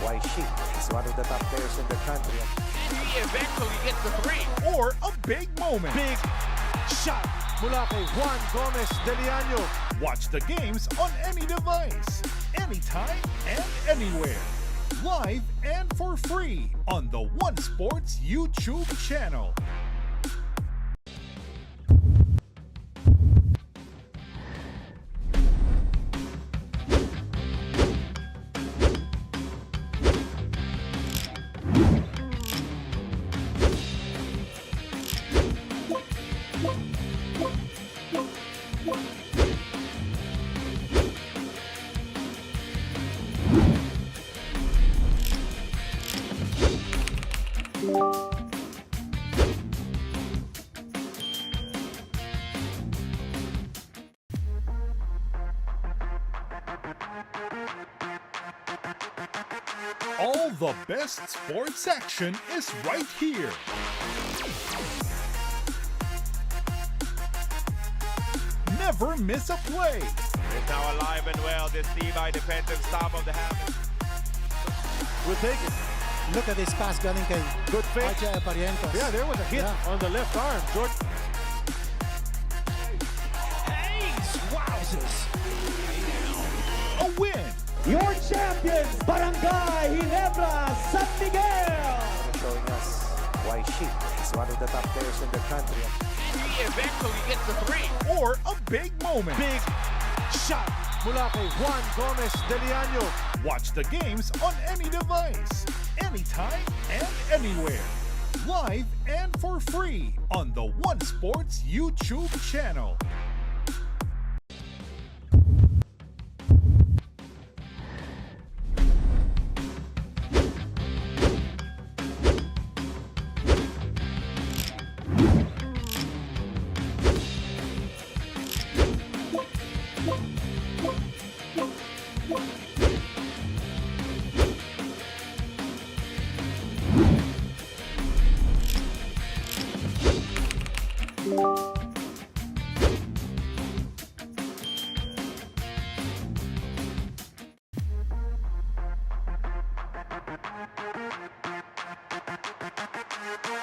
why she is one of the top players in the country. He eventually gets the three. Or a big moment. Big shot mula kay Juan Gómez de Liaño. Watch the games on any device, anytime and anywhere. Live and for free on the One Sports YouTube channel. All the best sports action is right here. Never miss a play. It's now alive and well. This DY defensive stop of the half. We'll take it. Look at this pass galing kay Good fake. Archie Parientos. Yeah, there was a hit on the left arm. George. A win. Your champion, Barangay Ginebra, San Miguel. Showing us why she is one of the top players in the country. He eventually gets the three. Or a big moment. Big shot mula kay Juan Gómez de Liaño. Watch the games on any device, anytime and anywhere. Live and for free on the One Sports YouTube channel.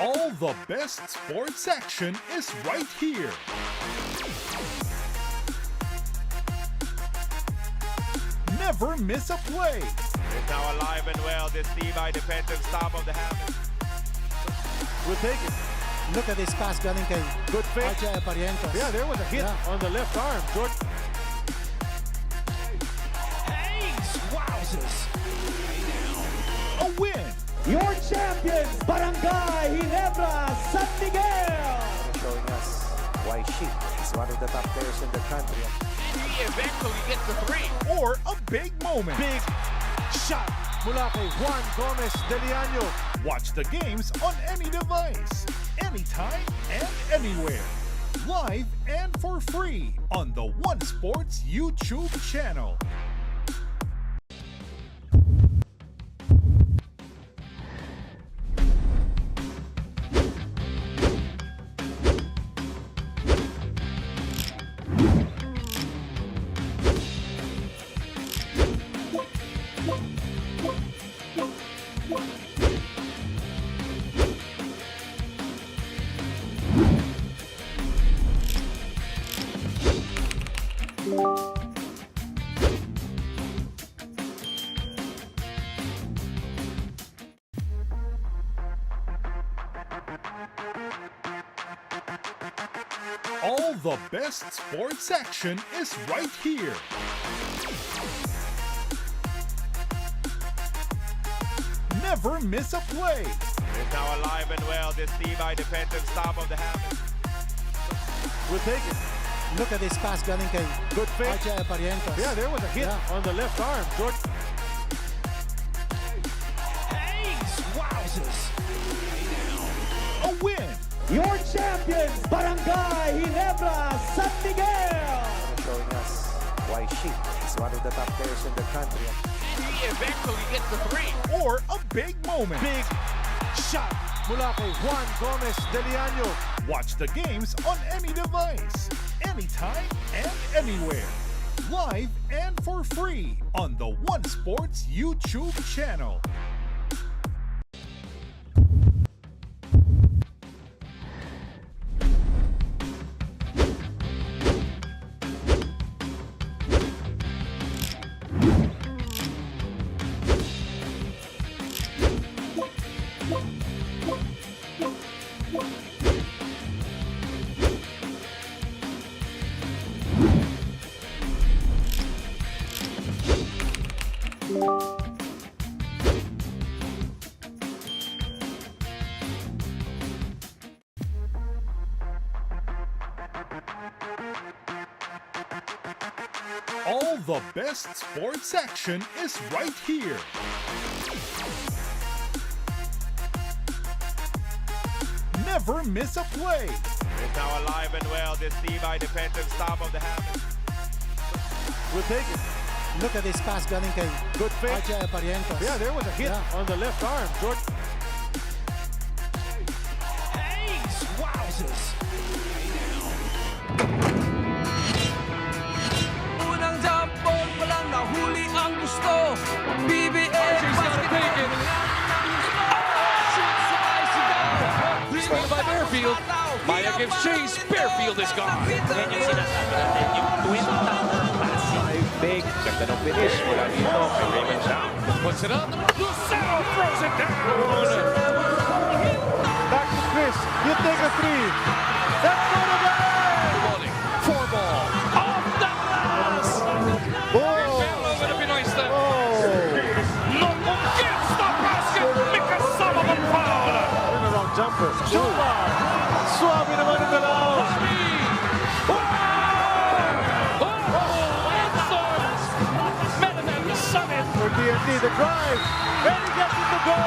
All the best sports action is right here. Never miss a play. It's now alive and well. This DY defensive stop of the half. We'll take it. Look at this pass galing kay Good fake. Archie Parientos. Yeah, there was a hit on the left arm. George. A win. Your champion, Barangay Ginebra, San Miguel. Showing us why she is one of the top players in the country. He eventually gets the three. Or a big moment. Big shot mula kay Juan Gómez de Liaño. Watch the games on any device, anytime and anywhere. Live and for free on the One Sports YouTube channel. All the best sports action is right here. Never miss a play. It's now alive and well. This DY defensive stop of the half. We'll take it. Look at this pass galing kay Good fake. Archie Parientos. Yeah, there was a hit on the left arm. George. A win. Your champion, Barangay Ginebra, San Miguel. Showing us why she is one of the top players in the country. He eventually gets the three. Or a big moment. Big shot mula kay Juan Gómez de Liaño. Watch the games on any device, anytime and anywhere. live and for free on the One Sports YouTube channel. All the best sports action is right here. Never miss a play. It's now alive and well. This Tibay defensive stop of the Hammers. We'll take it. Look at this pass galing kay Good fake. RJ Parientos. Yeah, there was a hit Yeah. on the left arm. George. Unang jump ball pa lang nahuli ang gusto. PBA basket. Spotted by Bearfield. Maya gives chase. Bearfield is gone. Yan yung sinasabi natin, yung twin tower passing. Big, ganda ng finish mula dito kay Raymond Zhang. Puts it up. Lucero throws it down. Back to Chris. You take a three. That's gonna be. Bowling. Four ball. Off the glass. Bell over to Pinoysta. No one gets the basket. Mikasama ng foul. Turnaround jumper. Chupa. Suabe naman ang dalaw. For TNT, the drive. And he gets it to go.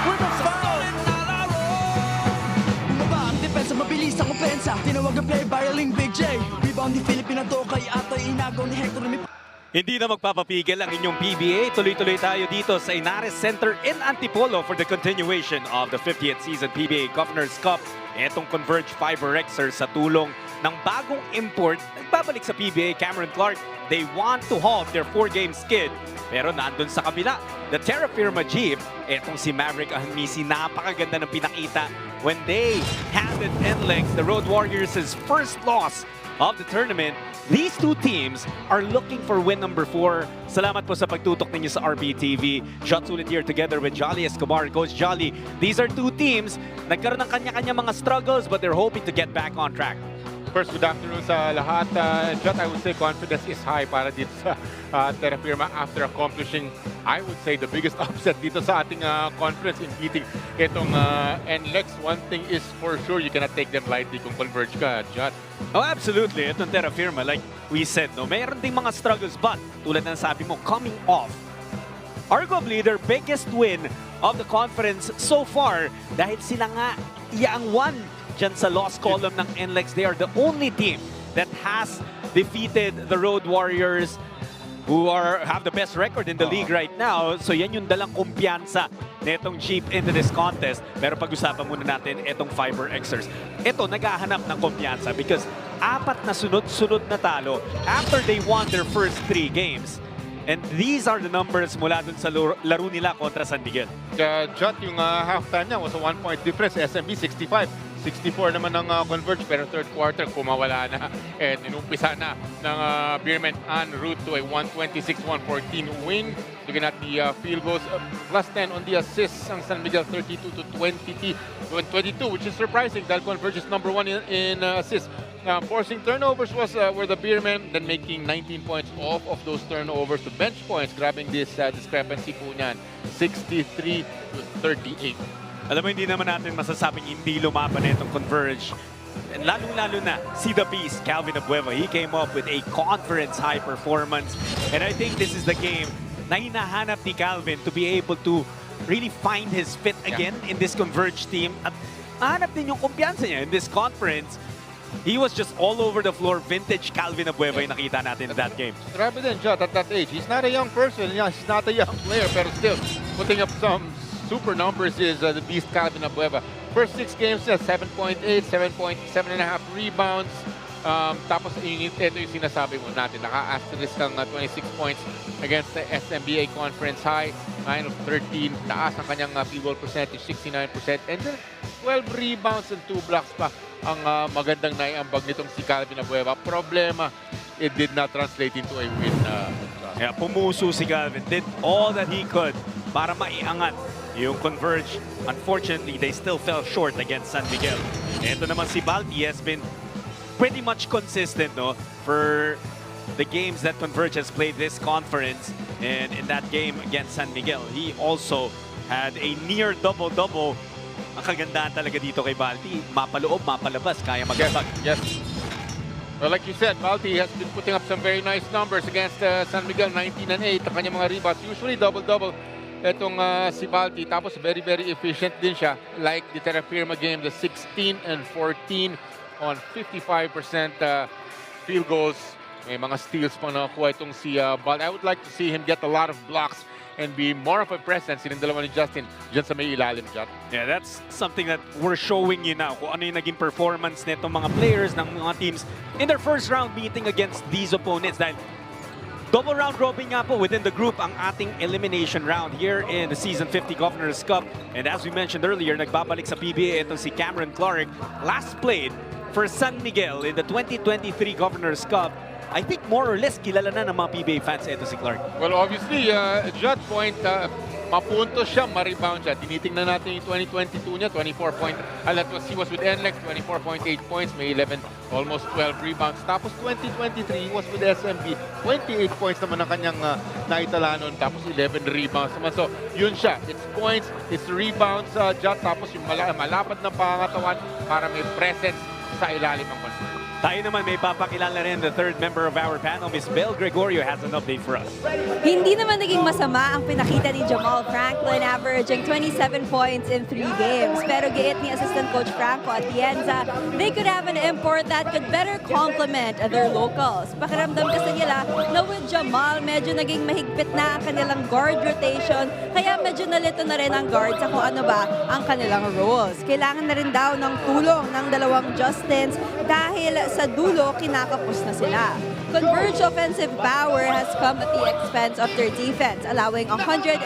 With a foul. Bumaba ang depensa, mabilis ang opensa. Tinawag ang play barreling Big J. Rebound ni Filipina to kay Atoy inagaw ni Hector. Hindi na magpapapigil ang inyong PBA. Tuloy-tuloy tayo dito sa Inares Center in Antipolo for the continuation of the 50th season PBA Governors Cup. Etong Converge FiberXers sa tulong ng bagong import, nagbabalik sa PBA, Cameron Clark. They want to halt their 4-game skid. Pero nandun sa kabila, the Terrafirma Dyip, etong si Maverick Ahanmisi, napakaganda ng pinakita when they handed NLEX, the Road Warriors' first loss of the tournament. These two teams are looking for win number 4. Salamat po sa pagtutok ninyo sa RBTV. Shots ulit here together with Jolly Escobar, Coach Jolly. These are two teams, nagkaroon ng kanya-kanya mga struggles but they're hoping to get back on track. First, good afternoon sa lahat. Jot, I would say confidence is high para dito sa Terrafirma after accomplishing, I would say, the biggest upset dito sa ating conference in beating itong NLEX. One thing is for sure, you cannot take them lightly kung Converge ka, Jot. Oh, absolutely. Itong Terrafirma, like we said, no, mayroon ding mga struggles but tulad ng sabi mo, coming off arguably their biggest win of the conference so far dahil sila nga iyaang one dyan sa loss column ng NLEX. They are the only team that has defeated the Road Warriors who have the best record in the league right now. So yan yung dalang kumpiyansa netong Jeep into this contest. Pero pag-usapan muna natin itong FiberXers. Ito, naghahanap ng kumpiyansa because 4 na sunod-sunod na talo after they won their first 3 games. And these are the numbers mula dun sa laro nila kontra San Miguel. Jot, yung halftime niya was a 1-point difference. SMB 65-64 naman ng Converge, pero third quarter kumawala na. And inumpisa na ng Beermen en route to a 126-114 win. Looking at the field goals, plus 10 on the assists ang San Miguel, 32-22, which is surprising dahil Converge is number 1 in assists. Forcing turnovers were the Beermen, then making 19 points off of those turnovers to bench points, grabbing this discrepancy po niyan, 63-38. Alam mo, hindi naman natin masasabing hindi lumaban itong Converge. And lalo-lalo na, si The Beast, Calvin Abueva, he came up with a conference high performance. And I think this is the game na hinahanap ni Calvin to be able to really find his fit again in this Converge team. At mahanap din yung kumpiyansa niya in this conference. He was just all over the floor. Vintage Calvin Abueva yung nakita natin in that game. Grabe din, Jot, at that age. He's not a young person. Yeah, he's not a young player, pero still, putting up some super numbers is the beast Calvin Abueva. First 6 games, 7.8, 7.5 rebounds, Tapos ito yung sinasabi mo natin, naka-asterisk ang 26 points against the SMBA Conference High, 9 of 13, taas ang kanyang field goal percentage, 69%, and then 12 rebounds and 2 blocks pa ang magandang naiambag nitong si Calvin Abueva. Problema, it did not translate into a win. Yeah, pumuso si Calvin, did all that he could para maiangat yung Converge. Unfortunately, they still fell short against San Miguel. Ito naman si Balti has been pretty much consistent, no, for the games that Converge has played this conference. And in that game against San Miguel, he also had a near double-double. Ang kagandahan talaga dito kay Balti, mapaloob, mapalabas, kaya magabag. Yes. Well, like you said, Balti has been putting up some very nice numbers against San Miguel, 19 and 8. Ang kanyang mga rebounds, usually double-double. Itong si Balti, tapos very, very efficient din siya. Like the Terrafirma game, the 16 and 14 on 55% field goals. May mga steals pa nakakuha itong si Balti. I would like to see him get a lot of blocks and be more of a presence in dalawa ni Justin dyan sa may ilalim dyan. Yeah, that's something that we're showing you now. Kung ano yung naging performance nitong mga players ng mga teams in their first round meeting against these opponents. Dahil double round robin nga po within the group ang ating elimination round here in the Season 50 Governor's Cup. And as we mentioned earlier, nagbabalik sa PBA itong si Cameron Clark. Last played for San Miguel in the 2023 Governor's Cup. I think more or less kilala na ng mga PBA fans ito si Clark. Well, obviously, Judd point, mapuntos siya, ma-rebound siya. Tinitingnan natin yung 2022 niya, 24 point. He was with NLEX, 24.8 points, may 11, almost 12 rebounds. Tapos 2023, he was with SMB, 28 points naman ang kanyang naitala nun. Tapos 11 rebounds naman. So, yun siya. It's points, it's rebounds, Judd. Tapos yung malapad na pangatawan para may presence sa ilalim ng conference. Tayo naman may papakilala rin the third member of our panel. Miss Belle Gregorio has an update for us. Hindi naman naging masama ang pinakita ni Jamal Franklin, averaging 27 points in 3 games. Pero giit ni Assistant Coach Franco Atienza, they could have an import that could better complement their locals. Pakiramdam kasi nila na with Jamal, medyo naging mahigpit na ang kanilang guard rotation, kaya medyo nalito na rin ang guard sa kung ano ba ang kanilang roles. Kailangan na rin daw ng tulong ng dalawang Justins dahil sa dulo, kinakapos na sila. Converge offensive power has come at the expense of their defense, allowing 112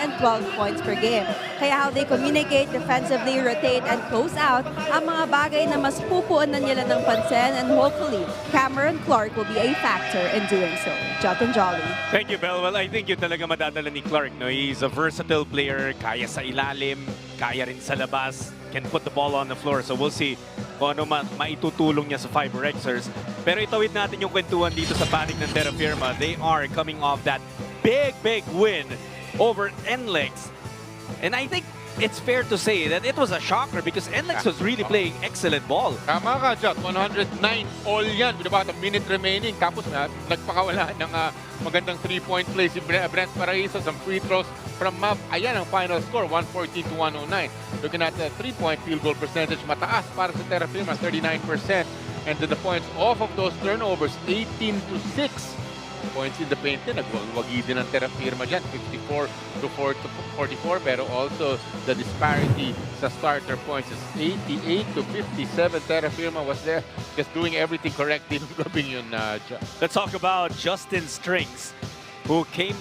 points per game. Kaya how they communicate, defensively, rotate, and close out ang mga bagay na mas pupuunan nila ng pansin, and hopefully, Cameron Clark will be a factor in doing so. Jot and Jolly. Thank you, Belle. Well, I think yun talaga madadala ni Clark. No? He's a versatile player, kaya sa ilalim, kaya rin sa labas, can put the ball on the floor. So we'll see kung ano maitutulong niya sa FiberXers. Pero itawid natin yung kwentuhan dito sa panig ng Terrafirma. They are coming off that big win over NLEX. And I think it's fair to say that it was a shocker because NLEX was really playing excellent ball. Tama ka, Jack. 109 all yan with about a minute remaining. Tapos nagpakawala ng magandang 3-point play si Brent Paraiso, some free throws from Mav. Ayan ang final score, 114 to 109. Looking at the 3-point field goal percentage, mataas para sa Terrafirma, 39%. And then the points off of those turnovers, 18 to 6. Points in the paint din, nagwagi din ang Terrafirma dyan, 54 to 44. Pero also the disparity sa starter points is 88 to 57. Terrafirma was there just doing everything correct in yun. Let's talk about Justin Strings, who came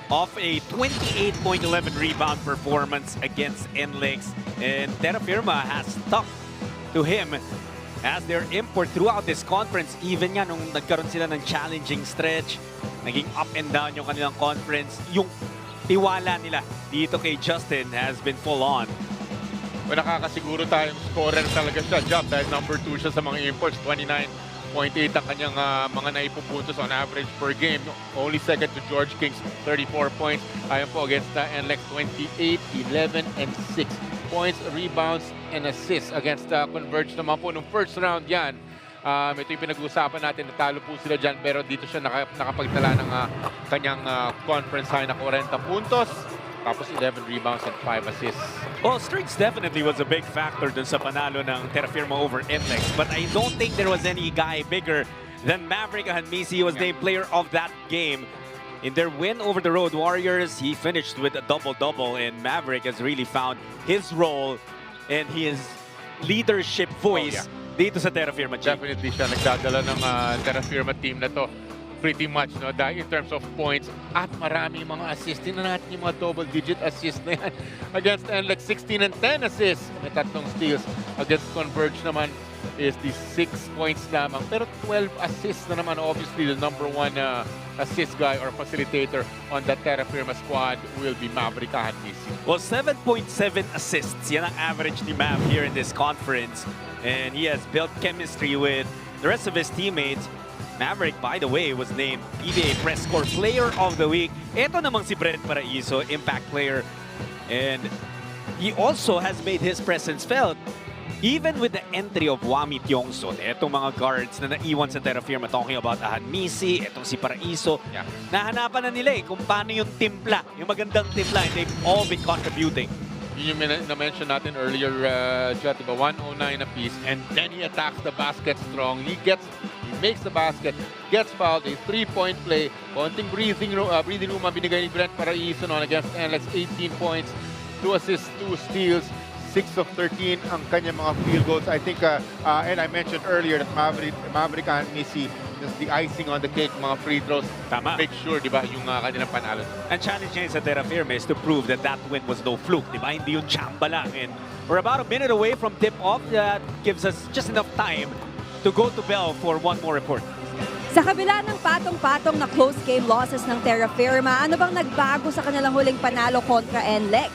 off a 28.11 rebound performance against NLEX. And Terrafirma has stuck to him as their import throughout this conference. Even nga nung nagkaroon sila ng challenging stretch, naging up and down yung kanilang conference, yung tiwala nila dito kay Justin has been full on. Well, nakakasiguro tayong scorer talaga siya, Job, dahil number 2 siya sa mga imports. 29.8 ang kanyang mga naipupuntos on average per game. Only second to George King's 34 points. Ayon po against NLEX, 28, 11, and 6 points, rebounds, and assists against Converge naman po. Nung first round yan, ito yung pinag-uusapan natin, natalo po sila dyan, pero dito siya nakapagtala ng kanyang conference high na 40 puntos. Tapos 11 rebounds and 5 assists. Well, Strings definitely was a big factor dun sa panalo ng Terrafirma over NLEX. But I don't think there was any guy bigger than Maverick Ahanmisi. He was named player of that game. In their win over the Road Warriors, he finished with a double-double, and Maverick has really found his role and his leadership voice dito sa Terrafirma Dyip. Definitely siya nagdadala ng Terrafirma team na to. Pretty much, no, dahil in terms of points at marami mga assists. Tingnan natin yung mga double-digit assists na yan. Against NLEX, 16 and 10 assists. May 3 steals. Against Converge naman is the 6 points lamang. Pero 12 assists na naman. Obviously, the number 1 assist guy or facilitator on the Terrafirma squad will be Maverick Ahanmisi. Well, 7.7 assists. Yan ang average ni Mav here in this conference. And he has built chemistry with the rest of his teammates. Maverick, by the way, was named PBA Press Corps Player of the Week. Ito namang si Brent Paraiso, Impact Player. And he also has made his presence felt even with the entry of Wami Tiongson. Etong mga guards na naiwan sa Terrafirma, talking about Ahanmisi, etong si Paraiso. Yeah. Nahanapan na nila kung paano yung timpla, yung magandang timpla, and they've all been contributing. Yun yung na-mention natin earlier, Jet, diba? 109 apiece, and then he attacks the basket strong. He makes the basket, gets fouled, a 3-point play. Konting breathing room ang binigay ni Brent Paraiso noon against NLEX, 18 points, 2 assists, 2 steals, 6 of 13 ang kanyang mga field goals. I think, and I mentioned earlier that Maverick Ahanmisi, just the icing on the cake, mga free throws. Tama. Make sure, di ba, yung kanilang panalo. And challenge niya sa Terrafirma is to prove that that win was no fluke, di ba? Hindi yung chamba lang. And we're about a minute away from tip-off. That gives us just enough time to go to Bell for one more report. Sa kabila ng patong-patong na close game losses ng Terrafirma, ano bang nagbago sa kanilang huling panalo kontra NLEX?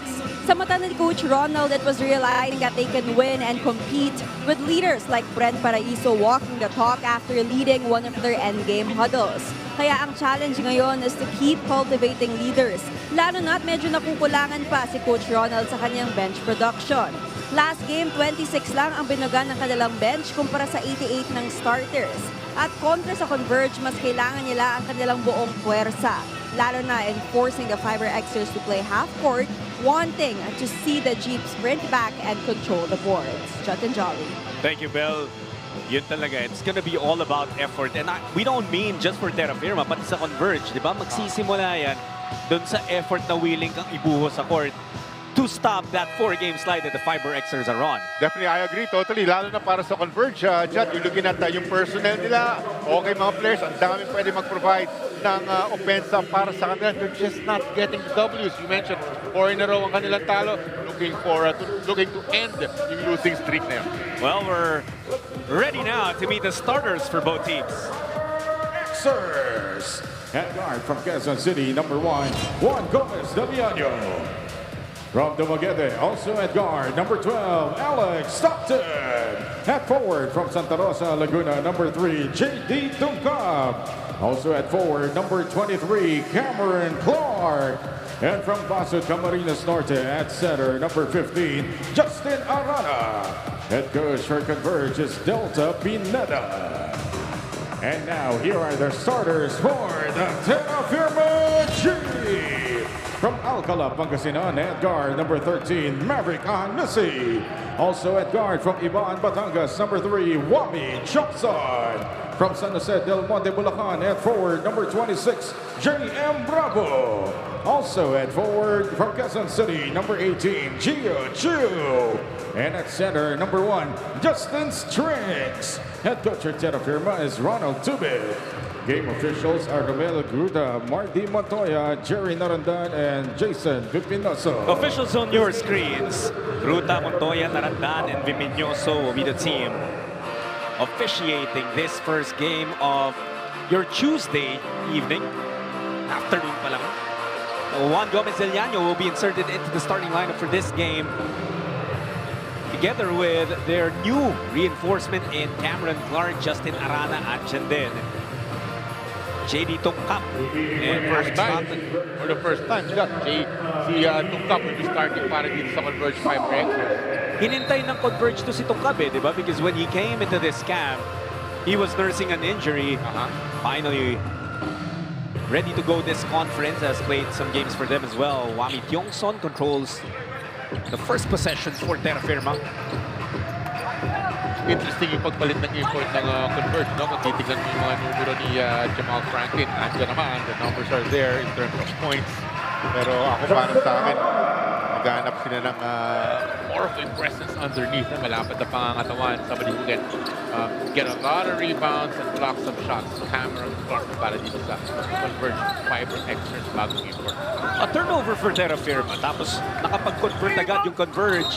Sa mata ni Coach Ronald, it was realizing that they can win and compete with leaders like Brent Paraiso walking the talk after leading one of their endgame huddles. Kaya ang challenge ngayon is to keep cultivating leaders, lalo na't medyo nakukulangan pa si Coach Ronald sa kanyang bench production. Last game, 26 lang ang binugan ng kanilang bench kumpara sa 88 ng starters. At kontra sa Converge, mas kailangan nila ang kanilang buong puwersa, lalo na in forcing the FiberXers to play half-court, wanting to see the Jeep sprint back and control the boards. Jut and Jolly. Thank you, Bell. Yun talaga. It's gonna be all about effort. And we don't mean just for Terrafirma, pati sa Converge, di ba? Magsisimula yan doon sa effort na willing kang ibuhos sa court to stop that 4-game slide that the FiberXers are on. Definitely, I agree totally. Lalo na para sa Converge, Jad, yung looking at yung personnel nila. Okay, mga players, ang daming pwede mag-provide ng opensa para sa kanila. They're just not getting the W's. You mentioned 4 in a row ang kanilang talo. Looking to end yung losing streak na yun. Well, we're ready now to meet the starters for both teams. FiberXers. At guard from Quezon City, number 1, Juan Gómez de Liaño. From Dumaguete, also at guard, number 12, Alex Stockton. At forward from Santa Rosa, Laguna, number 3, J.D. Tungkab. Also at forward, number 23, Cameron Clark. And from Paso, Camarines Norte, at center, number 15, Justin Arana. Head coach for Converge is Delta Pineda. And now, here are the starters for the Terrafirma Dyip. From Alcala, Pangasinan, at guard, number 13, Maverick Ahanmisi. Also at guard from Iban, Batangas, number 3, Wami Johnson. From San Jose del Monte, Bulacan, at forward, number 26, J.M. Bravo. Also at forward from Quezon City, number 18, Gio Chu. And at center, number 1, Justin Strings. Head coach at Terrafirma is Ronald Tubit. Game officials are Romel Gruda, Marty Montoya, Jerry Narandan, and Jason Vipinoso. Officials on your screens. Gruda, Montoya, Narandan, and Vipinoso will be the team officiating this first game of your Tuesday evening. Afternoon pa lang. Juan Gómez de Liaño will be inserted into the starting lineup for this game, together with their new reinforcement in Cameron Clark, Justin Arana, at Janden. J.D. Tungkab. And for the first time, si Tungkab will be starting para dito sa Converge FiberXers. Hinintay ng Converge to si Tungkab, di ba? Because when he came into this camp, he was nursing an injury. Finally, ready to go this conference, has played some games for them as well. Wami Tiongson controls the first possession for Terrafirma. Interesting yung pagpalit ng import ng Converge, no? Kung titignan mo yung mga numero ni Jamal Franklin, andyan naman, the numbers are there in terms of points. Pero ako parang sa akin, naghahanap sila ng more of a presence underneath na malapad na pangangatawan. Somebody who can get a lot of rebounds and block some shots. Cameron Clark para dito sa Converge FiberXers bagong import. A turnover for Terrafirma. Tapos nakapag-convert agad yung Converge.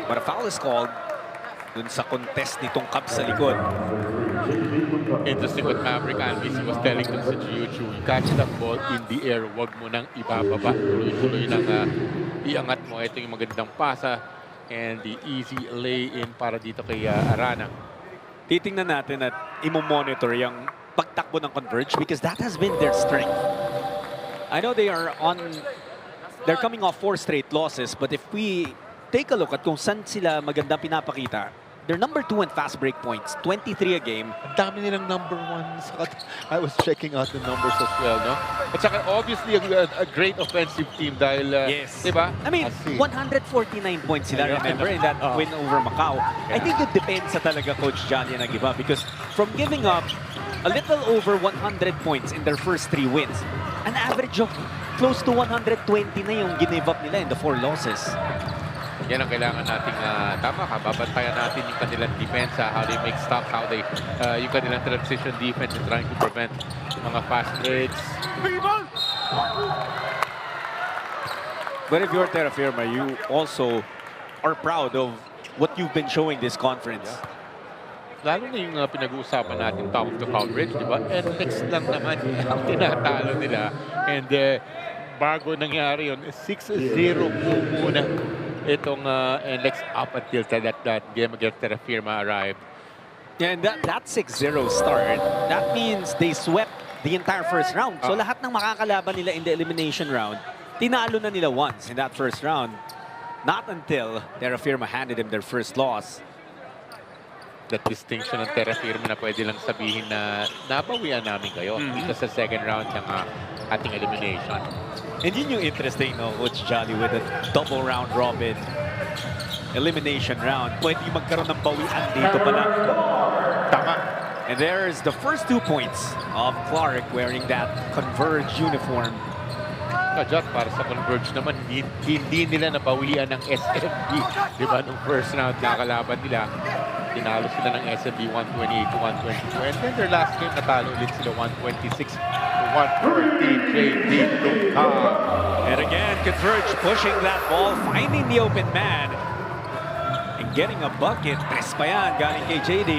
But a foul is called dun sa contest nitong Cubs sa likod. Interesting what Maverick Ahanmisi was telling dun sa Jiu-Chu. Catch that ball in the air. Huwag mo nang ibababa. Tuloy-tuloy lang iangat mo. Ito yung magandang pasa and the easy lay-in para dito kay Arana. Titingnan natin at imo-monitor yung pagtakbo ng Converge because that has been their strength. I know they're coming off 4 straight losses, but if we take a look at kung saan sila magandang pinapakita, they're number 2 in fast break points, 23 a game. Ang dami nilang number 1. I was checking out the numbers as well, no? At saka obviously a great offensive team dahil, yes. Diba? I mean, 149 points sila, remember, in that win over Macau. I think it depends sa talaga Coach Johnny na give up because from giving up a little over 100 points in their first 3 wins, an average of close to 120 na yung give up nila in the 4 losses. Yan ang kailangan nating tama ka. Babantayan natin yung kanilang depensa, how they make stops, how they, yung kanilang transition defense and trying to prevent mga fast breaks. But if you're Terrafirma, you also are proud of what you've been showing this conference. Lalo na yung pinag-uusapan natin top of the coverage, di ba? And next lang naman ang tinatalo nila. And bago nangyari yun, 6-0 po muna itong NLEX up until that game against Terrafirma arrived. Yeah, and that 6-0 start, that means they swept the entire first round. So lahat ng makakalaban nila in the elimination round, tinalo na nila once in that first round. Not until Terrafirma handed them their first loss. That distinction ng Terrafirma na pwede lang sabihin na nabawian namin kayo dito sa second round ng ating elimination. And yun yung interesting, no, Coach Jolly, with a double round robin elimination round. Pwede magkaroon ng bawian dito pala. Tama. And there's the first 2 points of Clark wearing that Converge uniform. Kajat, para sa Converge naman, hindi nila nabawian ng SMB. Di ba, nung first round nakakalaban nila, tinalo sila ng SMB 128-122. And then their last game, natalo ulit sila 126-114. JD Luka. And again, Converge pushing that ball, finding the open man, and getting a bucket. Tres pa yan, galing kay JD.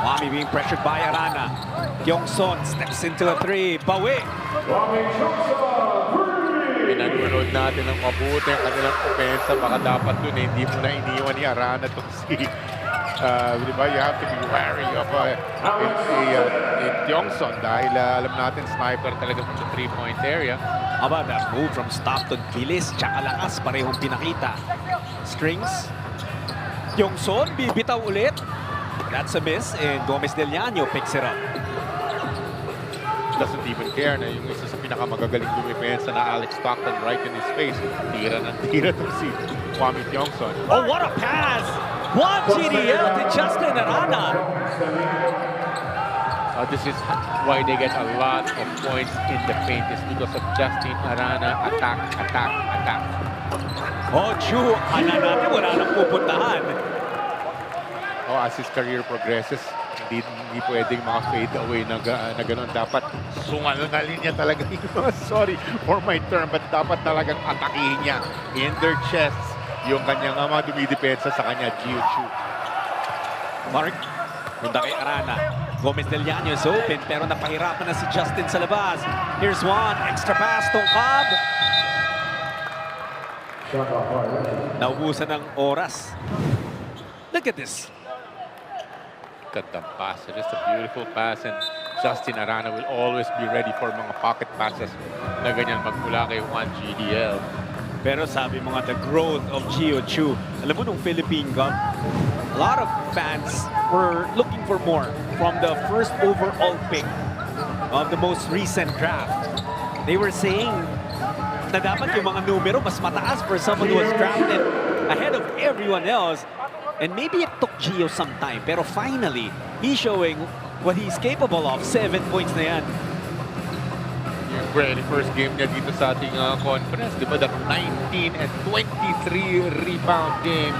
Wami being pressured by Arana. Kyongson steps into a 3. Bawi. Pinag-unod natin ng mabuti ang kanilang opensa. Baka dapat dun, hindi mo na iniwan ni Arana itong si... diba, you have to be wary of Kyongson dahil alam natin, sniper talaga from the 3-point area. How about that move from Stockton? Bilis, tsaka lakas, parehong pinakita. Strings. Kyongson, bibitaw ulit. That's a miss, and Gómez de Liaño picks it up. Doesn't even care na yung isa sa pinakamagagaling dumipensa na Alex Stockton right in his face. Tira ng tira to si Kwame Kyongson. Oh, what a pass! One GDL to Justin Arana. This is why they get a lot of points in the paint. It's because of Justin Arana. Attack, attack, attack. Oh, Chu, natin wala nang pupuntahan. Oh, as his career progresses, hindi pwedeng mga fade away na gano'n. Dapat sungal-ngalin niya talaga. Sorry for my term, but dapat talagang atakihin niya in their chests yung kanyang mga dumidepensa sa kanya, Jiu-Chu. Mark, punta kay Arana. Gómez de Liaño is open, pero napahirapan na si Justin sa labas. Here's one, extra pass tong Cobb. Naubusan ng oras. Look at this. Gandang pass. Just a beautiful pass, and Justin Arana will always be ready for mga pocket passes na ganyan magmula kay Juan GDL. Pero sabi mo nga, the growth of Jiu-Chu. Alam mo nung Philippine Cup, a lot of fans were looking for more from the first overall pick of the most recent draft. They were saying na dapat yung mga numero mas mataas for someone who was drafted ahead of everyone else. And maybe it took Gio some time, pero finally, he's showing what he's capable of. 7 points na yan. yung very first game niya dito sa ating conference, di ba? That 19 and 23 rebound game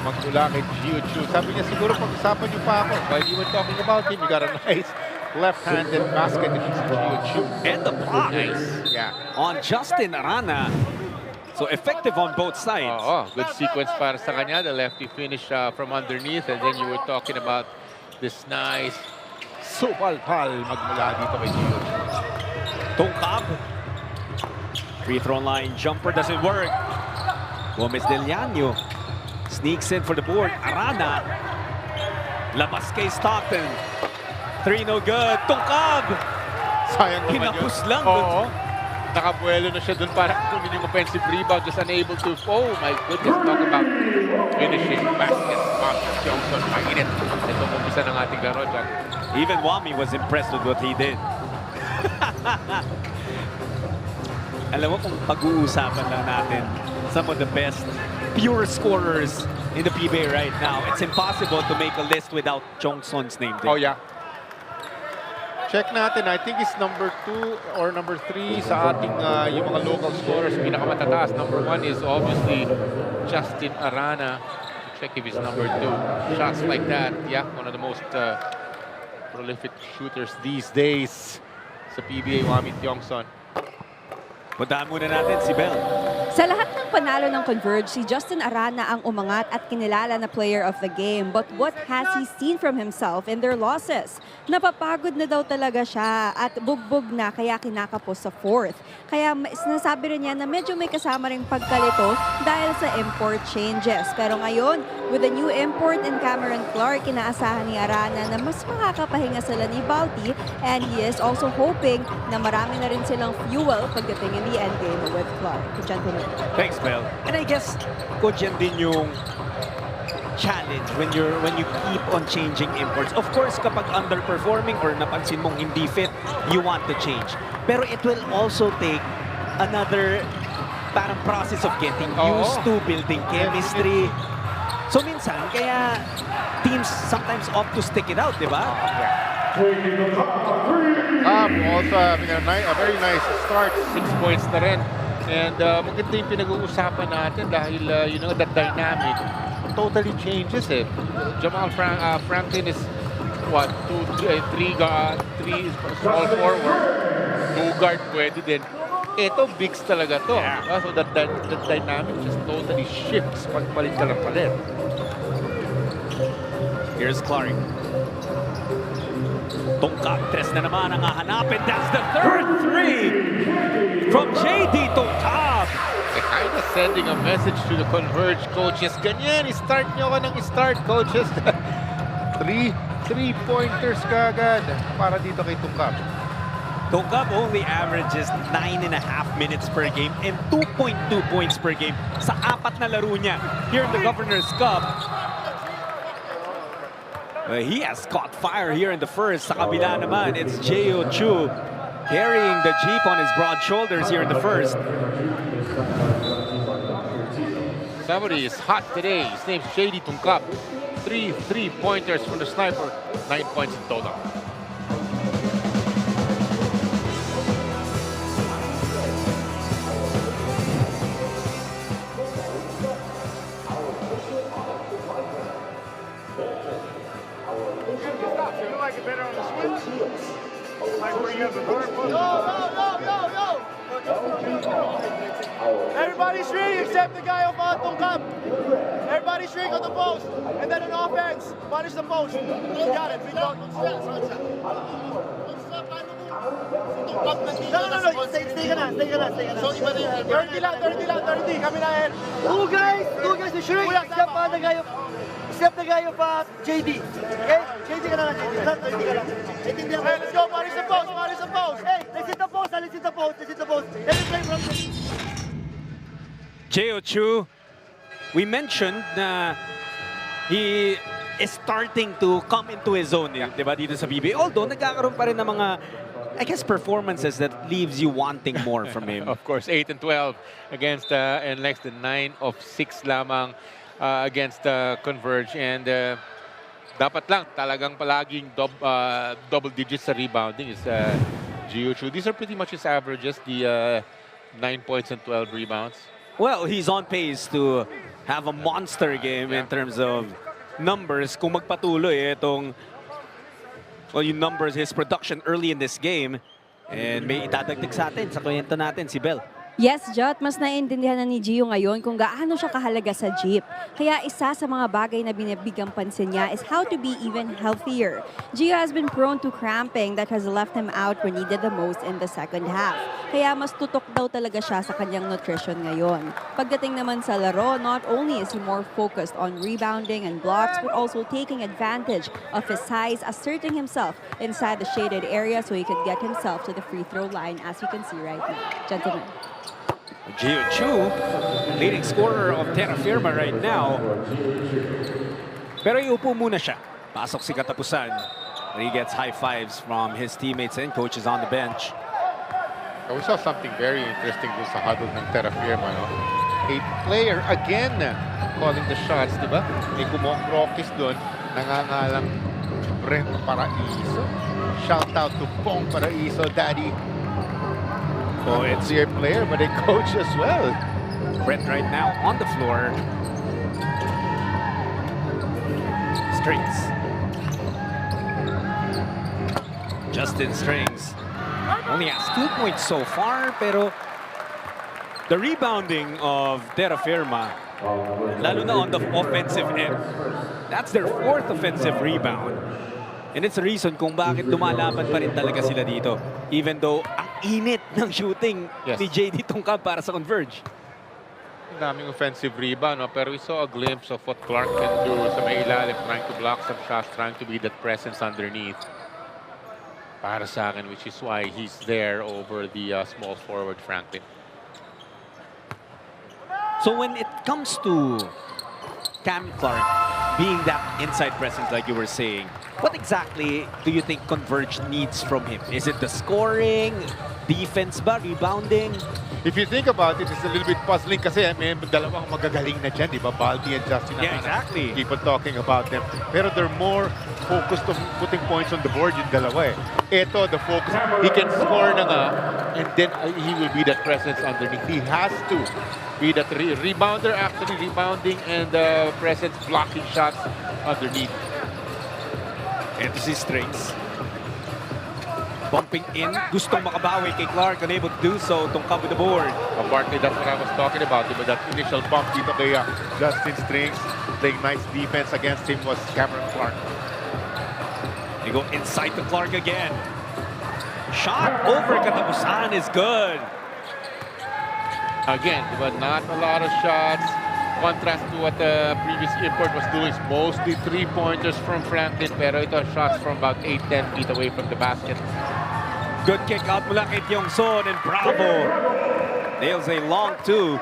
magmula kay Gio Chu. Sabi niya, siguro pag-usapan niyo pa ako. While you were talking about him, you got a nice left-handed basket against Gio Chu. And the block on Justin Arana. So effective on both sides. Good sequence para sa kanya. The lefty finish from underneath. And then you were talking about this nice supal-pal magmula dito kay Gio Chu. Tungkab. Free throw line jumper doesn't work. Gómez de Liaño sneaks in for the board. Arana. Labas kay Stockton. 3 no good. Tungkab. Sayang naman yun. Hinapos lang. Nakabuelo na siya dun para kunin yung offensive rebound. Just unable to. Oh my goodness. Talk about finishing basket. Marcus Johnson. Mainit. Ito umpisa ng ating laro dyan. Even Wami was impressed with what he did. Alam mo kung pag-uusapan lang natin some of the best pure scorers in the PBA right now, it's impossible to make a list without Jongson's name there. Oh yeah. Check natin, I think it's number 2 or number 3 sa ating yung mga local scorers, pinakamatataas. Number 1 is obviously Justin Arana. Check if it's number 2. Shots like that, yeah, one of the most prolific shooters these days sa PBA, Wami Tiongson. Puntahan muna natin si Bell. Sa lahat ng panalo ng Converge, si Justin Arana ang umangat at kinilala na player of the game. But what has he seen from himself in their losses? Napapagod na daw talaga siya at bugbog na kaya kinakapos sa 4th. Kaya sinasabi rin niya na medyo may kasama ring pagkalito dahil sa import changes. Pero ngayon, with the new import in Cameron Clark, inaasahan ni Arana na mas makakapahinga sila ni Balti, and he is also hoping na marami na rin silang fuel pagdating in the endgame with Clark. Gentlemen. Thanks, Bell. And I guess, Coach, yan din yung challenge when you keep on changing imports. Of course, kapag underperforming or napansin mong hindi fit, you want to change. Pero it will also take another parang process of getting used to building chemistry. So minsan, kaya teams sometimes opt to stick it out, di ba? Also a very nice start, 6 points na rin. And maganda yung pinag-uusapan natin dahil you know, that dynamic totally changes it. Jamal Franklin is what, 3 small forward, 2 guard pwede din. Ito bigs talaga to. Yeah. So that dynamic just totally shifts pag palit ka lang palit. Here's Clark. Tungkab, 3 na naman ang hahanapin. That's the 3rd 3 from JD Tungkab. Kind of sending a message to the Converge coaches. Ganyan, start nyo ka ng start, coaches. 3 3-pointers kagad para dito kay Tungkab. Tungkab only averages 9.5 minutes per game and 2.2 points per game sa 4 na laro niya here in the Governor's Cup. He has caught fire here in the first. Sa kabila naman, it's Gio Chu carrying the Jeep on his broad shoulders here in the first. Somebody is hot today. His name's JD Tungkab. 3 3-pointers from the sniper. 9 points in total. Everybody shrink except the guy of Tungkab. Everybody shrink on the post. And then on offense, punish the post. You got it, big dog. No. Stay ka na. So, iba na yun. 30 lang. Kami na yan. Two guys to shrink except the guy of JD. Okay? JD ka na lang, JD. Hey, let's go, punish the post. Hey, let's hit the post. Let me play from the... Gio Chu, we mentioned na he is starting to come into his zone, diba, dito sa PBA. Although, nagkakaroon pa rin ng mga, I guess, performances that leaves you wanting more from him. Of course, 8 and 12 against and less than 9 of 6 lamang against Converge. And dapat lang talagang palaging double digits sa rebounding is Gio. These are pretty much his averages, the 9 points and 12 rebounds. Well, he's on pace to have a monster game in terms of numbers. Kung magpatuloy itong, well, yung numbers, his production early in this game. And may itadagdag sa atin, sa kwento natin, si Bel. Yes, Jot, mas naiintindihan na ni Gio ngayon kung gaano siya kahalaga sa jeep. Kaya isa sa mga bagay na binibigyang pansin niya is how to be even healthier. Gio has been prone to cramping that has left him out when needed the most in the second half. Kaya mas tutok daw talaga siya sa kanyang nutrition ngayon. Pagdating naman sa laro, not only is he more focused on rebounding and blocks, but also taking advantage of his size, asserting himself inside the shaded area so he could get himself to the free throw line, as you can see right now. Gentlemen. Gio Chu, leading scorer of Terrafirma right now. Pero iupo muna siya. Pasok si katapusan. He gets high fives from his teammates and coaches on the bench. We saw something very interesting dun sa huddle ng Terrafirma, no? A player again calling the shots, di ba? May kumok-rokis dun. Nangangalang Brent Paraiso. Shout out to Pong Paraiso, Daddy. Oh, it's a player, but a coach as well. Brent right now on the floor. Strings. Justin Strings only has 2 points so far, pero the rebounding of Terrafirma, lalo na on the offensive end, that's their 4th offensive rebound. And it's the reason kung bakit lumalaban pa rin talaga sila dito. Even though ang init ng shooting ni JD Tongkab para sa Converge. Daming offensive rebound, no? Pero we saw a glimpse of what Clark can do sa may ilalim, trying to block some shots, trying to be that presence underneath. Para sa akin, which is why he's there over the small forward Franklin. So when it comes to Cam Clark being that inside presence like you were saying, what exactly do you think Converge needs from him? Is it the scoring, defense ba, rebounding? If you think about it, it's a little bit puzzling kasi may dalawang magagaling na dyan, di ba? Baldi and Justin. Yeah, exactly. Keep on talking about them. Pero they're more focused on putting points on the board yung dalawa eh. Ito, the focus, he can score na nga and then he will be that presence underneath. He has to be that rebounder, actually rebounding and presence blocking shots underneath. Ito si Strings. Bumping in. Gustong makabawi kay Clark. Unable to do so. Tongkab with the board. Partly that's what I was talking about. But that initial bump dito kay Justin Strings. Playing nice defense against him was Cameron Clark. They go inside to Clark again. Shot over katapusan is good. Again, but not a lot of shots. Contrast to what the previous import was doing, is mostly 3-pointers from Franklin, pero ito shots from about 8-10 feet away from the basket. Good kick out mula kay Tiongson, and Bravo nails a long 2.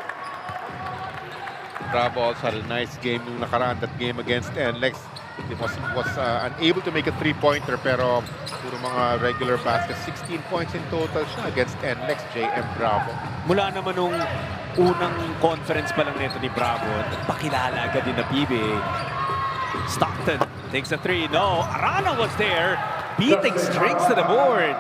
Bravo also had a nice game nung nakaraan, that game against NLEX. He was unable to make a 3-pointer, pero puro mga regular baskets. 16 points in total siya against NLEX, JM Bravo. Mula naman nung unang conference pa lang nito ni Bravo, pakilala agad din na PBA. Stockton takes a 3. No, Arana was there, beating Strings to the board.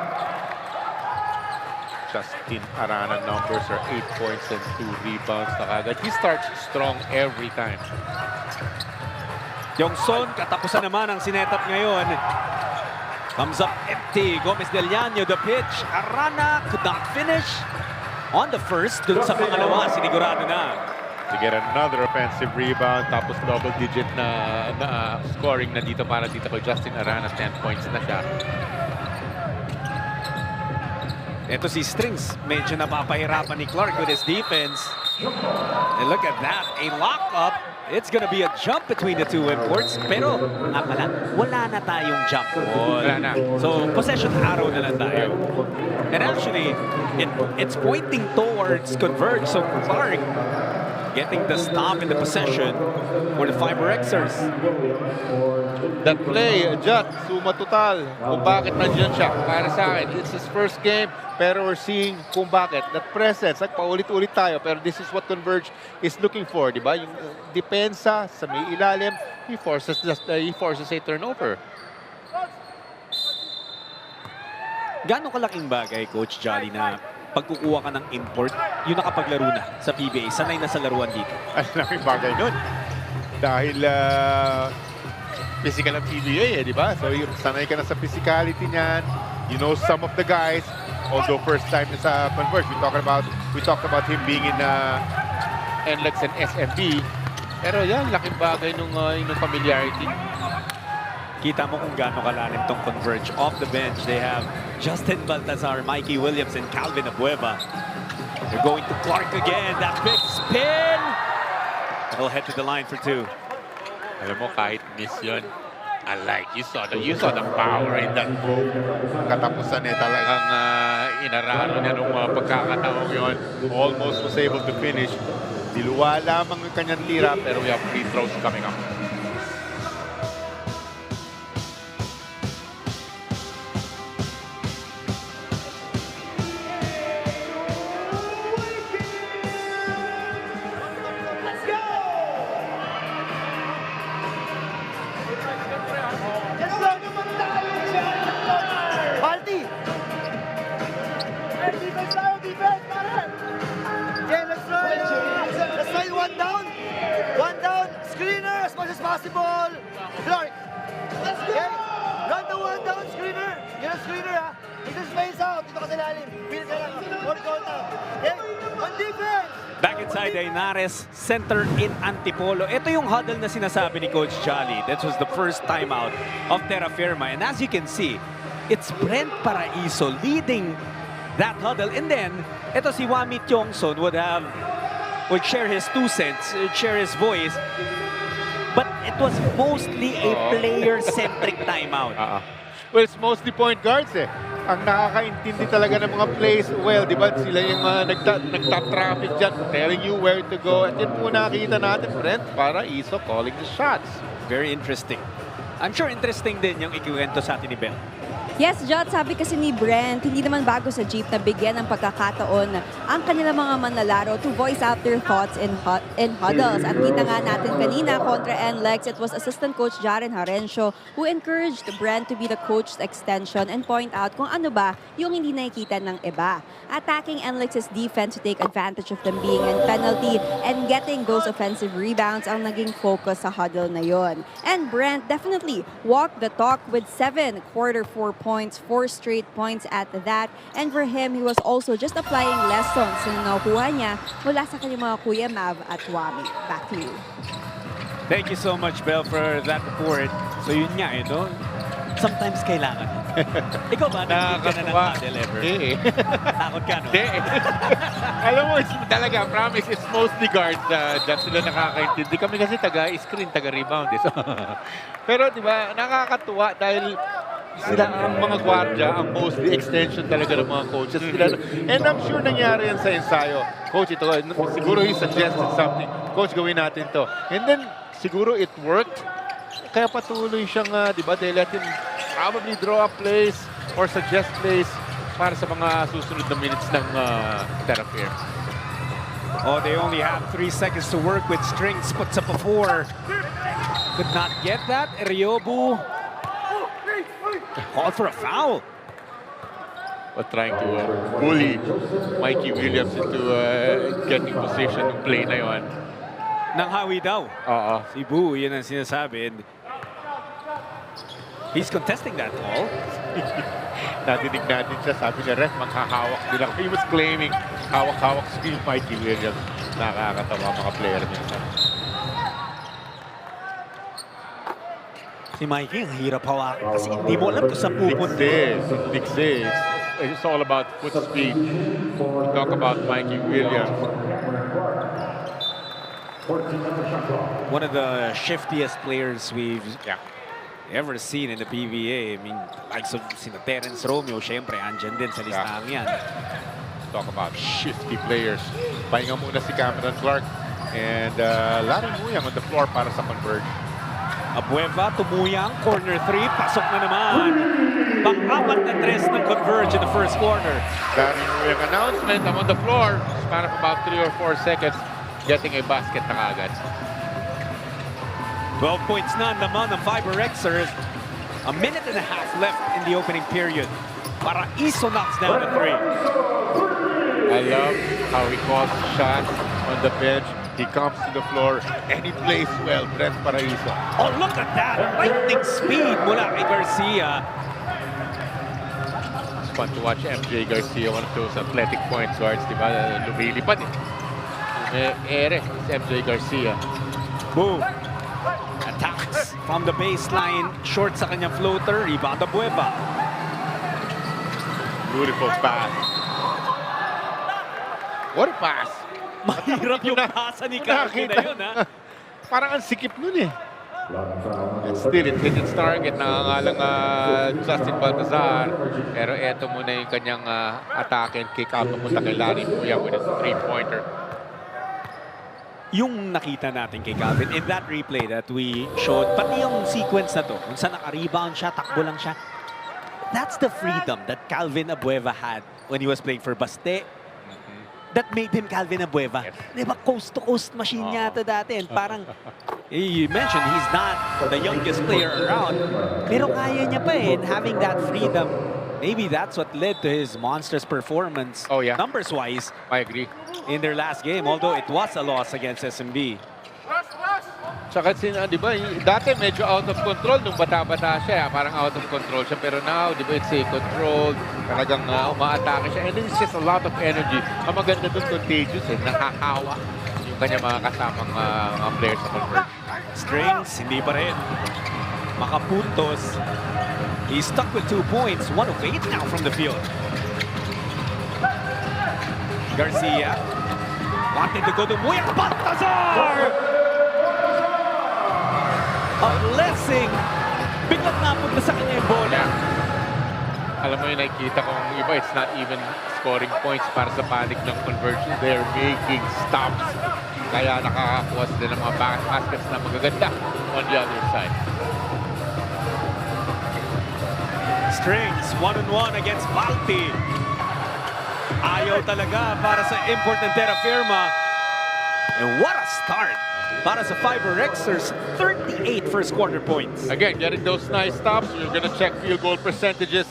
Justin Arana numbers are 8 points and 2 rebounds na kagad. He starts strong every time. Yongson, katapusan naman ang sinetap ngayon. Comes up empty. Gómez de Liaño, the pitch. Arana could not finish on the first. Dun sa pangalawa, sinigurado na. To get another offensive rebound, tapos double-digit na scoring na dito para dito kay Justin Arana. 10 points na siya. Ito si Strings. Medyo napapahirapan ni Clark with his defense. And look at that. A lock-up. It's gonna be a jump between the two imports. Pero, nga pala, wala na tayong jump ball. Wala na. So, possession arrow na lang tayo. And actually, it's pointing towards Converge. So, Clark getting the stop in the possession for the FiberXers. That play, Jot, suma total. Kung bakit nandiyan siya. Para sa akin, it's his first game. Pero we're seeing kung bakit. That presence, paulit-ulit tayo. Pero this is what Converge is looking for, di ba? Yung depensa sa may ilalim, he forces a turnover. Gano'ng kalaking bagay, Coach Jolly, na pagkukuha ka ng import, yung nakapaglaro na sa PBA, sanay na sa laruan dito? Ang laking bagay nun. Dahil physical ang PBA, di ba? So, sanay ka na sa physicality niyan. You know some of the guys. Although first time na sa Converge, we talked about him being in NLEX and SMB. Pero yan, laking bagay nung familiarity. Kita mo kung gaano kalalim tong Converge. Off the bench, they have Justin Baltazar, Mikey Williams, and Calvin Abueva. They're going to Clark again. That big spin! They'll head to the line for two. Alam mo, kahit miss yun, I like, you saw the power in that move. Katapusan talagang inararo niya nung pagkakataong yun. Almost was able to finish. Diluwa lamang yung kanyang tira, pero we have free throws coming up. Possible. Clark. Okay. Run the one down screener. You're a screener, ha? Ito space out. Dito ka sa lalim. Wheel ka lang. One goal now. Okay. On defense. Back inside Dainares, center in Antipolo. Ito yung huddle na sinasabi ni Coach Jolly. That was the first timeout of Terrafirma. And as you can see, it's Brent Paraiso leading that huddle. And then, ito si Wami Tiongson would share his 2 cents, share his voice. But it was mostly a player-centric timeout. Well, it's mostly point guards eh. Ang nakakaintindi talaga ng mga plays, well, di ba sila yung nag-top traffic dyan, telling you where to go. At yun po nakita natin, Brent Paraiso calling the shots. Very interesting. I'm sure interesting din yung ikiwento sa atin ni Bel. Yes, Jot, sabi kasi ni Brent, hindi naman bago sa Jeep na bigyan ng pagkakataon ang kanilang mga manlalaro to voice out their thoughts in huddles. At kita nga natin kanina kontra NLEX, it was assistant coach Jaren Harencio who encouraged Brent to be the coach's extension and point out kung ano ba yung hindi nakikita ng iba. Attacking NLEX's defense to take advantage of them being in penalty and getting those offensive rebounds ang naging focus sa huddle na yon. And Brent definitely walked the talk with 7 quarter-4 points, 4 straight points at that. And for him, he was also just applying lessons na nakuha niya mula sa kanyang mga kuya Mav at Wami. Back to you. Thank you so much, Bel, for that report. So yun nga, sometimes kailangan. Ikaw ba, nag-give ka na ng huddle ever? Takot ka, no? Alam mo, talaga, promise, it's mostly guards dyan sila nakakaintindi. Kami kasi taga-screen, taga-rebound. Pero di ba, nakakatuwa dahil sila ang mga gwardya, ang mostly extension talaga ng mga coaches. And I'm sure nangyari yan sa ensayo. Coach, ito, siguro he suggested something. Coach, gawin natin to. And then, siguro it worked. Kaya patuloy siyang, di ba, they let him probably draw up plays or suggest plays para sa mga susunod na minutes ng Terrafirma. Oh, they only have 3 seconds to work with. Strings puts up a 4. Could not get that. Ryobu called for a foul. But trying to bully Mikey Williams into getting position ng play na yun. Nang hawi daw. Si Boo, yun ang sinasabi. And he's contesting that call. Natinig natin siya, sabi niya, ref, maghahawak nila. He was claiming hawak-hawak si Mikey Williams. Nakakatawa mga player niya. Si Mikey, ang hirap hawakan kasi hindi mo alam kung saan pupunta. It's all about foot speed. Talk about Mikey Williams. One of the shiftiest players we've ever seen in the PBA. I mean, likes of Terence Romeo, syempre, andyan din sa listahan yan. Talk about shifty players. Pahinga muna si Cameron Clark. And Larry Muyang on the floor para sa Converge. Abueva, tumuyang, corner 3, pasok na naman. Pang-apat na 3 ng Converge in the first quarter. Larry Muyang announcement, I'm on the floor. Span of about 3 or 4 seconds. Getting a basket na kagad. 12 points na naman ng FiberXers. A minute and a half left in the opening period Paraiso knocks down the 3. I love how he calls shots on the bench. He comes to the floor and he plays well, Brent Paraiso. Oh, look at that! Lightning speed mula kay Garcia. It's fun to watch MJ Garcia, one of those athletic point guards, di ba? Lumilipad eh. Ere, it's MJ Garcia. Boom! Attacks from the baseline. Short sa kanyang floater. Rebound Abueva. Beautiful pass. What a pass! Mahirap yung pasa ni Calvin na yun, ha? Parang ang sikip nun eh. And still, it hit its target. Nangangalang Justin Baltazar. Pero eto muna yung kanyang atake and kick out papunta kay Larry Puya with a three-pointer. Yung nakita natin kay Calvin in that replay that we showed, pati yung sequence na to, kung saan naka-rebound siya, takbo lang siya. That's the freedom that Calvin Abueva had when he was playing for Baste. That made him Calvin Abueva. Yes. Diba, coast-to-coast machine niya ito dati. And parang, you mentioned he's not the youngest player around. Pero kaya niya pa eh. And having that freedom, maybe that's what led to his monstrous performance. Oh, yeah. Numbers-wise. I agree. In their last game, although it was a loss against SMB. Tsaka di ba, dati medyo out of control nung bata-bata siya. Parang out of control siya. Pero now, di ba, it's a controlled. Talagang umaatake siya. And then it's just a lot of energy. Ang maganda dun, contagious eh. Nakakawa yung kanya mga kasamang mga players sa Converge. Strings, hindi pa rin. Makapuntos. He's stuck with 2 points. 1 of 8 now from the field. Garcia. Wanted to go to Muya Baltazar! A blessing! Biglang napunta sa kanya yung bola. Alam mo yung nakikita kong iba, it's not even scoring points para sa panic ng conversion. They're making stops. Kaya nakakakuha sila ng mga baskets na magaganda on the other side. Strings, 1-on-1 against Balti. Ayaw talaga para sa important Terrafirma. And what a start para sa FiberXers, 38 first quarter points. Again, getting those nice stops. We're gonna check field goal percentages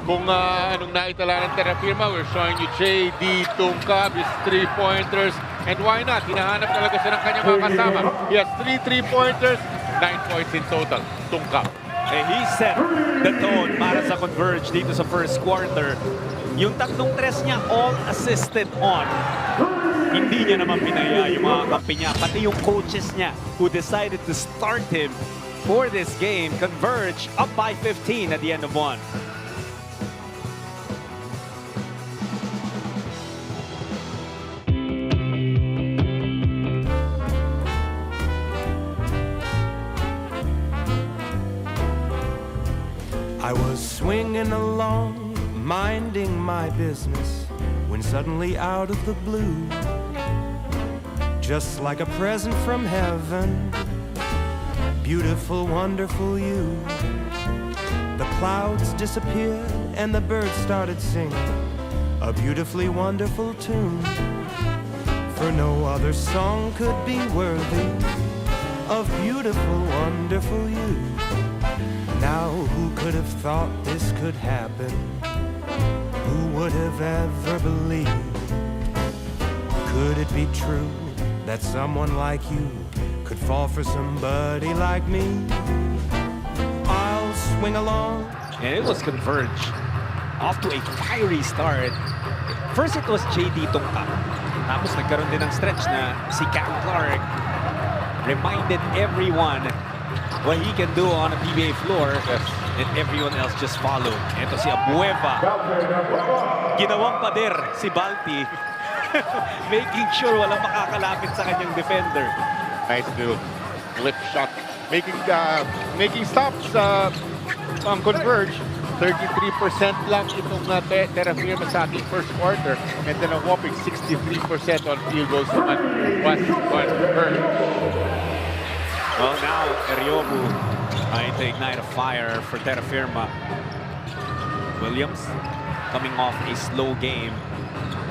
kung anong naitala ng Terrafirma. We're showing you JD Tungkab, his three-pointers. And why not? Hinahanap talaga siya ng kanyang mga kasama. He has 3 three-pointers, 9 points in total. Tungkab. And he set the tone para sa Converge dito sa first quarter. Yung tatlong tres niya, all assisted on. Hindi niya naman pinaya yung mga kampi niya, pati yung coaches niya who decided to start him for this game. Converge up by 15 at the end of 1. I was swinging along, minding my business, when suddenly out of the blue, just like a present from heaven, beautiful, wonderful you, the clouds disappeared and the birds started singing a beautifully wonderful tune, for no other song could be worthy of beautiful, wonderful you. Now who could have thought this could happen? Who would have ever believed? Could it be true that someone like you could fall for somebody like me? I'll swing along. And it was Converge. Off to a fiery start. First it was JD Tungkap. Tapos nagkaroon din ng stretch na si Cam Clark reminded everyone what he can do on a PBA floor. Yes. And everyone else just followed. Ito si Abueva. Ginawang pader si Balti. Making sure walang makakalapit sa kanyang defender. Nice dude. Flip shot. Making stops on Converge. 33% lang itong Terrafirma sa ating first quarter. And then a whopping 63% on field goals naman was Converge. Well, now Eriobu trying to ignite a fire for Terrafirma. Williams coming off a slow game.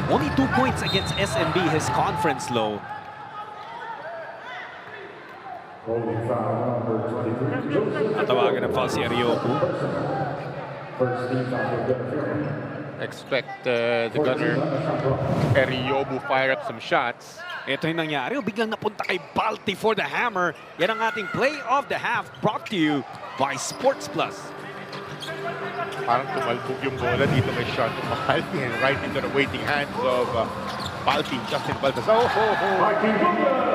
Only 2 points against SMB, his conference low. Natawagan ng foul si Eriobu. Expect the gunner, Eriobu, fire up some shots. Ito yung nangyari. Biglang napunta kay Balti for the hammer. Yan ang ating play of the half brought to you by Sports Plus. Parang tumalbog yung bola dito kay Sean Balti and right into the waiting hands of Balti, Justin Baltazar.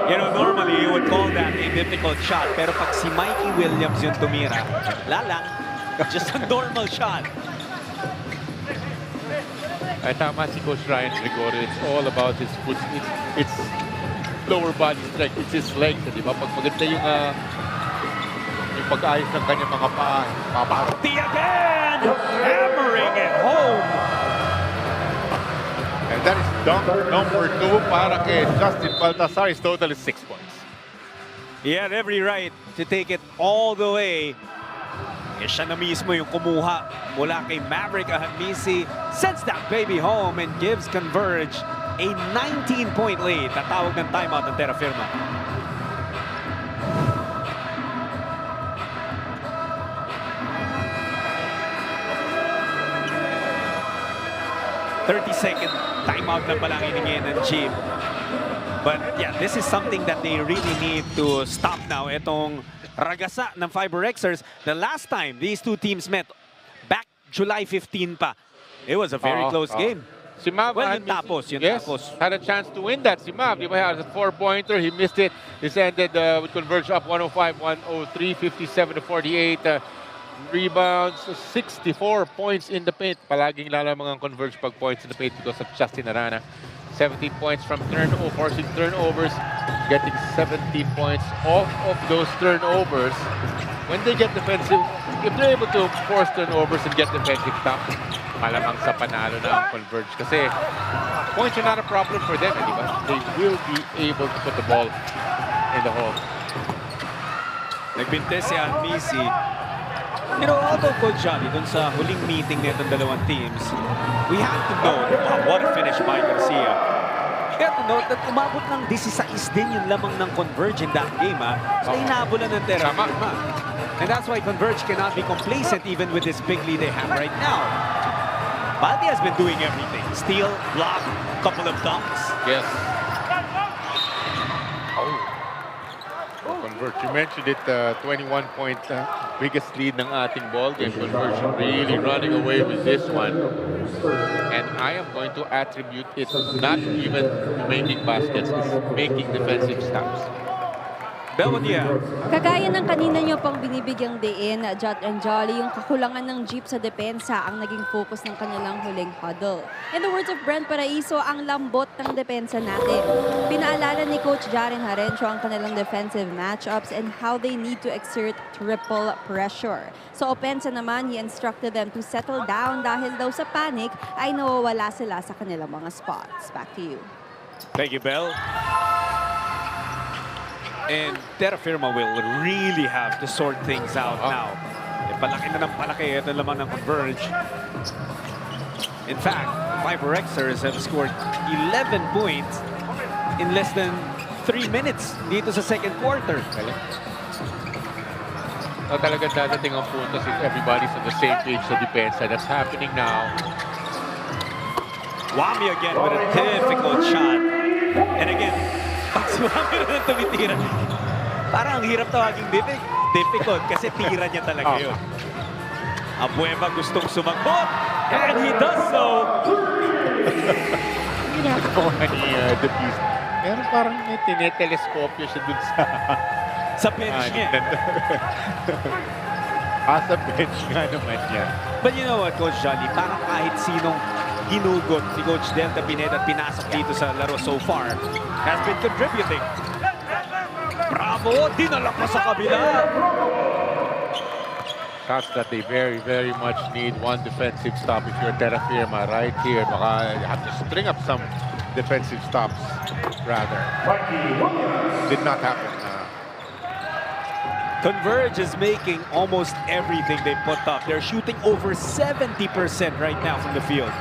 You know, normally you would call that a difficult shot. Pero pag si Mikey Williams yung tumira, lalang, just a normal shot. Ay, tama si Coach Ryan Gregorio. It's all about his foot. It's lower body strength. It's his legs. Di ba? Pag maganda yung pag-ayos ng kanyang mga paa. Balti again! Hammering it home! And that is dunk number 2 para kay Justin Baltazar. His total is 6 points. He had every right to take it all the way. Eh, siya na mismo yung kumuha mula kay Maverick Ahanmisi, sends that baby home and gives Converge a 19-point lead. Tatawag ng timeout ng Terrafirma. "30-second timeout na palang hiningin ng Jeep." But yeah, this is something that they really need to stop now. Itong ragasa ng FiberXers. The last time these two teams met, back July 15 pa. It was a very close game. Si Mav, well, yung tapos. Had a chance to win that. Si Mav, di ba, had a 4-pointer. He missed it. This ended with Converge up 105-103, 57-48. Rebounds, 64 points in the paint. Palaging lalamang ang Converge pag points in the paint because of Justin Arana. 17 points from forcing turnovers, getting 17 points off of those turnovers. When they get defensive, if they're able to force turnovers and get defensive stops, malamang sa panalo na ang Converge. Kasi points are not a problem for them, di ba? They will be able to put the ball in the hole. Nagbinte si Ahanmisi. You know, although Coach Johnny, dun sa huling meeting nitong dalawang teams, we have to know what a finish by Garcia. We have to note that umabot ng 16 din yung lamang ng Converge in that game, So inabulan ng Terrafirma. And that's why Converge cannot be complacent even with this big lead they have right now. Balti has been doing everything. Steal, block, couple of dunks. Yes. Converge, you mentioned it, 21-point biggest lead ng ating ball game. Converge really running away with this one. And I am going to attribute it not even making baskets, it's making defensive stops. Kagaya ng kanina nyo pang binibigyang diin, Jot and Jolly, yung kakulangan ng Jeep sa depensa ang naging focus ng kanilang huling huddle. In the words of Brent Paraiso, ang lambot ng depensa natin. Pinaalala ni Coach Jaren Harencio ang kanilang defensive matchups and how they need to exert triple pressure. So opensa naman, he instructed them to settle down dahil daw sa panic ay nawawala sila sa kanilang mga spots. Back to you. Thank you, Belle. And Terrafirma will really have to sort things out now. Palaki na ng palaki. Ito naman ng Converge. In fact, FiberXers have scored 11 points in less than 3 minutes dito sa second quarter. Talagang dadating ang puntos if everybody's on the same page sa depensa. That's happening now. Wami again with a difficult shot. And again, pag si Wami na tumitira, parang ang hirap tawaging difficult kasi tira niya talaga yun. Abueva gustong sumagot, and he does so. Ginagawa ni Debis. Meron parang may tineteleskopyo siya dun sa bench niya. Sa bench nga naman yan. But you know what, Coach Johnny, parang kahit sinong hinugot si Coach Delta Pineda at pinasok dito sa laro so far has been contributing. Bravo! Dinala pa sa kabila! Shots that they very, very much need. One defensive stop if you're Terrafirma right here. Baka you have to string up some defensive stops, rather. Did not happen. Converge is making almost everything they put up. They're shooting over 70% right now from the field.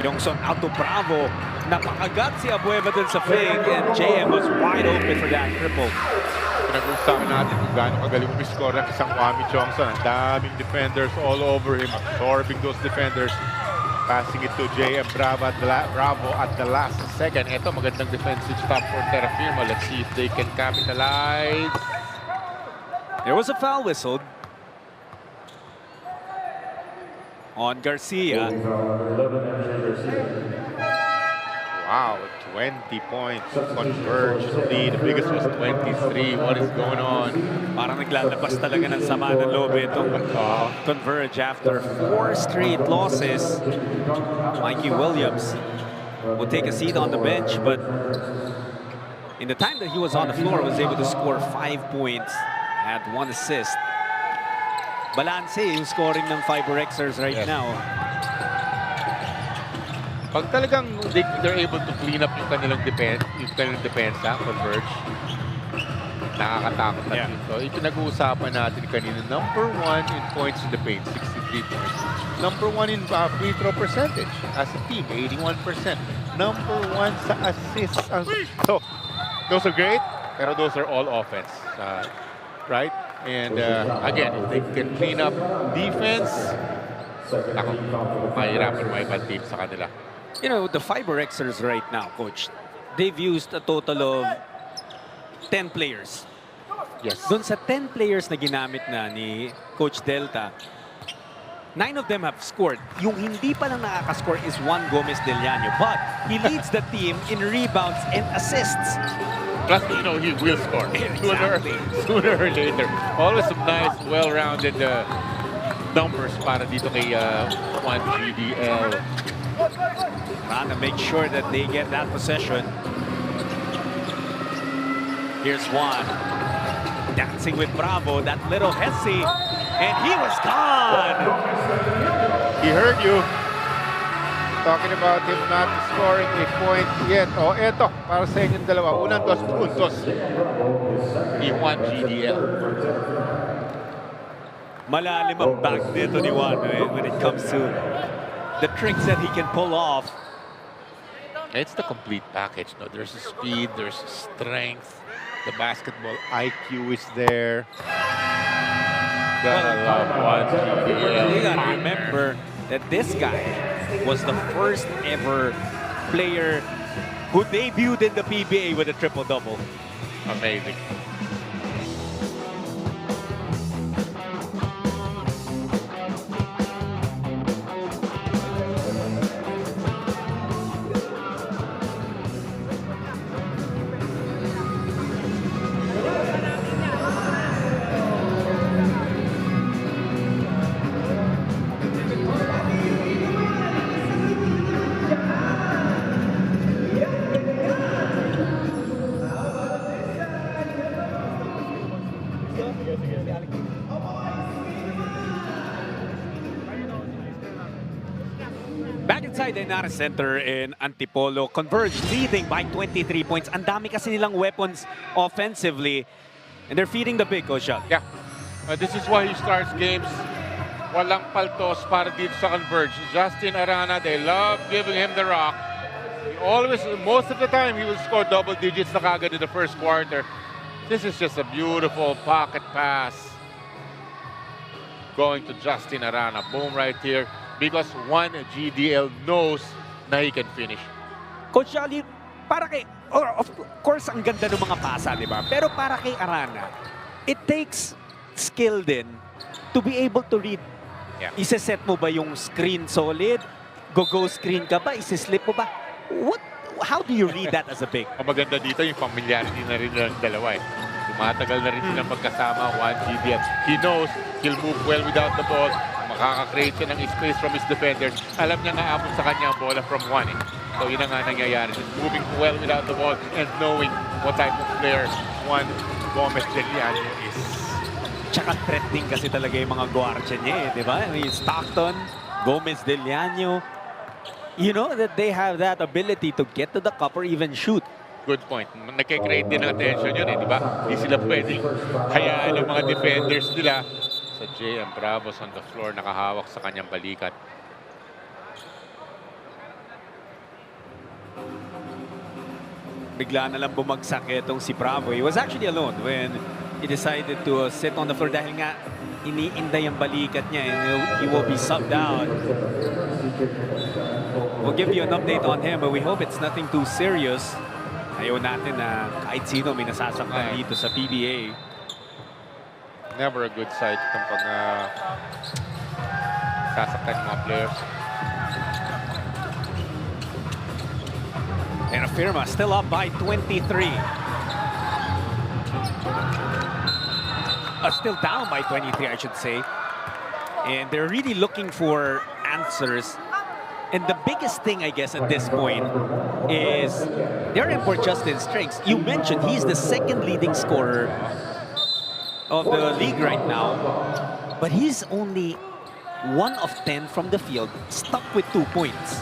Yongson out to Bravo. Napakagat si Abueva dun sa fake, and JM was wide open for that triple. pinag-uusapan natin kung gaano kagaling umiscore ang isang Kwame Chongson. Ang daming defenders all over him, absorbing those defenders. Passing it to J.M. Bravo at the last second. Ito, magandang defensive stop for Terrafirma. Let's see if they can capitalize. There was a foul whistled on Garcia. Wow, 20 points. Converge lead. The biggest was 23. What is going on? Parang naglalabas talaga ng sama ng loob itong Converge after 4 straight losses. Mikey Williams will take a seat on the bench, but in the time that he was on the floor, was able to score 5 points, had 1 assist. Balance yung scoring ng FiberXers right now. Pag talagang they're able to clean up yung kanilang depensa, Converge, nakakatakot na dito. Ipinag-uusapan natin kanina, number 1 in points in the paint, 63 points. Number 1 in free throw percentage as a team, 81%. Number 1 sa assists. So, those are great, pero those are all offense, right? And again, if they can clean up defense, mahirapan mga ibang team sa kanila. You know, the FiberXers right now, Coach, they've used a total of 10 players. Yes. Doon sa 10 players na ginamit na ni Coach Delta, 9 of them have scored. Yung hindi pa lang nakaka-score is Juan Gómez de Liaño, but he leads the team in rebounds and assists. Plus, you know, he will score sooner or later. Always some nice, well-rounded numbers para dito kay Juan GDL. Trying to make sure that they get that possession. Here's Juan dancing with Bravo, that little Hesse, and he was gone. He heard you. Talking about him not scoring a point yet. Oh, eto, para sa inyong dalawa. Unang 2 puntos ni Juan GDL. Malalim ang bag dito ni Juan when it comes to the tricks that he can pull off. It's the complete package. No, there's speed, there's strength, the basketball IQ is there. Gotta love Juan GDL. You gotta remember that this guy was the first ever player who debuted in the PBA with a triple-double. Amazing. Back inside the United Center in Antipolo, Converge leading by 23 points. Ang dami kasi nilang weapons offensively, and they're feeding the big, Coach. Yeah. This is why he starts games. Walang paltos para dito sa Converge. Justin Arana, they love giving him the rock. He always, most of the time, he will score double digits na kagad in the first quarter. This is just a beautiful pocket pass. Going to Justin Arana. Boom right here. Because Juan GDL knows na he can finish. Coach Jolly, para kay, of course, ang ganda ng mga pasa, di ba? Pero para kay Arana, it takes skill din to be able to read. Yeah. Isa-set mo ba yung screen solid? Go-go screen ka ba? Isa-slip mo ba? How do you read that as a big? Ang maganda dito, yung familiarity na rin ng dalawa eh. Tumatagal na rin silang magkasama, Juan GDL. He knows he'll move well without the ball. Makaka-create siya ng space from his defenders. Alam niya nga abot sa kanya ang bola from Juan eh. So yun ang nga nangyayari. Just moving well without the ball and knowing what type of player Juan Gómez de Liaño is. Tsaka threat din kasi talaga yung mga guardia niya eh, di ba? I mean, Stockton, Gómez de Liaño. You know that they have that ability to get to the cup or even shoot. Good point. Nagkikreate din ng attention yun eh, di ba? Hindi sila pwedeng hayaan ng mga defenders nila. Sa J.M. Bravos on the floor, nakahawak sa kanyang balikat. Bigla na lang bumagsak itong si Bravo. He was actually alone when he decided to sit on the floor dahil nga iniinday ang balikat niya and he will be subbed out. We'll give you an update on him, but we hope it's nothing too serious. Ayaw natin na kahit sino may nasasaktan dito sa PBA. Never a good sight kapag sasaktan ng mga players. Terrafirma still up by 23. Still down by 23, I should say. And they're really looking for answers. And the biggest thing, I guess, at this point is they're in for Justin Strings. You mentioned he's the second leading scorer of the league right now. But he's only 1 of 10 from the field, stuck with 2 points.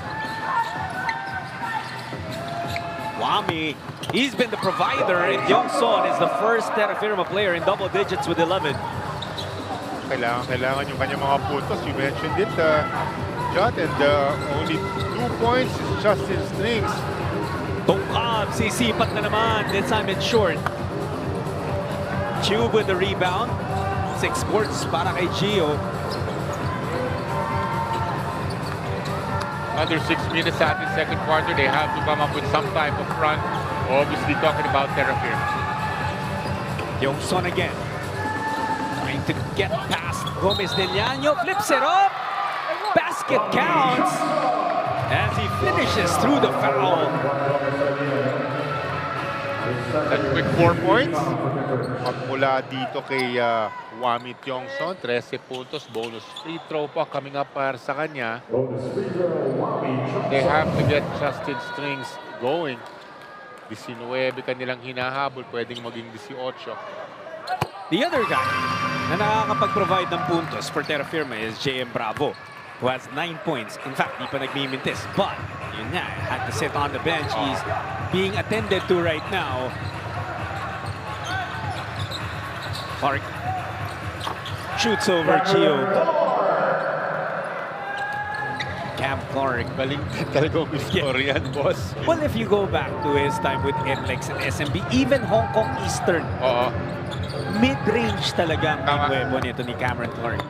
Wami, he's been the provider, and Yongson is the first Terrafirma player in double digits with 11. Kailangan yung kanyang mga puntos. You mentioned it, John, and only 2 points is Justin Strings. Tongkab, sisipat na naman. This time it's short. Tube with the rebound. 6 sports para kay Gio. Under 6 minutes at the second quarter, they have to come up with some type of run. Obviously talking about Terrafirma. Yongson again. Trying to get past Gómez de Liaño. Flips it up. Basket counts. As he finishes through the foul. That quick 4 points. Pagmula dito kay Wami Yongson, 13 puntos. Bonus free throw pa coming up para sa kanya. They have to get Justin Strings going. 19 kanilang hinahabol, pwedeng maging 18. The other guy na nakakapag-provide ng puntos for Terrafirma is JM Bravo, who has 9 points. In fact, di pa nagmimintis. But, yun nga, had to sit on the bench. He's being attended to right now. Clark shoots over Gio. Cam Clark. Galing talaga score yan, boss. Well, if you go back to his time with NLEX and SMB, even Hong Kong Eastern, mid-range talaga ang webo nito ni Cameron Clark.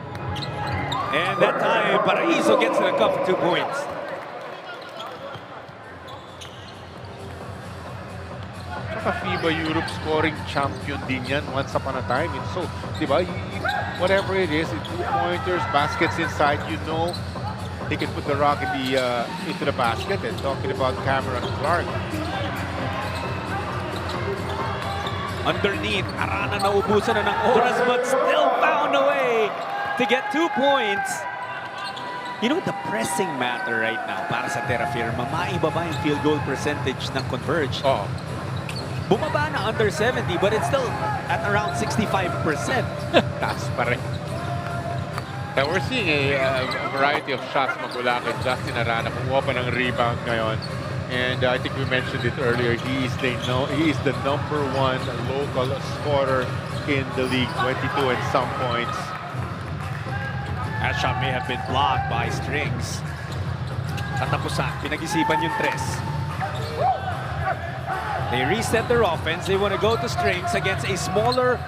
And that time, Paraiso gets to the cup for 2 points. FIBA Europe scoring champion din yan once upon a time. And so, di ba, whatever it is, 2-pointers, baskets inside, you know, he can put the rock in into the basket. And talking about Cameron Clark. Underneath, Arana naubusan na ng oras but still found a way to get 2 points. You know, the pressing matter right now para sa Terrafirma, maibaba yung field goal percentage ng Converge. Bumaba na under 70, but it's still at around 65%. Taas pa rin. Now we're seeing a variety of shots magmula kay Justin Arana. Kumuha pa ng rebound ngayon. And I think we mentioned it earlier. He is the #1 local scorer in the league. 22 and some points. That shot may have been blocked by Strings. Katapusan, pinag-isipan yung 3. They reset their offense. They want to go to Strings against a smaller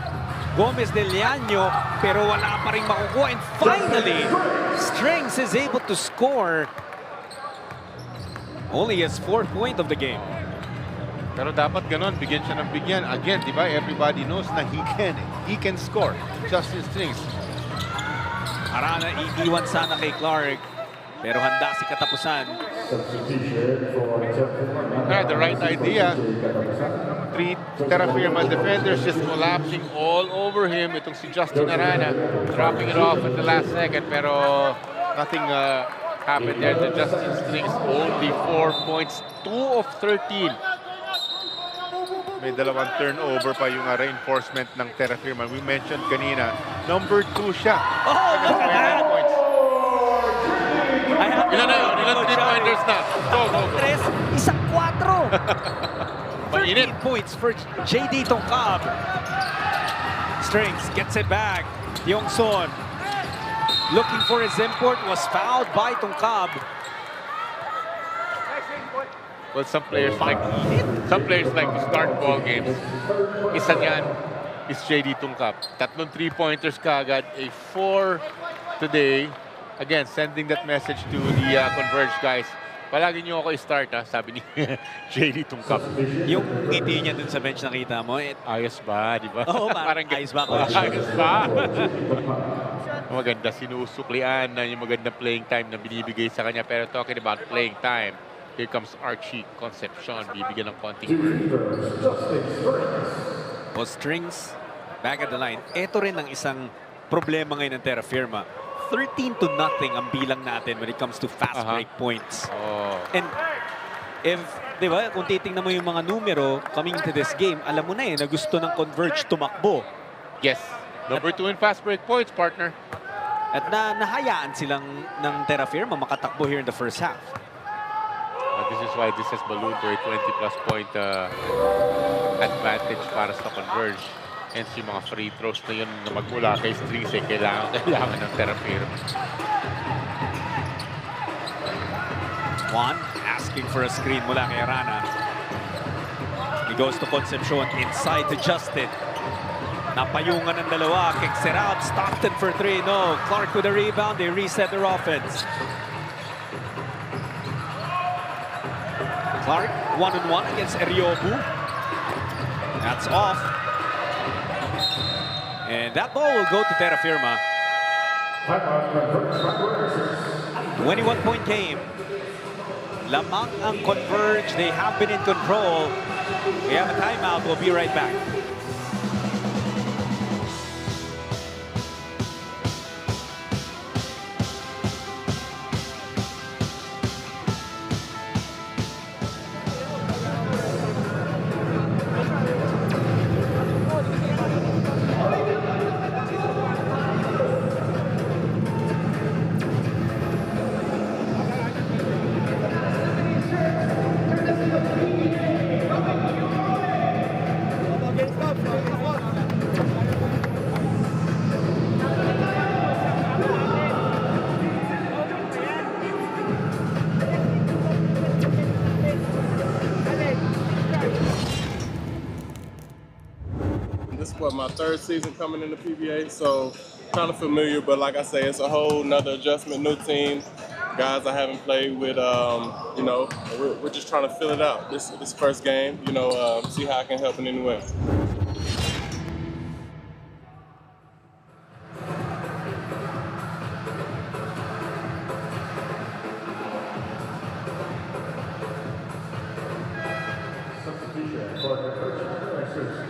Gómez de Liaño, pero wala pa rin makukuha. And finally, Strings is able to score. Only his 4th point of the game. Pero dapat ganon, bigyan siya ng bigyan. Again, di ba, everybody knows na he can score. Justin Strings. Arana iiwan sana kay Clark, pero handa si Katapusan. The right idea. 3 Terrafirma defenders just collapsing all over him. Itong si Justin Arana, dropping it off at the last second, pero nothing happened there. The Justin Strings only 4 points, 2 of 13. May dalawang turnover pa yung reinforcement ng Terrafirma. We mentioned kanina, #2 siya. Oh, look at that! Ilan na yun? Ilan 3-pointers na? Go. 3, isang 4. 13 points for JD Tongkab. Strings gets it back. Yongson looking for his import, was fouled by Tongkab. Well, some players like to start ball games. Isa niyan, is JD Tungkap. Tatlong 3-pointers kaagad, a 4 today. Again, sending that message to the Converge guys. Palagi niyo ako i-start, ha? Sabi ni JD Tungkap. Yung ngiti niya dun sa bench nakita mo, ayos ba, di ba? Oo, parang ayos ba, coach? Ayos ba? Maganda, sinusuklian na yung magandang playing time na binibigay sa kanya. Pero talking about playing time, here comes Archie Concepcion. Bibigyan ng konting Strings back at the line. Ito rin ang isang problema ngayon ng Terrafirma. 13-0 ang bilang natin when it comes to fast break points. And if, di ba, kung titingnan mo yung mga numero coming to this game, alam mo na na gusto ng Converge tumakbo. Yes. Number 2 in fast break points, partner. At nahayaan silang ng Terrafirma makatakbo here in the first half. This is why this has ballooned to a 20-plus point advantage para sa Converge. Hence yung mga free throws na yun na magmula kay Strings kailangan ng Terrafirma. Juan asking for a screen mula kay Rana. He goes to Concepcion inside to Justin. Napayungan ng dalawa. Kicks it out. Stockton for 3. No. Clark with a rebound. They reset their offense. Clark, 1-on-1 against Eriobu. That's off. And that ball will go to Terrafirma. 21-point game. Lamang ang Converge. They have been in control. We have a timeout. We'll be right back. This is my third season coming in the PBA, so kind of familiar, but like I say, it's a whole nother adjustment, new team, guys I haven't played with, you know, we're just trying to fill it out. This first game, you know, see how I can help in any way.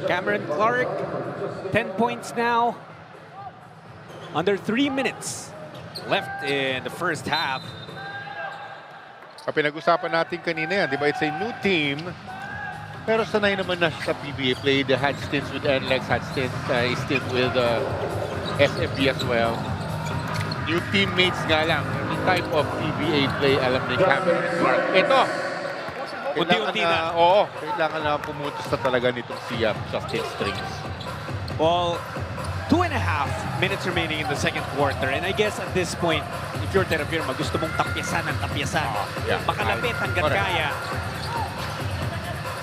Cameron Clark, 10 points now. Under 3 minutes left in the first half. Pinag-usapan natin kanina yan, di ba? It's a new team. Pero sanay naman na sa PBA. Played, had stints with NLEX, had stint with SFB as well. New teammates nga lang. Any type of PBA play, alam ni Cameron Clark. Ito! Unti-unti na. Oo, kailangan na pumutos na talaga nitong si Justin Strings. Well, 2.5 minutes remaining in the second quarter. And I guess at this point, if you're Terrafirma, gusto mong tapyasan ng tapyasan. Makalapit hanggang kaya.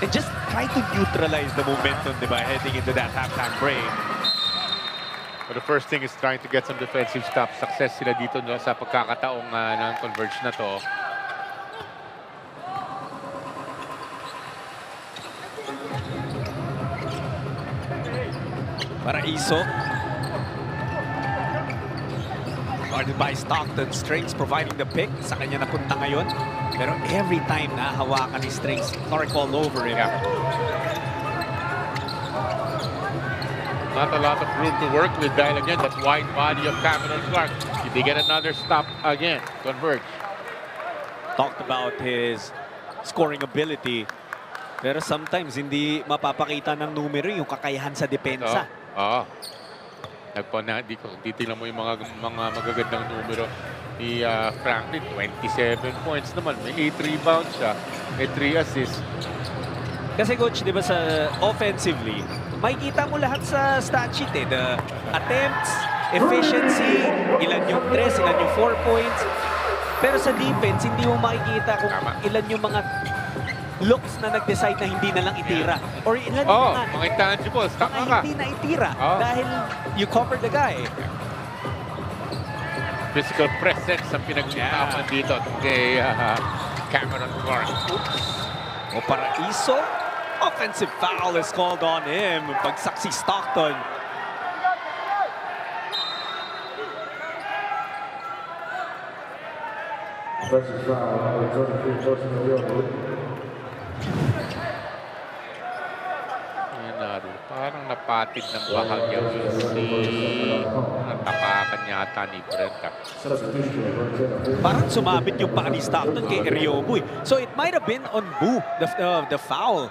And just try to neutralize the momentum, di ba, heading into that halftime break. But the first thing is trying to get some defensive stops. Success sila dito sa pagkakataong ng Converge na to. Para Iso. Guarded by Stockton. Strings providing the pick. Sa kanya napunta ngayon. Pero every time na hawakan ni Strings, Clark all over him. Not a lot of room to work with dahil again, that wide body of Cameron Clark. Did they get another stop again? Converge. Talked about his scoring ability. Pero sometimes hindi mapapakita ng numero yung kakayahan sa depensa. Titingnan mo yung mga magagandang numero ni Franklin. 27 points naman. May 8 rebounds siya. May 3 assists. Kasi coach, di ba sa offensively, makikita mo lahat sa stat sheet eh. The attempts, efficiency, ilan yung 3, ilan yung 4 points. Pero sa defense, hindi mo makikita kung ilan yung mga looks na nag-decide na hindi na lang itira. Or ilan na mga intangibles. Tama ka. hindi na itira dahil you covered the guy. Physical presence ang pinag-usapan dito kay Cameron Clark. O Paraiso, offensive foul is called on him. Bagsak si Stockton. Parang napatid ng bahagya si natapakan yata ni Brenta. Parang sumabit yung paa ni Stockton kay Eriobu. So it might have been on Bu, the foul.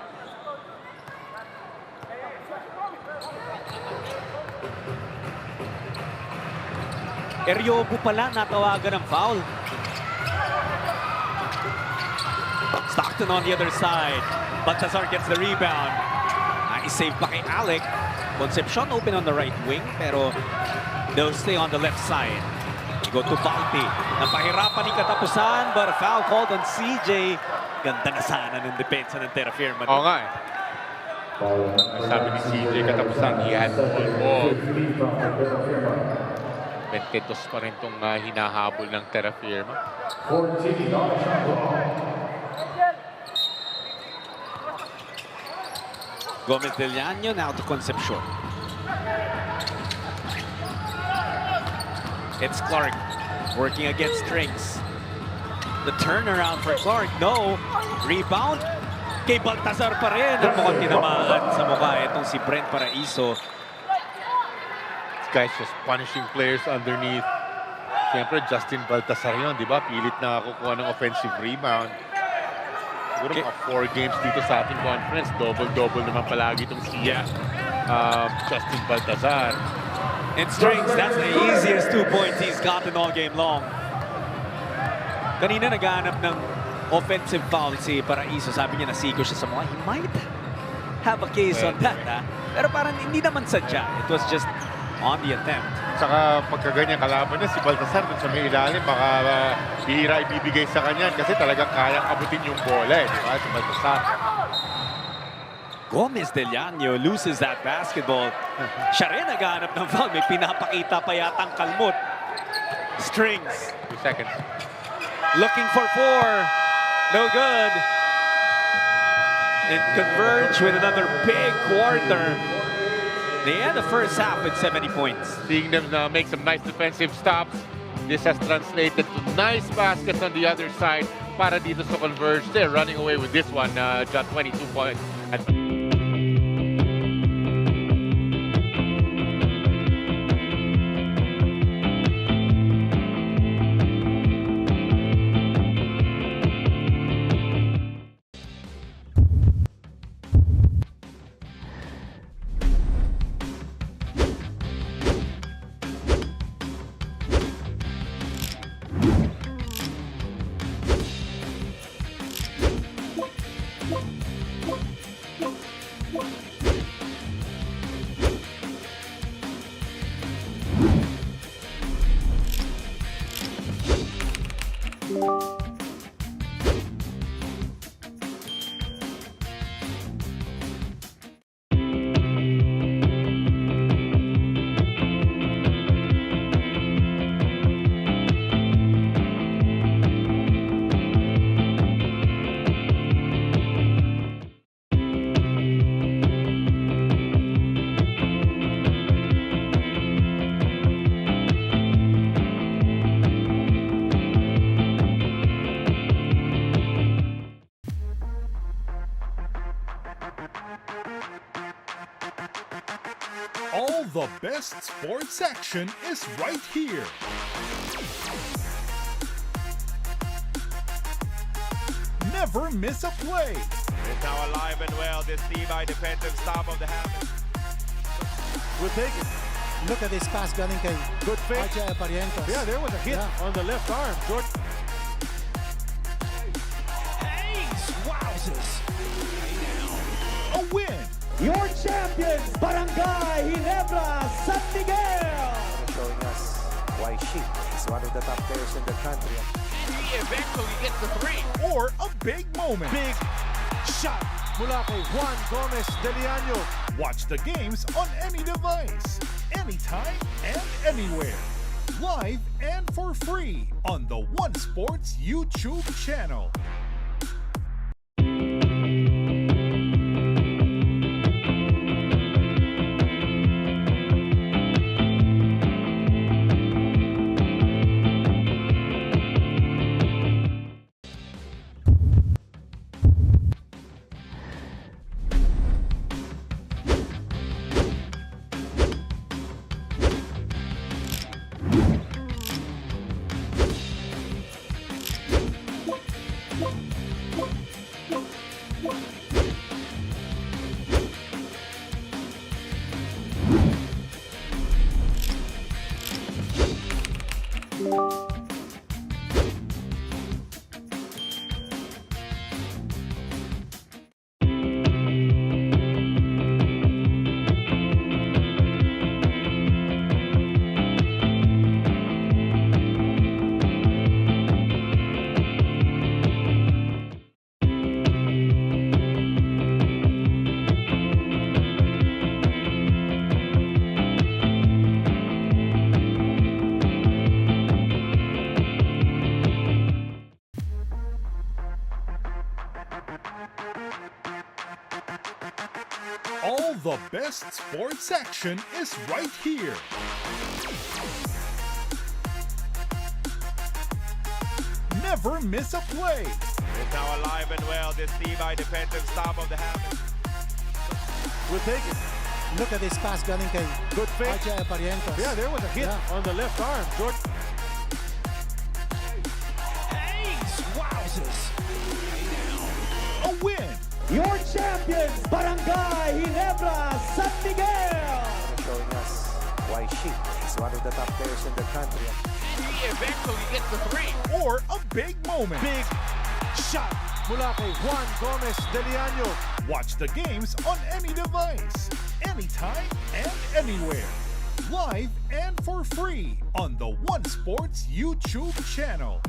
Eriobu pala natawagan ng foul. Stockton on the other side. Baltazar gets the rebound. I-save pa kay Alec. Concepcion open on the right wing, pero they'll stay on the left side. You go to Balti. Napahirapan ni katapusan, but a foul called on CJ. Ganda na sana ng depensa ng Terrafirma. Oo nga eh. Sabi ni CJ katapusan, he had full ball. 22 pa rin itong hinahabol ng Terrafirma. Gómez de Liaño now to Concepcion. It's Clark working against Strings. The turnaround for Clark, no. Rebound kay Baltazar pa rin. At mukhang tinamaan sa mukha itong si Brent Paraiso. This guy's just punishing players underneath. Siyempre, Justin Baltazar yun, di ba? Pilit na kukuha ng offensive rebound. Siguro mga 4 games dito sa ating conference. Double-double naman palagi itong si Justin Baltazar. And Strings, that's the easiest 2 points he's gotten all game long. Kanina naghahanap ng offensive foul si Paraiso. Sabi niya nasigo siya sa mukha. He might have a case on that, ha? Pero parang hindi naman sadya. It was just on the attempt. Saka pagkaganyan kalaban na si Baltazar dun sa may ilalim, baka bihira ibibigay sa kanya kasi talagang kayang abutin yung bola, di ba? Si Baltazar. Gómez de Liaño loses that basketball. Siya rin naghahanap ng foul. May pinapakita pa yatang kalmot. Strings. 2 seconds. Looking for 4. No good. And Converge with another big quarter. They end the first half with 70 points. Seeing them make some nice defensive stops. This has translated to nice baskets on the other side para dito sa Converge. They're running away with this one, just 22 points. All the best sports action is right here. Never miss a play. It's now alive and well. This DY defensive stop of the half. We'll take it. Look at this pass galing kay Good fake. RJ Parientos. Yeah, there was a hit on the left arm. Jordan. Wowzers. A win. Your champions, Barangay Ginebra, San Miguel. Showing us why she is one of the top players in the country. He eventually gets the 3. Or a big moment. Big shot mula kay Juan Gómez de Liaño. Watch the games on any device, anytime and anywhere. Live and for free on the One Sports YouTube channel. All the best sports action is right here. Never miss a play. It's now alive and well. This TVI defensive stop of the half. We'll take it. Look at this pass galing kay Good fake. RJ Aparientos. Yeah, there was a hit on the left arm. George. A win. Your champions, Barangay Ginebra, San Miguel. Showing us why she is one of the top players in the country. He eventually gets the three. Or a big moment. Big shot mula kay Juan Gómez de Liaño. Watch the games on any device, anytime and anywhere. Live and for free on the One Sports YouTube channel.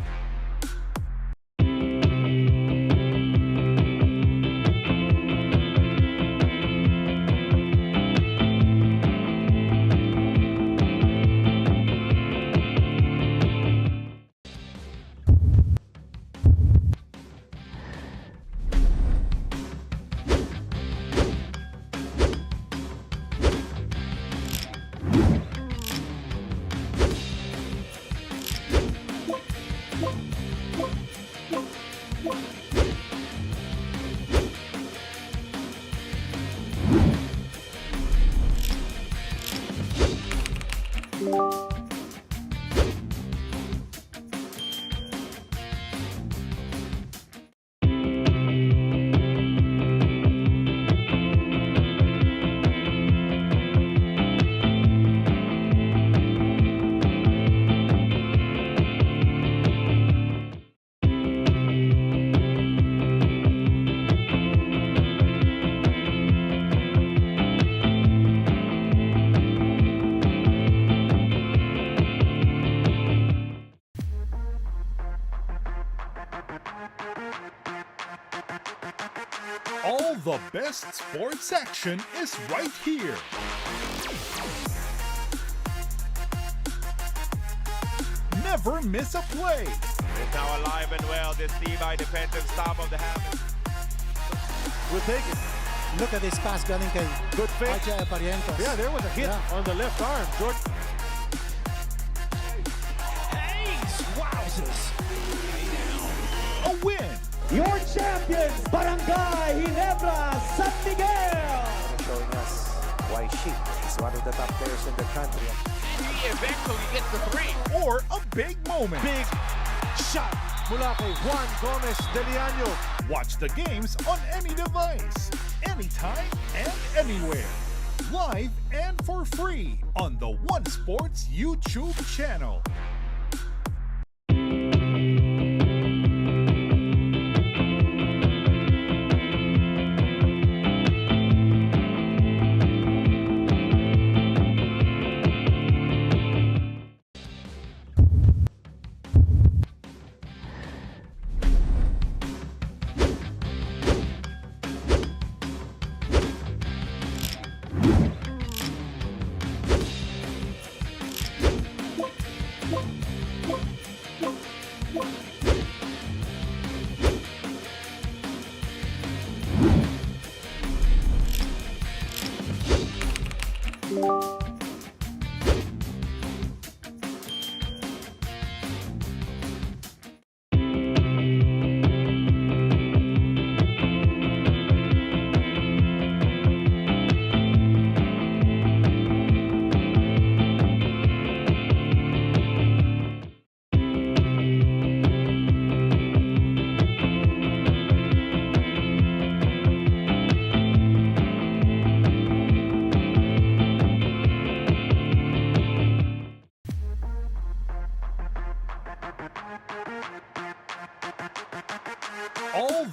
All the best sports action is right here. Never miss a play. It's now alive and well. This TVI defensive stop of the half. We'll take it. Look at this pass galing kay Good fake. RJ Aparientos. Yeah, there was a hit on the left arm. George. A win. Your champions, Barangay Ginebra, San Miguel. Showing us why she is one of the top players in the country. He eventually gets the three. Or a big moment. Big shot mula kay Juan Gómez de Liaño. Watch the games on any device, anytime and anywhere. Live and for free on the One Sports YouTube channel.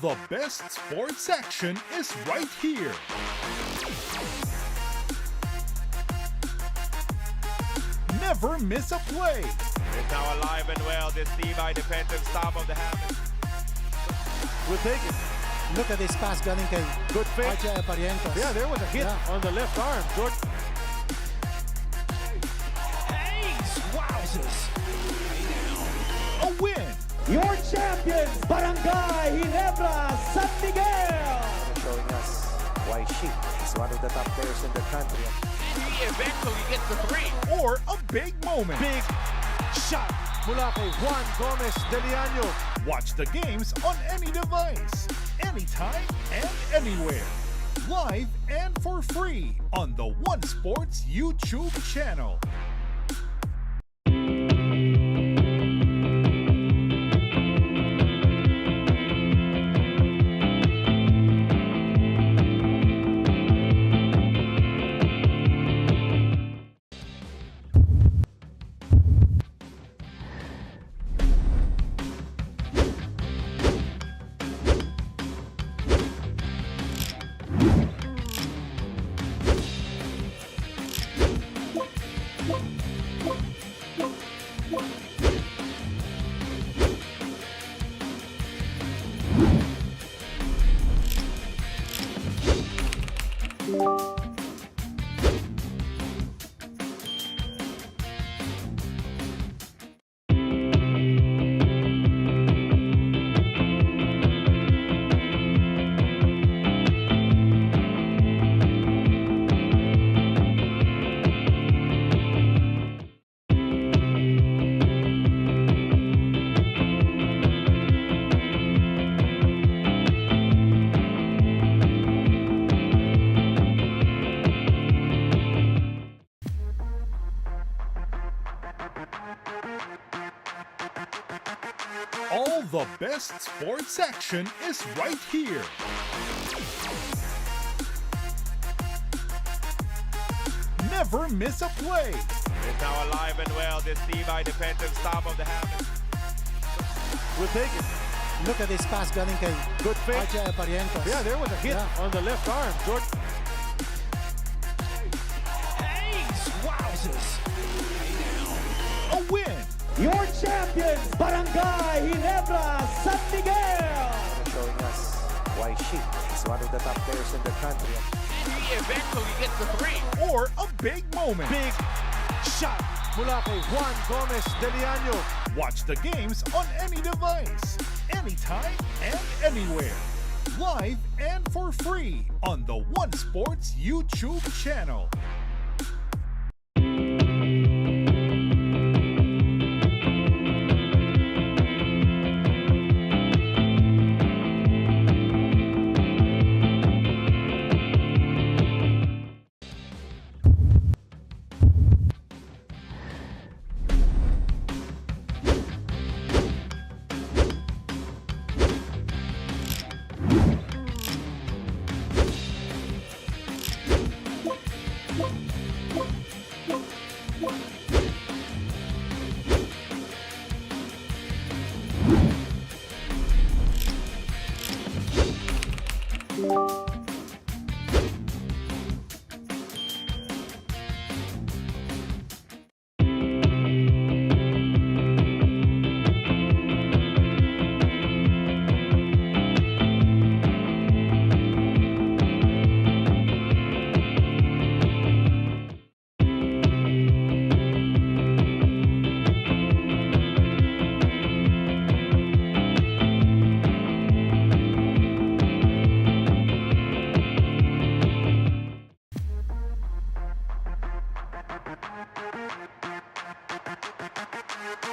the best sports action is right here. Never miss a play. It's now alive and well, this TBI defensive stop of the half. We'll take it. Look at this pass galing kay Good fit. RJ Aparientos. Yeah, there was a hit on the left arm. George. A win. Your champions, Barangay Ginebra, San Miguel. Showing us why she is one of the top players in the country. He eventually gets the three. Or a big moment. Big shot mula kay Juan Gómez de Liaño. Watch the games on any device, anytime and anywhere. Live and for free on the One Sports YouTube channel. All the best sports action is right here. Never miss a play. It's now alive and well, this TBI defensive stop of the half. We'll take it. Look at this pass galing kay Good fit. RJ Aparientos. Yeah, there was a hit on the left arm. George. A win. Your champions, Barangay Ginebra, San Miguel. Showing us why she is one of the top players in the country. He eventually gets the three. Or a big moment. Big shot mula kay Juan Gómez de Liaño. Watch the games on any device, anytime and anywhere. Live and for free on the One Sports YouTube channel.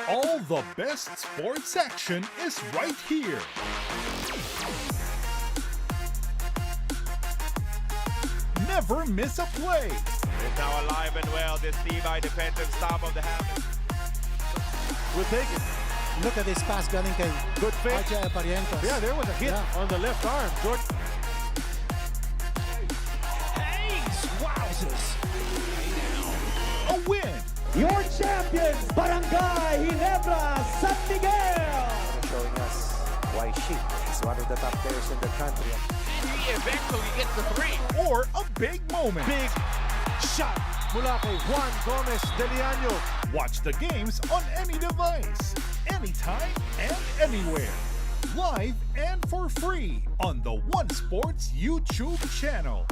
All the best sports action is right here. Never miss a play. It's now alive and well, this TBI defensive stop of the half. We'll take it. Look at this pass galing kay Good fit. RJ Aparientos. Yeah, there was a hit on the left arm. George. A win. Your champions, Barangay Ginebra, San Miguel. Showing us Why she is one of the top players in the country. He eventually gets the three. Or a big moment. Big shot mula kay Juan Gómez de Liaño. Watch the games on any device, anytime and anywhere. Live and for free on the One Sports YouTube channel.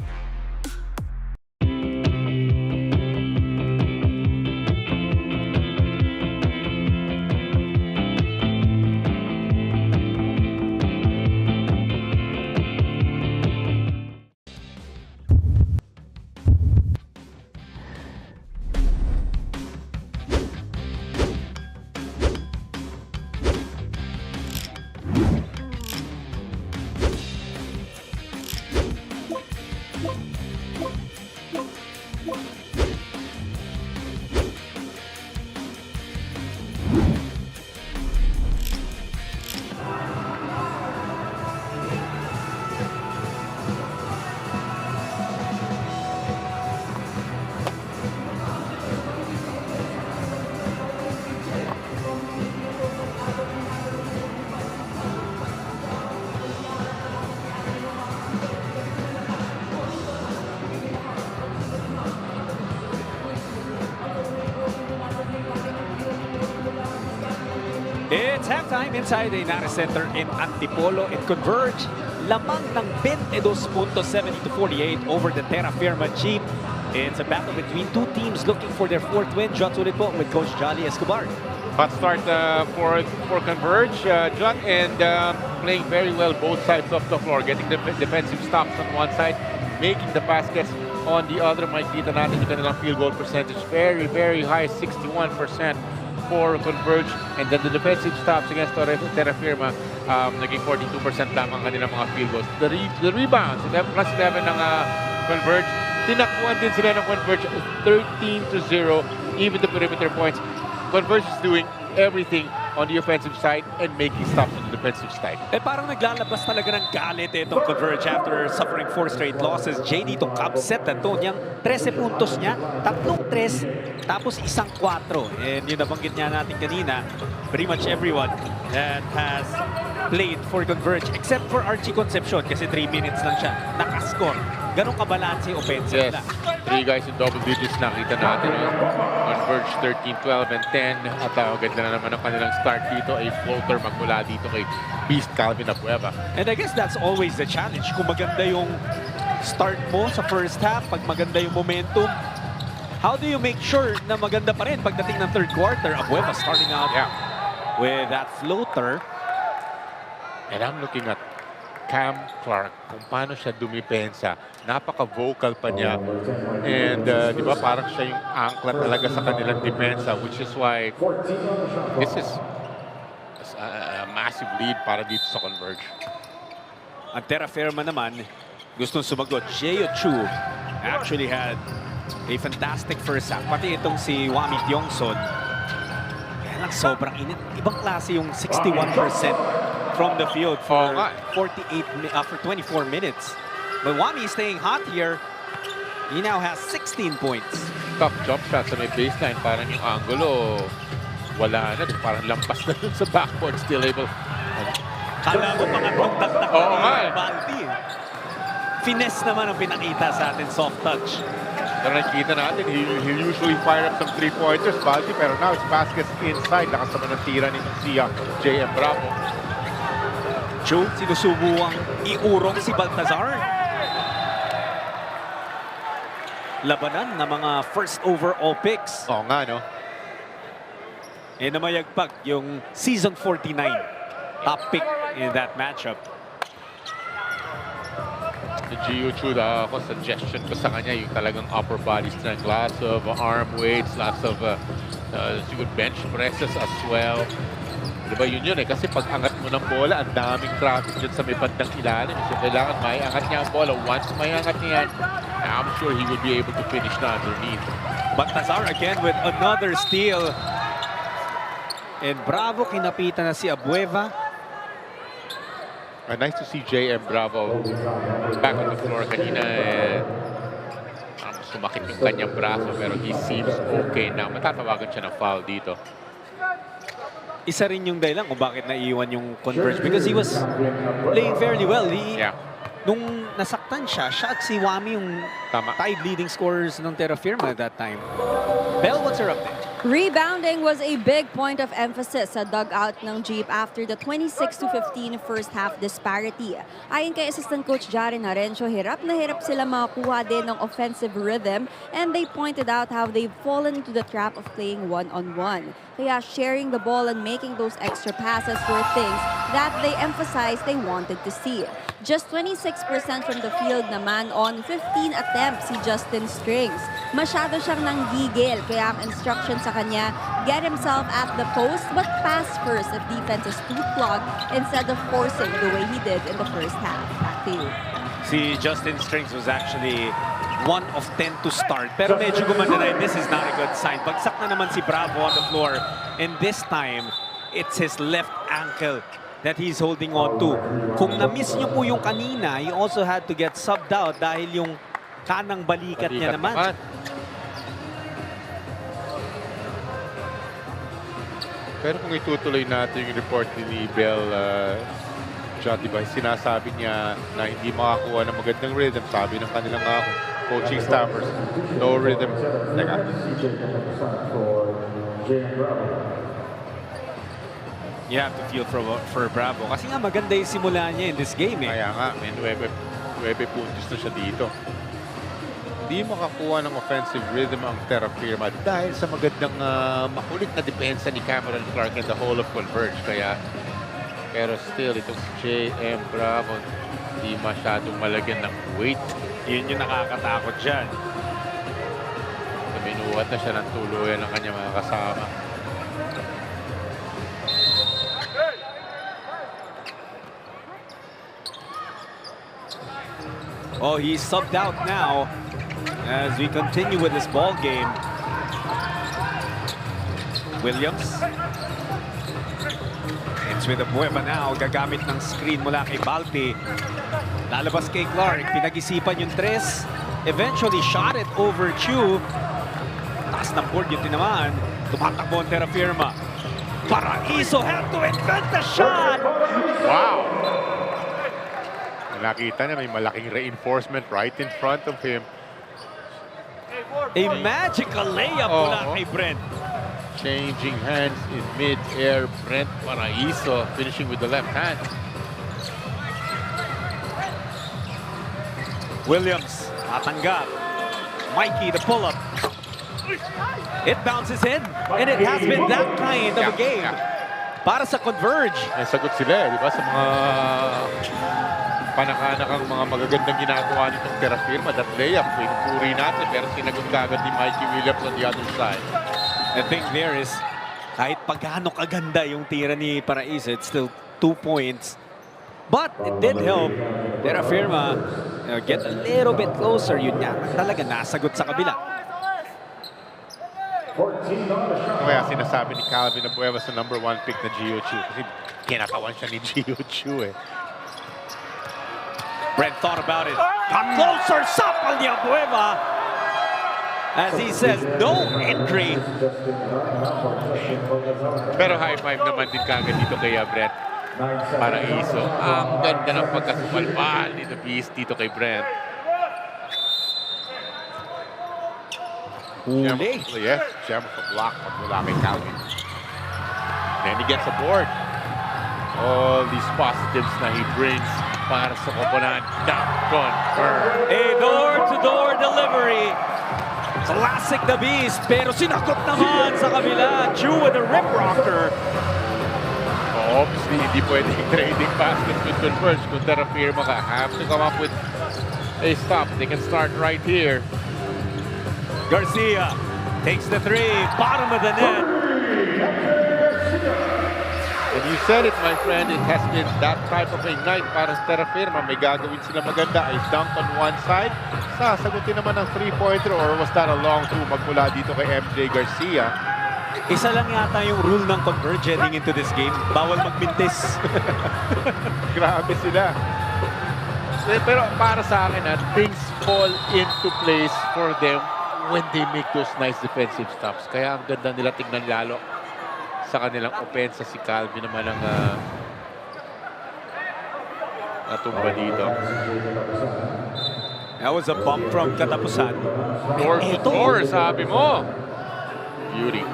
It's halftime inside the Inares Center in Antipolo. It Converge lamang ng 22.70-48 over the Terrafirma Dyip. It's a battle between two teams looking for their fourth win. John ulit po with Coach Jolly Escobar. Hot start for Converge, John, and playing very well both sides of the floor, getting the defensive stops on one side, making the baskets on the other. Makikita natin yung kanilang field goal percentage, very, very high, 61% for Converge, and then the defensive stops against Terrafirma, naging 42% lamang kanilang mga field goals. The rebounds, plus 11 ng Converge, tinakbuhan din sila ng Converge 13-0, even the perimeter points. Converge is doing everything on the offensive side and making stops on the defensive side. Parang naglalabas talaga ng galit itong Converge after suffering 4 straight losses. JD itong upset na to niyang 13 puntos niya, 3 tapos 1 4. And yung nabanggit niya natin kanina, pretty much everyone that has played for Converge except for Archie Concepcion kasi 3 minutes lang siya nakascore. Ganong kabalanse offensive yes. na. 3 guys in double digits nakita natin. Converge 13, 12, and 10. At ganda na naman ang kanilang start dito. A floater magmula dito kay Beast Calvin Abueva. And I guess that's always the challenge. Kung maganda yung start mo sa first half, pag maganda yung momentum, how do you make sure na maganda pa rin pagdating ng third quarter? Abueva starting out with that floater. And I'm looking at Cam Clark, kung paano siya dumipensa. Napaka-vocal pa niya. And di ba parang siya yung angkla talaga sa kanilang depensa, which is why this is a massive lead para dito sa Converge. Ang Terrafirma naman, gustong sumagot. Jeyo Chu actually had a fantastic first half. Pati itong si Wami Tiongson. Kaya lang sobrang init. Ibang klase yung 61% from the field for 24 minutes. But Wami is staying hot here. He now has 16 points. Tough jump shot sa may baseline. Parang yung angulo, wala na. Parang lampas na dun sa backboard. Still able. Kala mo pangatlong dagdag ni Balti. Finesse naman ang pinakita sa atin, soft touch. Pero nakikita natin, he'll usually fire up some 3-pointers, Balti, pero now it's baskets inside. Nakasama ng tira ni JM Bravo. Chu, sinusubuang iurong si Baltazar. Labanan ng mga first overall picks. Oo nga, no? E namayagpag yung season 49 top pick in that matchup. Gio Chu, ako suggestion ko sa kanya yung talagang upper body strength, lots of arm weights, lots of good bench presses as well. Diba yun eh, kasi pag angat mo ng bola, ang daming traffic dyan sa may bandang ilalim. So kailangan may angat niya ang bola. Once may angat niya yan, I'm sure he will be able to finish na underneath. Baltazar again with another steal. And Bravo, kinapitan na si Abueva. Nice to see JM Bravo back on the floor kanina. Sumakit yung kanyang braso pero he seems okay now. Matatawagan siya ng foul dito. isa rin yung dahilan kung bakit naiiwan yung Converge because he was playing fairly well. Nung nasaktan siya at si Wami yung tied leading scorers ng Terrafirma at that time. Bell, what's her update? Rebounding was a big point of emphasis sa dugout ng Jeep after the 26-15 first half disparity. Ayon kay Assistant Coach Jaren Arencio, hirap na hirap sila makakuha din ng offensive rhythm and they pointed out how they've fallen into the trap of playing one-on-one. Kaya sharing the ball and making those extra passes were things that they emphasized they wanted to see. Just 26% from the field naman on 15 attempts si Justin Strings. Masyado siyang nanggigil kaya ang instruction sa kanya, get himself at the post but pass first if defense is too clogged instead of forcing the way he did in the first half. Back to you. Si Justin Strings was actually 1 of 10 to start. Pero medyo gumanda na. This is not a good sign. Bagsak na naman si Bravo on the floor. And this time, it's his left ankle that he's holding on to. Kung na-miss niyo po yung kanina, he also had to get subbed out dahil yung kanang balikat niya naman. Pero kung itutuloy natin yung report ni Bell, diba, sinasabi niya na hindi makakuha ng magandang rhythm. Sabi ng kanilang coaching staffers, no rhythm. Teka. You have to feel for Bravo. Kasi nga maganda yung simula niya in this game. Kaya nga, may 9 puntos na siya dito. Hindi makakuha ng offensive rhythm ang Terrafirma dahil sa magandang makulit na depensa ni Cameron Clark and the whole of Converge. Pero still, itong J.M. Bravo, hindi masyadong malagyan ng weight. Yun yung nakakatakot dyan. Binuhat na siya ng tuluyan ng kanyang mga kasama. Oh, he's subbed out now as we continue with this ball game. Williams. It's with Abueva now. Gagamit ng screen mula kay Balti. Lalabas kay Clark. Pinag-isipan yung tres. Eventually shot it over Chu. Taas ng board yung tinamaan. Tumatakbo ang Terrafirma. Paraiso had to invent the shot! Wow! Nakita niya may malaking reinforcement right in front of him. A magical layup mula kay Brent. Changing hands in mid-air. Brent Paraiso finishing with the left hand. Williams, tatanggap. Mikey, the pull-up. It bounces in, and it has been that kind of a game. Para sa Converge. May sagot sila, di ba? Sa mga panakanakang mga magagandang ginagawa nitong Terrafirma. That layup, pinupuri natin, pero sinagot kagad ni Mikey Williams on the other side. The thing there is, kahit pagkano kaganda yung tira ni Paraiso, it's still 2 points. But it did help Terrafirma get a little bit closer. Yun nga, talaga nasagot sa kabila. Kaya sinasabi ni Calvin Abueva sa number 1 pick na Gio Chu. Kasi kinatawan siya ni Gio Chu eh. Brent thought about it. Got closer, sapal ni Abueva. As he says, no entry. Pero high five naman din kagad dito kay Brent Paraiso. Ang ganda ng pagkasumalpal ni The Beast dito kay Brent. Huli. Yes, Gem sa block mula kay Calvin. Then he gets a board. All these positives na he brings para sa koponan. Converge. A door-to-door delivery. Classic The Beast, pero sinagot naman sa kabila. Chu with a rip rocker. Obviously, hindi pwedeng trading basket with Converge. Kung Terrafirma ka, have to come up with a stop. They can start right here. Garcia takes the three, bottom of the net. And you said it, my friend, it has been that type of a night para sa Terrafirma. May gagawin sila maganda. A dunk on one side. Sasagutin naman ng 3-pointer or was that a long two magmula dito kay MJ Garcia? Isa lang yata yung rule ng Converge heading into this game. Bawal magmintis. Grabe sila. Pero para sa akin, things fall into place for them when they make those nice defensive stops. Kaya ang ganda nila tignan lalo sa kanilang opensa. Si Calvin naman ang natumba dito. That was a bump from katapusan. Door to door, sabi mo. Beauty.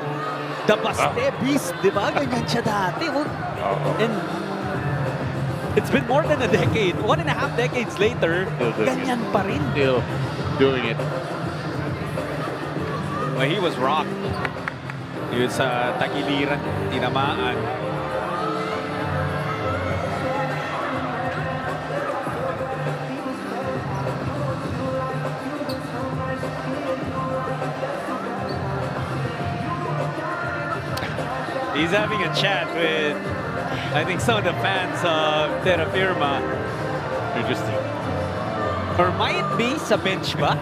The Bastebis, di ba? Ganyan siya dati. And it's been more than a decade. 1.5 decades later, ganyan pa rin. Still doing it. Well, he was rocked. Yun sa tagiliran, tinamaan. He's having a chat with, I think, some of the fans of Terrafirma. Interesting. Or might be sa bench ba?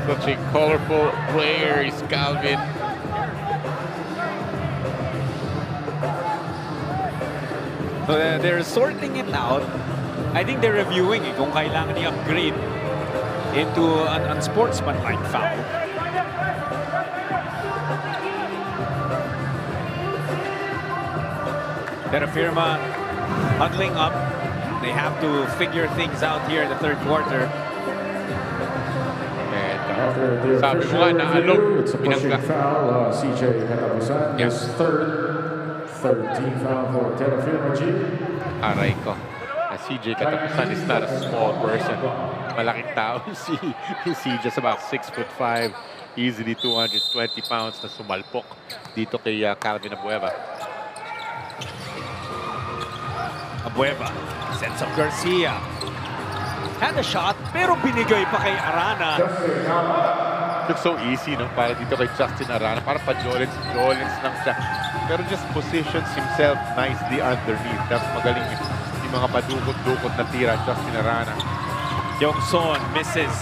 Such a colorful player is Calvin. So they're sorting it out. I think they're reviewing it kung kailangan i-upgrade into an unsportsmanlike foul. Terrafirma huddling up. They have to figure things out here in the third quarter. Sabi mo nga na alog. It's a pushing foul. CJ Katapusan is third. 13 foul for Terrafirma Dyip. Aray ko. CJ Katapusan is not a small person. Malaking tao si CJ, about 6'5", easily 220 pounds na sumalpok dito kay Calvin Abueva. Abueva sends up Garcia. Had a shot, pero binigay pa kay Arana. Looks so easy, no? Para dito kay Justin Arana. Para pa Jolens lang siya. Pero just positions himself nicely underneath. That's magaling yung mga padukot-dukot na tira, Justin Arana. Yongson misses.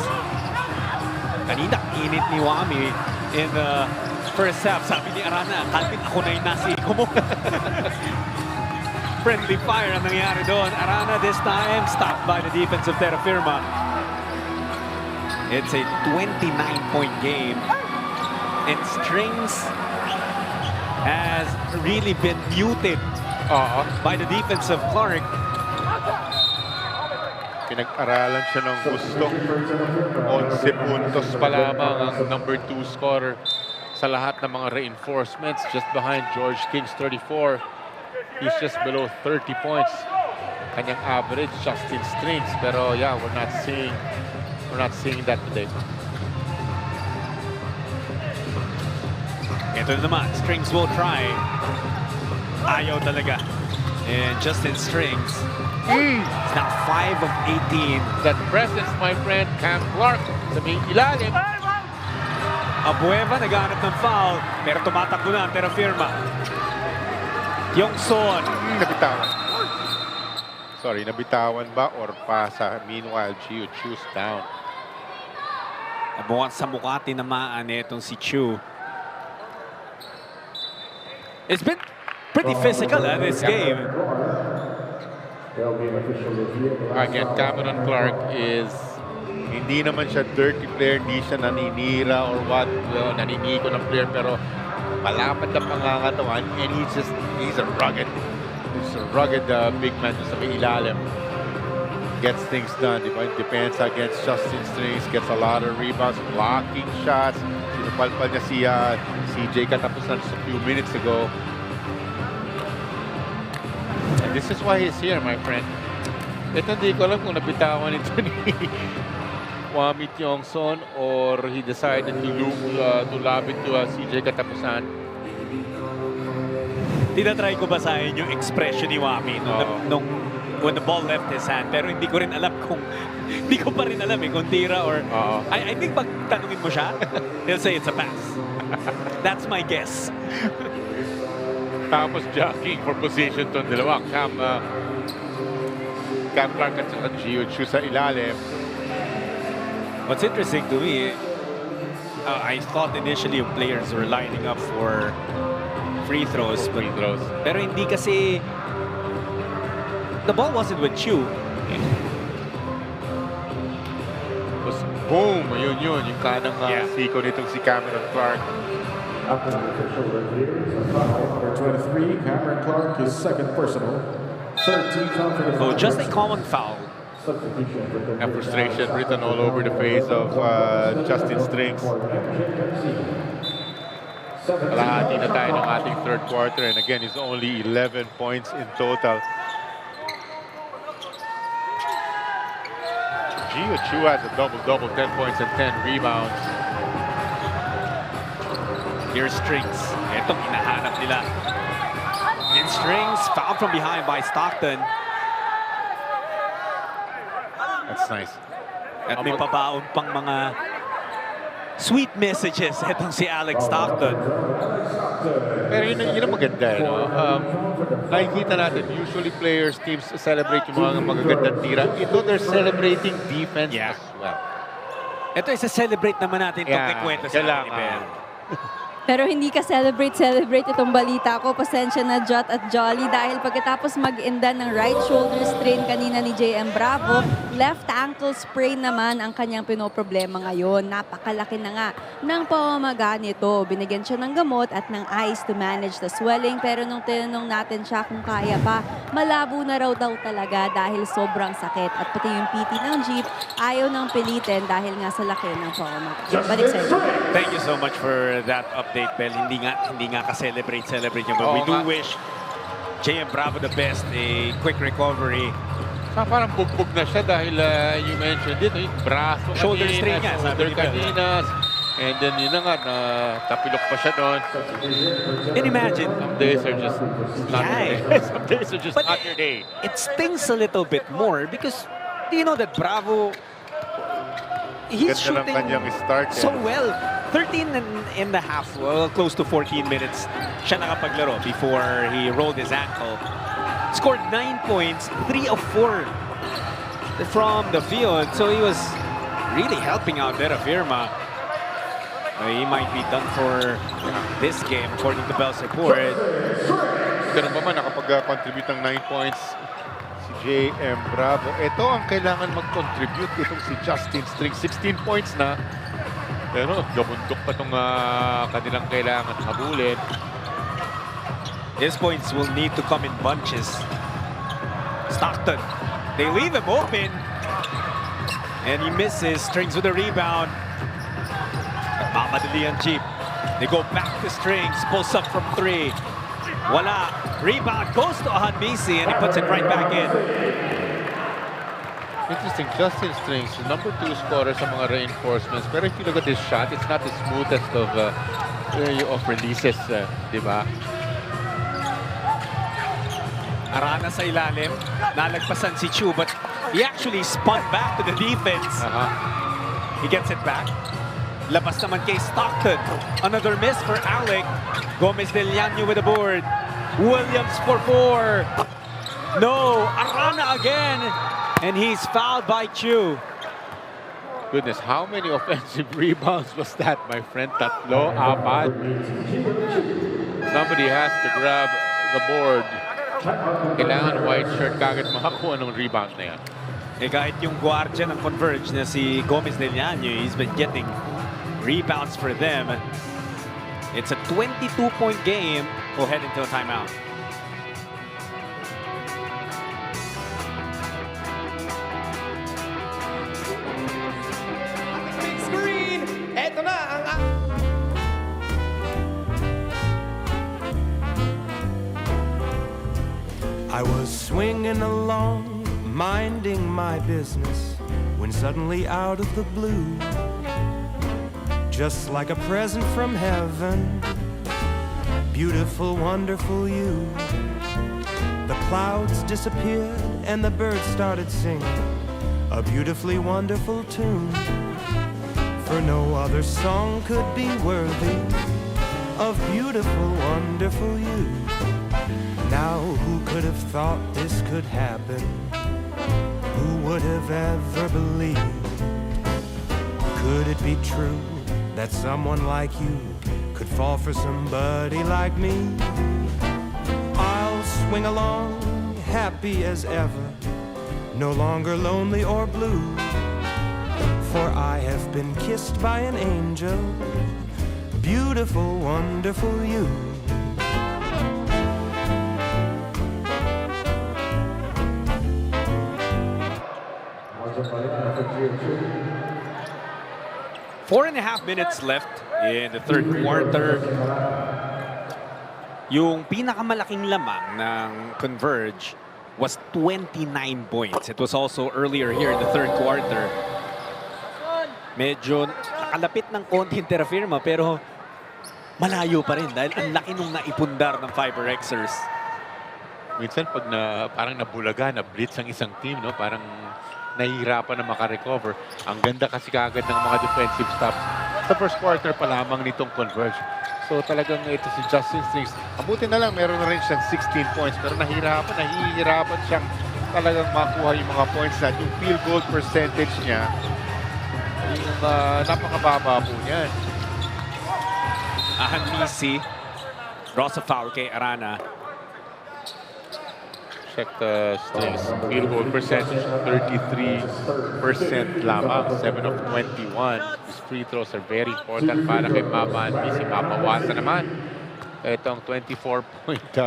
Kanina, init ni Wami in the first half. Sabi ni Arana, Calvin, ako na yung nasiko mo. Friendly fire ang nangyari doon. Arana this time stopped by the defense of Terrafirma. It's a 29-point game. And Strings has really been muted by the defense of Clark. Pinag-aralan siya ng gusto. 11 puntos pa lamang ang number 2 scorer sa lahat ng mga reinforcements. Just behind George King's 34. He's just below 30 points. Kanyang average, Justin Strings. Pero yeah, we're not seeing that today. Ito naman, Strings will try. Ayaw talaga. And Justin Strings is now 5 of 18. That presence, my friend, Cam Clark, sa may ilalim. Abueva naghanap ng foul, pero tumatakbo na ang Terrafirma. Yongson. Nabitawan. Sorry, nabitawan ba or pasa? Meanwhile, Chiu Chu's down. Nabuhat sa mukha tinamaan itong si Chu. It's been pretty physical this game. Again, Cameron Clark is hindi naman siya dirty player, hindi siya naninira or what, naniniko ng player, pero malapad ang pangangatawan, and he's a rugged big man sa may ilalim. Gets things done, di ba? Defense against Justin Strings, gets a lot of rebounds, blocking shots. Sinupalpal niya si CJ Katapusan just a few minutes ago. And this is why he's here, my friend. Ito hindi ko alam kung nabitawan ito ni Wami Tiongson or he decided to lob it to CJ Katapusan. Tinatry ko basahin yung expression ni Wami nung when the ball left his hand, pero hindi ko rin alam kung hindi ko pa rin alam kung tira or I think pag tanungin mo siya, he'll say it's a pass. That's my guess. Tapos jockeying for position to dalawa. Cam Clark at saka Gio Chu sa ilalim. What's interesting to me, I thought initially players were lining up for free throws. Pero hindi kasi, the ball wasn't with Chu. Boom! Yun. Yung kanang siko nitong si Cameron Clark. Number 23, Cameron Clark, his second personal. 13 foul for the So just a common foul. And frustration written all over the face of Justin Strings. Kalahati na tayo ng ating third quarter, and again, it's only 11 points in total. Gio Chu has a double-double, 10 points and 10 rebounds. Here's Strings. Itong hinahanap nila. And Strings fouled from behind by Stockton. That's nice. At may pabaon pang mga sweet messages itong si Alex Stockton. Pero yun ang maganda, no? Nakikita natin, usually players, teams celebrate yung mga magagandang tira. Ito, they're celebrating defense as well. Ito, isa-celebrate naman natin itong kikwento sa Bell. Pero hindi ka celebrate itong balita ko. Pasensya na, Jot at Jolly, dahil pagkatapos mag-enda ng right shoulder strain kanina ni JM Bravo, left ankle sprain naman ang kanyang pinoproblema ngayon. Napakalaki na nga ng pamamaga nito. Binigyan siya ng gamot at ng ice to manage the swelling. Pero nung tinanong natin siya kung kaya pa, malabo na raw daw talaga dahil sobrang sakit. At pati yung PT ng Jeep, ayaw nang pilitin dahil nga sa laki ng pamamaga. Balik sa'yo. Thank you so much for that update, Bell. Hindi nga ka-celebrate niya. But we do wish JM Bravo the best, a quick recovery. Parang bugbog na siya dahil you mentioned it, yung braso shoulder strain niya, shoulder kanina. And then yun na nga, tapilok pa siya doon. And imagine, some days are just not your day. Some days are just not your day. It stings a little bit more because do you know that Bravo, he's shooting so well. 13 and a half, well, close to 14 minutes siya nakapaglaro before he rolled his ankle. Scored 9 points, 3 of 4 from the field. So he was really helping out Terrafirma. He might be done for this game, according to Bell's report. Ganun ba man, nakapag-contribute ng 9 points si JM Bravo. Ito ang kailangan mag-contribute itong si Justin Strings. 16 points na. Pero gabundok pa itong kanilang kailangan habulin. His points will need to come in bunches. Stockton, they leave him open. And he misses. Strings with a rebound. Nagmamadali ang Jeep. They go back to Strings. Pulls up from 3. Wala. Rebound goes to Ahanmisi and he puts it right back in. Interesting, Justin Strings, number 2 scorer sa mga reinforcements. Pero if you look at this shot, it's not the smoothest of releases, di ba? Arana sa ilalim. Nalagpasan si Chu, but he actually spun back to the defense. He gets it back. Labas naman kay Stockton. Another miss for Alec. Gómez de Liaño with the board. Williams for 4. No, Arana again. And he's fouled by Chu. Goodness, how many offensive rebounds was that, my friend? Tatlo, apat. Somebody has to grab the board. Kailangan white shirt kagad makakuha ng rebound na yan. Kahit yung guardia ng Converge na si Gómez de Liaño, he's been getting rebounds for them. It's a 22-point game. We'll head into a timeout. I was swinging along, minding my business, when suddenly out of the blue, just like a present from heaven, beautiful, wonderful you, the clouds disappeared and the birds started singing a beautifully wonderful tune, for no other song could be worthy of beautiful, wonderful you. Now, who could have thought this could happen? Who would have ever believed? Could it be true that someone like you could fall for somebody like me? I'll swing along, happy as ever, no longer lonely or blue, for I have been kissed by an angel, beautiful, wonderful you. Four and a half minutes left in the third quarter. Yung pinakamalaking lamang ng Converge was 29 points. It was also earlier here in the third quarter. Medyo nakalapit ng konti yung Terrafirma pero malayo pa rin dahil ang laki nung naipundar ng FiberXers. Minsan pag parang nabulaga, na-blitz ang isang team, no? Parang nahihirapan na makarecover. Ang ganda kasi kagad ng mga defensive stops sa first quarter pa lamang nitong Converge. So talagang ito si Justin Strings. Abuti na lang, meron na rin siyang 16 points. Pero nahihirapan siyang talagang makuha yung mga points na yung field goal percentage niya. Yung napakababa po niyan. Ahanmisi, draws a foul kay Arana. Check the Strings. Field goal percentage, 33% lamang. 7 of 21. His free throws are very important para kay Ahanmisi. Mabawasan naman itong 24-point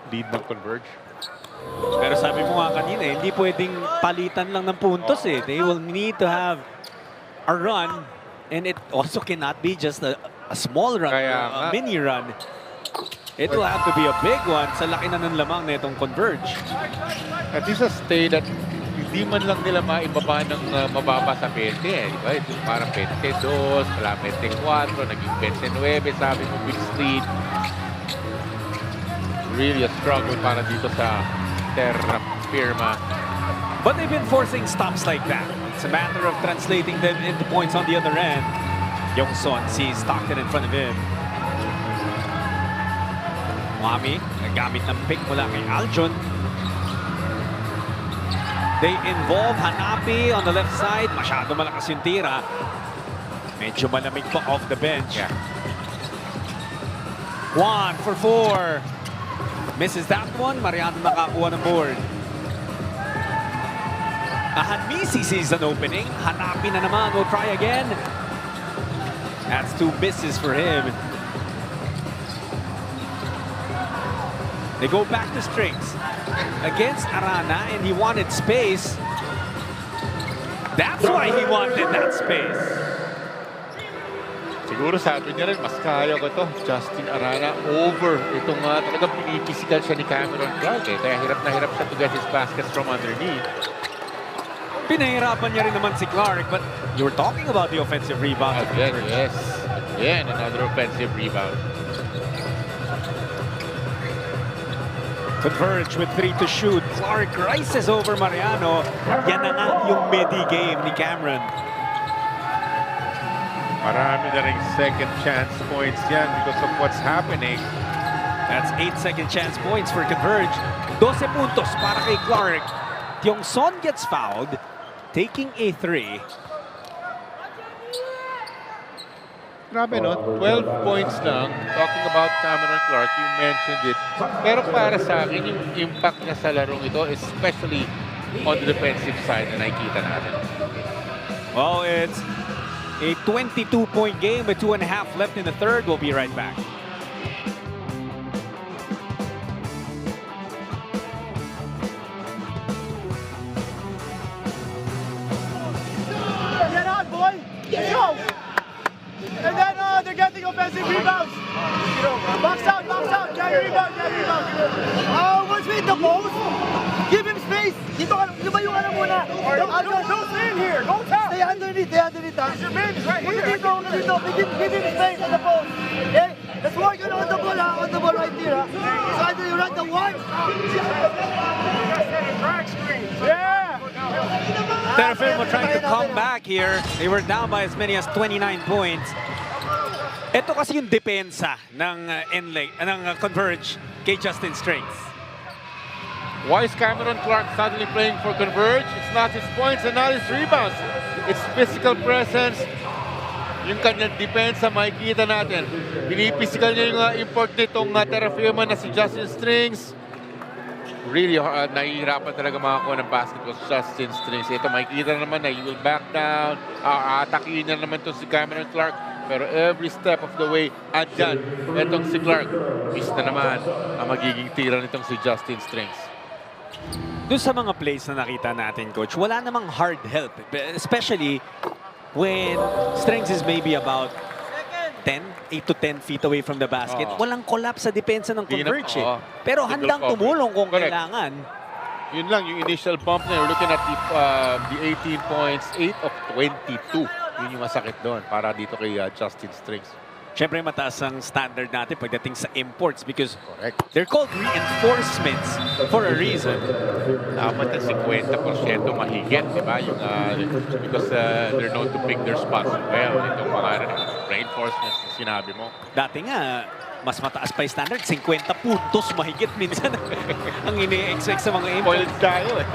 lead ng Converge. Pero sabi mo nga kanina, hindi pwedeng palitan lang ng puntos eh. They will need to have a run and it also cannot be just a small run, a mini run. It will have to be a big one sa laki na ng lamang na itong Converge. At least a stay that hindi man lang nila maibaba ng mababa sa 20 eh. Diba? Ito parang 22, wala 24, naging 29, sabi mo, big lead. Really a struggle para dito sa Terrafirma. But they've been forcing stops like that. It's a matter of translating them into points on the other end. Yongson sees Stockton in front of him. Mami, nagamit ng pick mula kay Aljon. They involve Hanapi on the left side. Masyado malakas yung tira. Medyo malamig pa off the bench. Yeah. Juan for 4. Misses that one. Mariano nakakuha ng board. Ahanmisi sees an opening. Hanapi na naman. Will try again. That's 2 misses for him. They go back to Strings against Arana, and he wanted space. That's why he wanted that space. Siguro sabi niya rin, mas kaya ko to, Justin Arana, over itong talagang pinipisikal siya ni Cameron Clark eh. Kaya hirap na hirap siya to get his baskets from underneath. Pinahirapan niya rin naman si Clark, but you were talking about the offensive rebound. Again, yes. Again, another offensive rebound. Converge with 3 to shoot. Clark rises over Mariano. Yan na nga yung midi-game ni Cameron. Marami na rin second chance points yan because of what's happening. That's 8 second chance points for Converge. 12 puntos para kay Clark. Yongson gets fouled, taking a 3. Grabe no, 12 points lang. Talking about Cameron Clark, you mentioned it. Pero para sa akin, yung impact niya sa larong ito, especially on the defensive side na nakikita natin. Well, it's a 22-point game with 2.5 left in the third. We'll be right back. Get on, boy! Let's go! And then they're getting offensive rebounds. Box out, carry rebound. Once we hit the post, give him space. Dito ka, lumayo ka na muna. Don't stay in here, don't tap. Stay underneath. Your man is right here. Give him space at the post. Okay? Let's work on the ball right here. So either you run the one. Yeah. Terrafirma trying to come back here. They were down by as many as 29 points. Ito kasi yung depensa ng Converge kay Justin Strings. Why is Cameron Clark suddenly playing for Converge? It's not his points and not his rebounds. It's physical presence. Yung kanyang depensa, makikita natin. Pinipisikal niya yung import nitong Terrafirma na si Justin Strings. Really nahihirapan talaga makakuha ng basketball sa Justin Strings. Ito makikita naman na he will back down. Atakihin niya naman to si Cameron Clark. pero every step of the way, andyan. Etong si Clark, miss na naman ang magiging tira nitong si Justin Strings. Doon sa mga plays na nakita natin, Coach, wala namang hard help. Especially when Strings is maybe about 8 to 10 feet away from the basket. Walang collapse sa depensa ng Converge. Pero handang tumulong kung kailangan. Yun lang, yung initial bump na you're looking at the 18 points, 8 of 22. Yun yung masakit doon para dito kay Justin Strings. Siyempre, mataas ang standard natin pagdating sa imports because they're called reinforcements for a reason. Dapat ang 50% mahigit, di ba? Yung, because they're known to pick their spots well. Itong mga reinforcements na sinabi mo. Dati nga, mas mataas pa yung standard. 50 puntos mahigit minsan ang ini-expect sa mga imports. Spoiled tayo eh.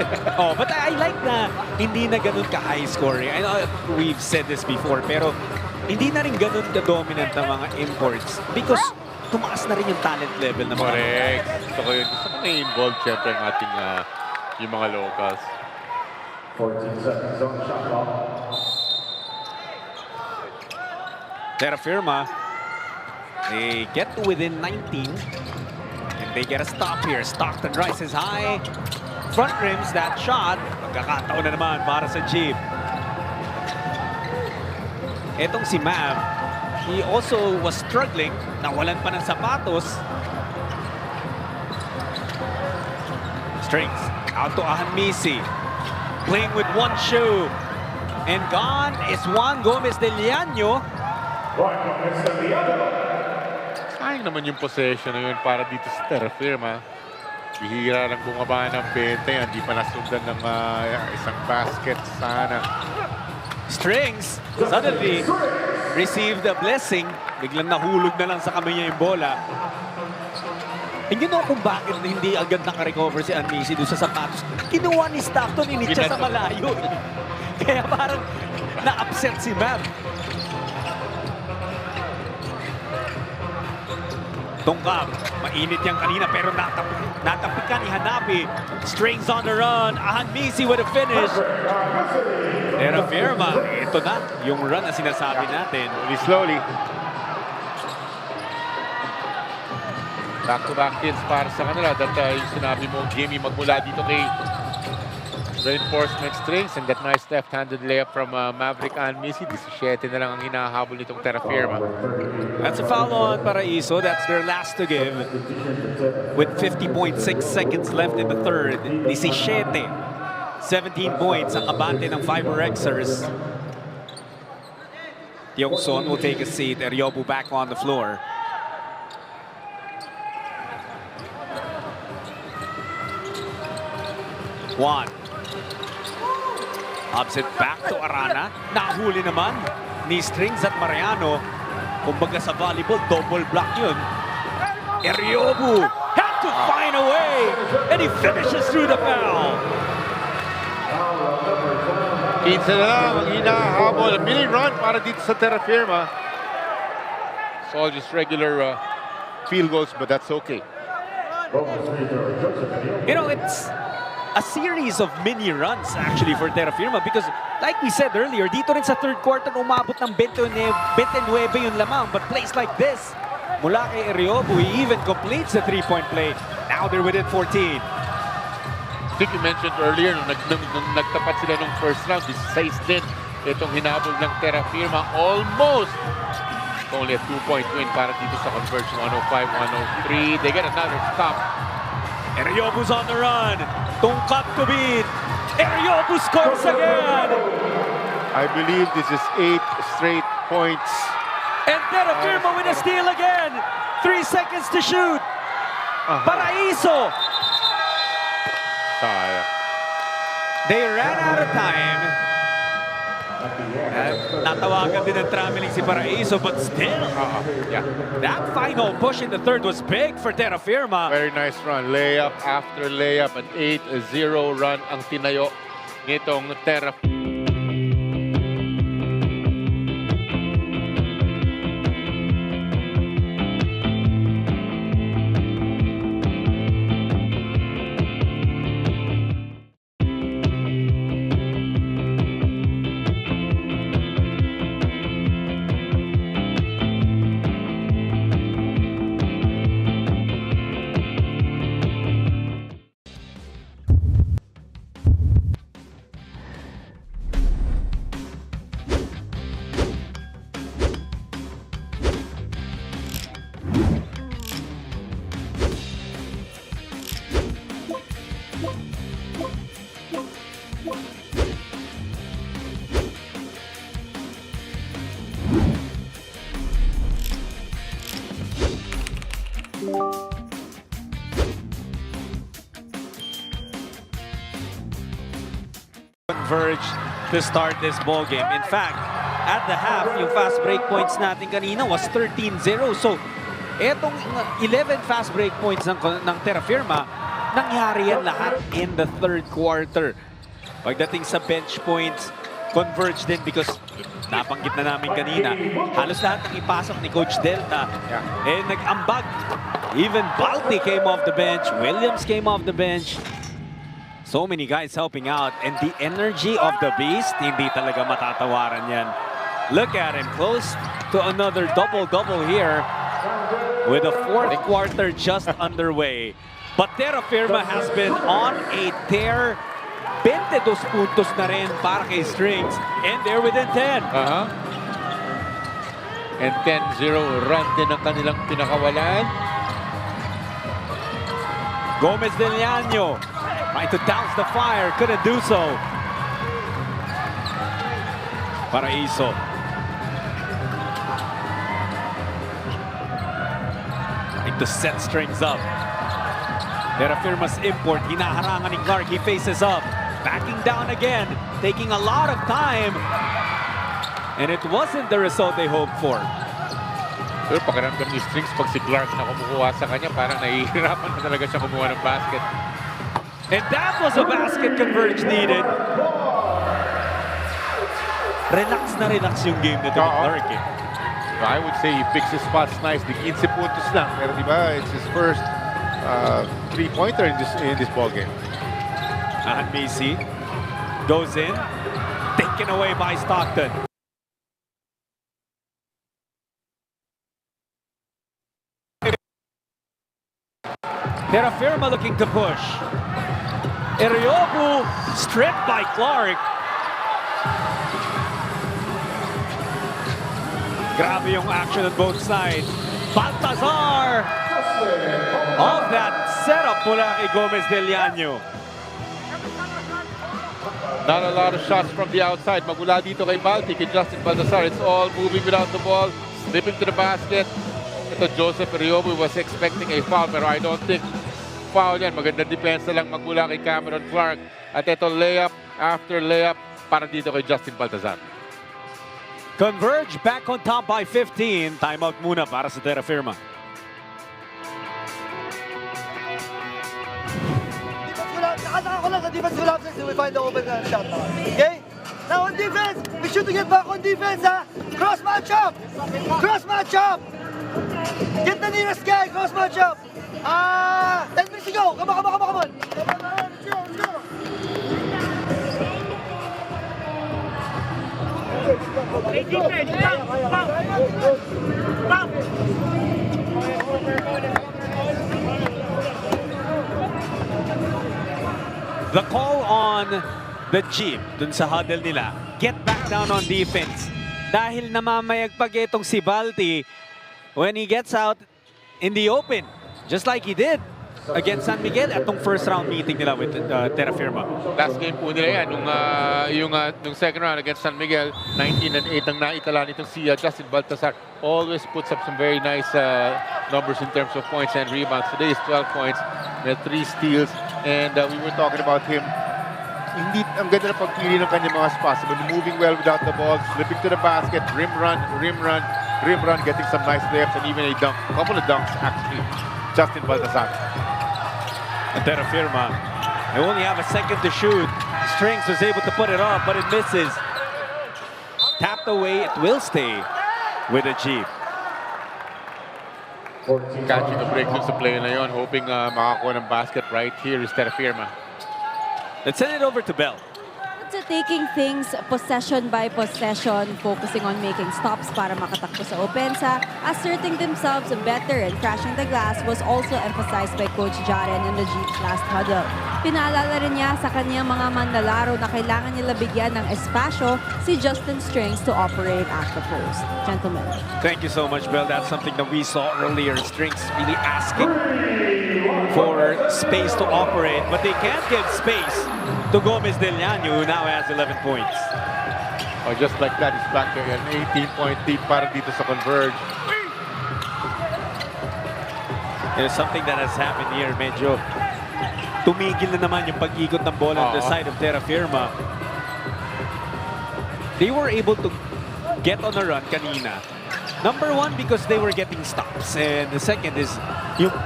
But I like na hindi na ganun ka-high scoring. I know we've said this before, pero hindi na rin ganun ka-dominant ng mga imports because tumaas na rin yung talent level ng mga. Correct. Gusto ko yun. Gusto ko na i-involve siyempre ang ating yung mga locals. 14 seconds on the shot clock. Terrafirma, they get to within 19 and they get a stop here. Stockton rises high. Front rims that shot. Magkakataon na naman para sa Jeep. Etong si Mav, he also was struggling. Nawalan pa ng sapatos. Strings out to Ahanmisi. Playing with one shoe. And gone is Juan Gómez de Liaño. Sayang naman yung possession na yun para dito sa Terrafirma. Bihira lang bumaba ng 20. Hindi pa nasundan ng isang basket sana. Strings suddenly received a blessing. Biglang nahulog na lang sa kamay niya yung bola. Hindi know kung bakit hindi agad naka-recover si Ahanmisi doon sa sapatos. Kinuha ni Stockton, initsa sa malayo. Kaya parang na-upset si Mav. Tungkab, mainit yan kanina pero natapikan ni Hanapi. Strings on the run. Ahanmisi with a finish. Terrafirma, ito na yung run na sinasabi natin. Slowly. Back-to-back kills para sa kanila. That yung sinabi mo, Jimmy, magmula dito kay Reinforcement Strings and that nice left-handed layup from Maverick Ahanmisi. 17 na lang ang hinahabol nitong Terrafirma. That's a foul on Paraiso. That's their last to give. With 50.6 seconds left in the third. 17 points ang kabante ng FiberXers. Tiongson will take a seat. Eryobu back on the floor. Juan. Ups it back to Arana. Nahuli naman ni Strings at Mariano. Kumbaga sa volleyball, double block yun. Eryobu had to find a way. And he finishes through the foul. 15 na lang ang hinahabol. Mini run para dito sa Terrafirma. It's all just regular field goals, but that's okay. You know, it's a series of mini runs actually for Terrafirma because like we said earlier, dito rin sa third quarter umabot ng 29 yung lamang. But plays like this, mula kay Eryobu, he even completes the three-point play. Now they're within 14. I think you mentioned earlier, nung nagtapat sila nung first round, 16 din itong hinabol ng Terrafirma. Almost! Only a 2-point win para dito sa Converge 105-103. They get another stop. Eryobu's on the run. Tungkap to beat. Eryobu scores again. I believe this is 8 straight points. And Terrafirma with a steal again. 3 seconds to shoot. Paraiso. They ran out of time. Natawagan din ang traveling si Paraiso, but still, that final push in the third was big for Terrafirma. Very nice run. Layup after layup. An 8-0 run ang tinayo nitong Terrafirma. Converge to start this ball game. In fact, at the half, yung fast break points natin kanina was 13-0. So, etong 11 fast break points ng Terrafirma, nangyari yan lahat in the third quarter. Pagdating sa bench points, Converge din because napanggit na namin kanina, halos lahat ng ipasok ni Coach Delta. Nag-ambag. Even Balti came off the bench. Williams came off the bench. So many guys helping out. And the energy of the Beast, hindi talaga matatawaran yan. Look at him, close to another double-double here with the fourth quarter just underway. But Terrafirma has been on a tear. 22 puntos na rin para kay Strings. And they're within 10. And 10-0 run din ang kanilang pinakawalan. Gómez de Liaño trying to douse the fire. Couldn't do so. Paraiso. Trying to set Strings up. Terrafirma's import. Hinaharangan ni Clark. He faces up. Backing down again. Taking a lot of time. And it wasn't the result they hoped for. Pero pakiramdam ni Strings pag si Clark na kumukuha sa kanya, parang nahihirapan na talaga siya kumuha ng basket. And that was a basket Converge needed. Relax na relax yung game nito ni Clark. So I would say he picks his spots nicely. 15 puntos lang. Pero diba, it's his first three-pointer in this ball game. Ahanmisi goes in, taken away by Stockton. Terrafirma looking to push. Iriobu stripped by Clark. Grabe yung action on both sides. Baltazar of that setup mula kay Gómez de Liaño. Not a lot of shots from the outside. Magula dito kay Balti, kay Justin Baltazar. It's all moving without the ball, slipping to the basket. Ito Joseph Iriobu was expecting a foul, pero I don't think foul yan. Magandang depensa lang magmula kay Cameron Clark. At ito layup after layup para dito kay Justin Baltazar. Converge back on top by 15. Timeout muna para sa Terrafirma. Nakataka ko lang sa defense collapses, we find the open shot. Okay? Now on defense, we should get back on defense, ha? Cross matchup! Cross matchup! Get the nearest guy, cross matchup! 10 minutes to go! Come on! Let's go! The call on the Dyip dun sa huddle nila. Get back down on defense. Dahil namamayagpag itong si Balti when he gets out in the open. Just like he did against San Miguel at tong first round meeting nila with Terrafirma. Last game po nila yan, nung second round against San Miguel, 19-8 ang naitala nitong si Justin Baltazar. Always puts up some very nice numbers in terms of points and rebounds. Today is 12 points, may 3 steals, and we were talking about him. Hindi ang ganda ng pagpili ng kanyang mga spots. Moving well without the ball, slipping to the basket, rim run, getting some nice layups and even a dunk. A couple of dunks actually. Justin Baltazar. And Terrafirma, they only have a second to shoot. Strings was able to put it up, but it misses. Tapped away, it will stay with a Dyip. Catching a break dun sa play na yun, hoping makakuha ng basket right here is Terrafirma. Let's send it over to Bell. Taking things possession by possession, focusing on making stops para makatakbo sa opensa, asserting themselves better and crashing the glass was also emphasized by Coach Jaren in the Dyip's last huddle. Pinaalala rin niya sa kanyang mga manlalaro na kailangan nila bigyan ng espasyo si Justin Strings to operate at the post. Gentlemen. Thank you so much, Bell. That's something that we saw earlier. Strings really asking for space to operate, but they can't give space to Gómez de Liaño, who now has 11 points. Oh, just like that, he's back to an 18-point lead para dito sa Converge. There's something that has happened here. Medyo tumigil na naman yung pag-ikot ng bola on the side of Terrafirma. They were able to get on a run kanina. Number one, because they were getting stops. And the second is yung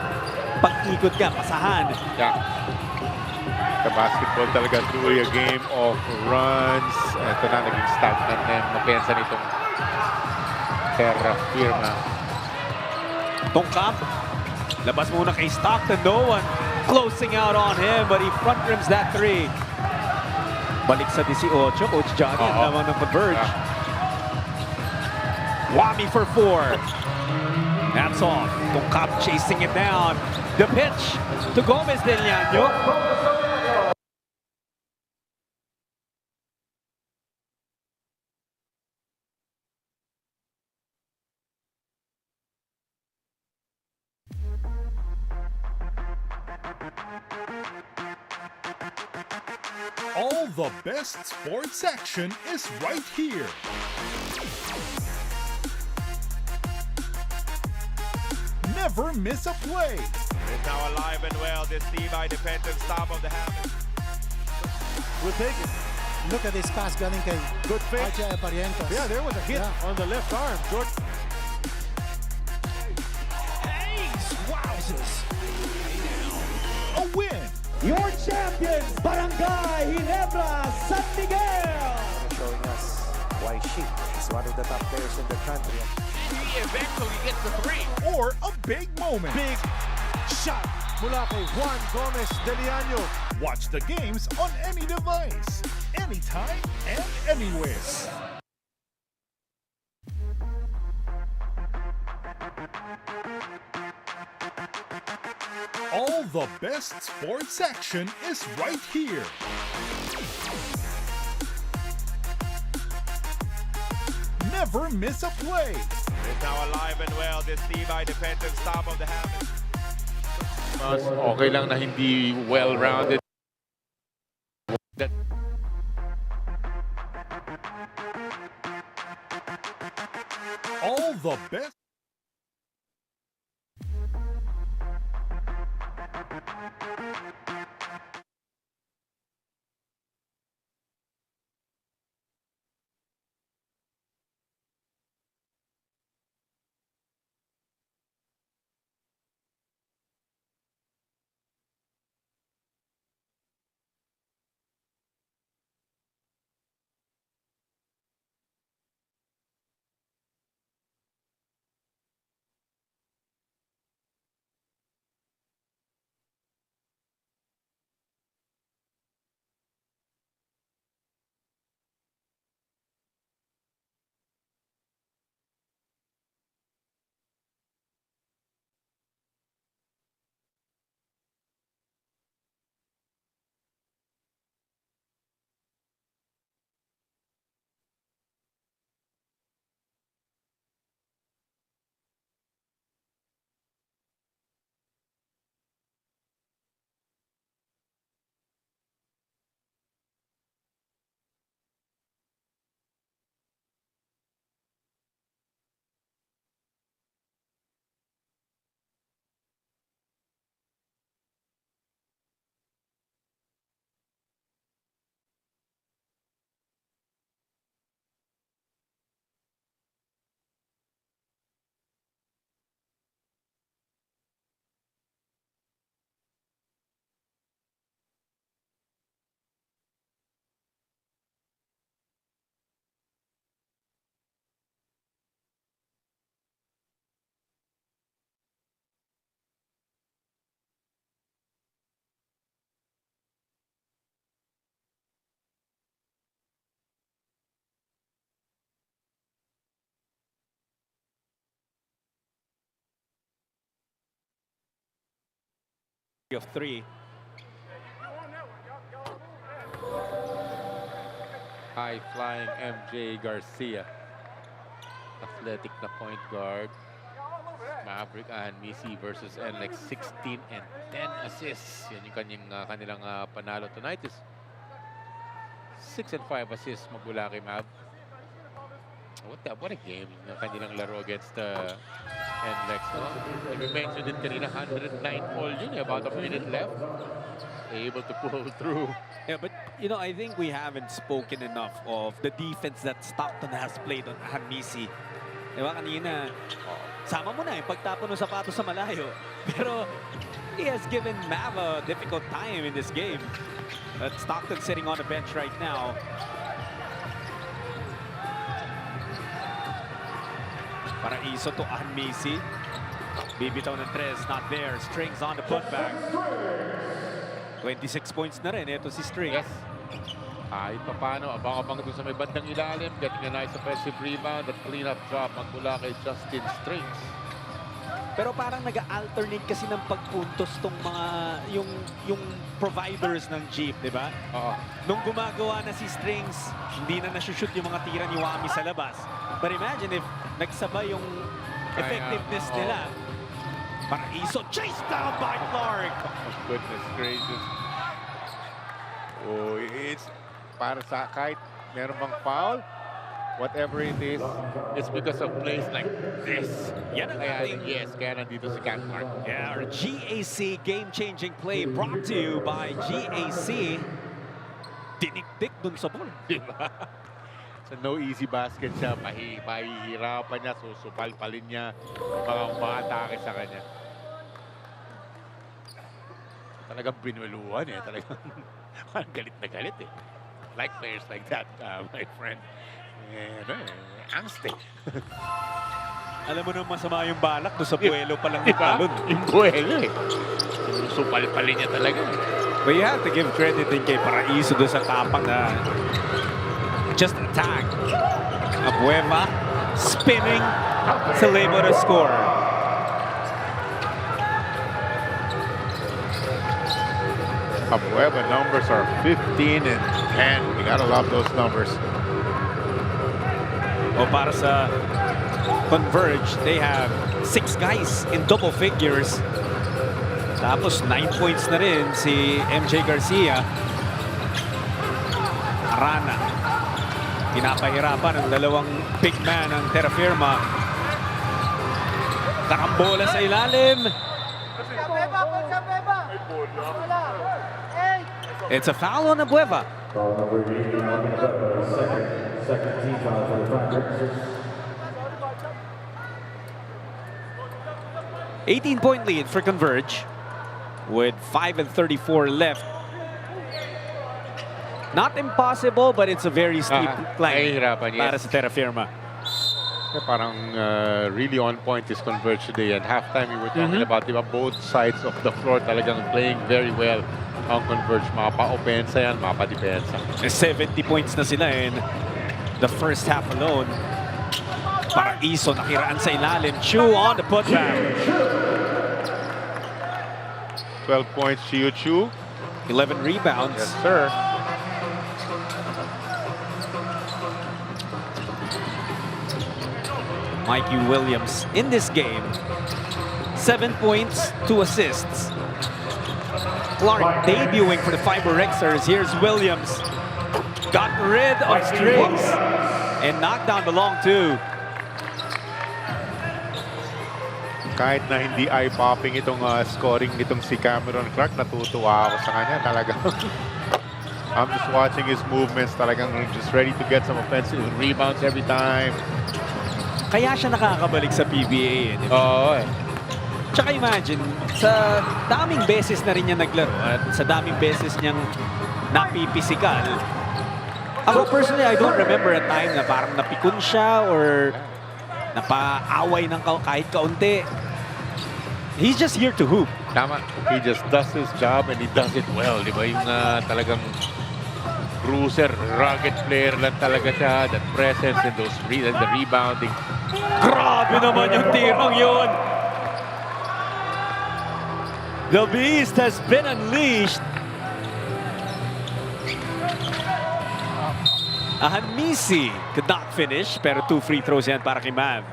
pag-ikot ka, pasahan. Yeah. The basketball talaga truly a game of runs. Ito na, naging stagnant na yung mapensa nitong Terrafirma. Tongkap. Labas muna kay Stockton. No one closing out on him, but he front rims that three. Balik sa 18. Coach Johnny naman ng Converge. Wami for 4. That's off. Tongkap chasing it down. The pitch to Gómez de Liaño. All the best sports action is right here. Never miss a play. It's now alive and well, this Tibay defensive stop of the half. We'll take it. Look at this pass galing kay Good fake. Parientos. Yeah, there was a hit on the left arm. George. Wowzers. A win. Your champions, Barangay Ginebra, San Miguel. Showing us why she is one of the top players in the country. He eventually gets the 3. Or a big moment. Big shot mula kay Juan Gómez de Liaño. Watch the games on any device, anytime and anywhere. All the best sports action is right here. Never miss a play. It's now alive and well, this Tibay defensive stop of the half. Mas okay lang na hindi well-rounded. All the best. Of 3. High-flying MJ Garcia. Athletic na point guard. Maverick Ahanmisi versus NLEX, 16 and 10 assists. Yan yung kanilang panalo tonight is 6 and 5 assists magmula kay Mav. What a game yung kanilang laro against NLEX. No? And we mentioned it kanina, 109 all yun, about a minute left. Able to pull through. Yeah, but you know, I think we haven't spoken enough of the defense that Stockton has played on Ahanmisi. Diba kanina, sama mo na yung pagtapon ng sapatos sa malayo. Pero he has given Mav a difficult time in this game. But Stockton sitting on the bench right now. Paraiso to Ahanmisi. Bibitaw ng tres, not there. Strings on the putback. 26 points na rin. Ito si Strings. Yes. Kahit pa paano, abang-abang doon sa may bandang ilalim. Getting a nice offensive rebound at clean-up drop magmula kay Justin Strings. Pero parang nag-alternate kasi ng pagpuntos tong mga yung providers ng Jeep, di ba? Nung gumagawa na si Strings, hindi na nasushoot yung mga tira ni Wami sa labas. But imagine if nagsabay yung effectiveness nila. Paraiso, chase down by Clark! Oh, goodness gracious. Oh, it's para sa kahit meron bang foul, whatever it is, it's because of plays like this. Kaya nandito si Cat Clark. Yeah, our GAC game-changing play brought to you by GAC. Dinikdik dun sa ball. Diba? So no easy basket siya, mahihirapan niya, susupalpalin niya, mga umatake sa kanya. Talagang binuluhan eh, talagang galit na galit eh. Like players like that, my friend. Angst eh. Alam mo nung masama yung balak doon sa buwelo pa lang yung talon. Yung buwelo eh. Susupalpalin niya talaga eh. But you have to give credit din kay Paraiso doon sa tapang na just attack. Abueva spinning to label the score. Abueva numbers are 15 and 10. We gotta love those numbers. O para sa Converge, they have 6 guys in double figures. Tapos 9 points na rin si MJ Garcia. Arana. Pinapahirapan ang dalawang big man ng Terrafirma. Karambola sa ilalim. It's a foul on Abueva. 18-point lead for Converge with 5:34 left. Not impossible, but it's a very steep climb para sa Terrafirma. Parang really on point is Converge today. At halftime, we were talking about both sides of the floor talagang playing very well ang Converge. Mapa-opensa yan, mapa-depensa. 70 points na sila in the first half alone. Paraiso nakiraan sa ilalim. Chu on the putback. 12 points, Chu. 11 rebounds. Yes, sir. Mikey Williams in this game. 7 points, 2 assists. Clark debuting for the FiberXers. Here's Williams. Got rid of Strings and knocked down the long two. Kahit na hindi eye-popping itong scoring nitong si Cameron Clark, natutuwa ako sa kanya talaga. I'm just watching his movements, talagang just ready to get some offensive rebounds every time. Kaya siya nakakabalik sa PBA. Oo eh. Tsaka imagine, sa daming beses na rin niya naglaro at sa daming beses niyang napipisikal. Ako personally, I don't remember a time na parang napikon siya or napaaway ng kahit kaunti. He's just here to hoop. Tama. He just does his job and he does it well. Di ba yung talagang bruiser, rugged player lang talaga siya. That presence and those the rebounding. Grabe naman yung tirong yun. The beast has been unleashed. Ahanmisi could not finish, pero 2 free throws yan para kay Mav.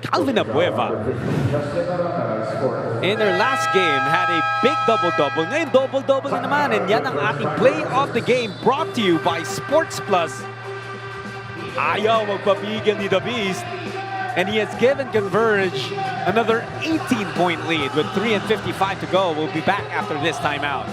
Calvin Abueva. In their last game, had a big double-double. Ngayon, double-double na naman. And yan ang ating play of the game brought to you by Sports Plus. Ayaw magpapigil ni The Beast. And he has given Converge another 18-point lead with 3:55 to go. We'll be back after this timeout.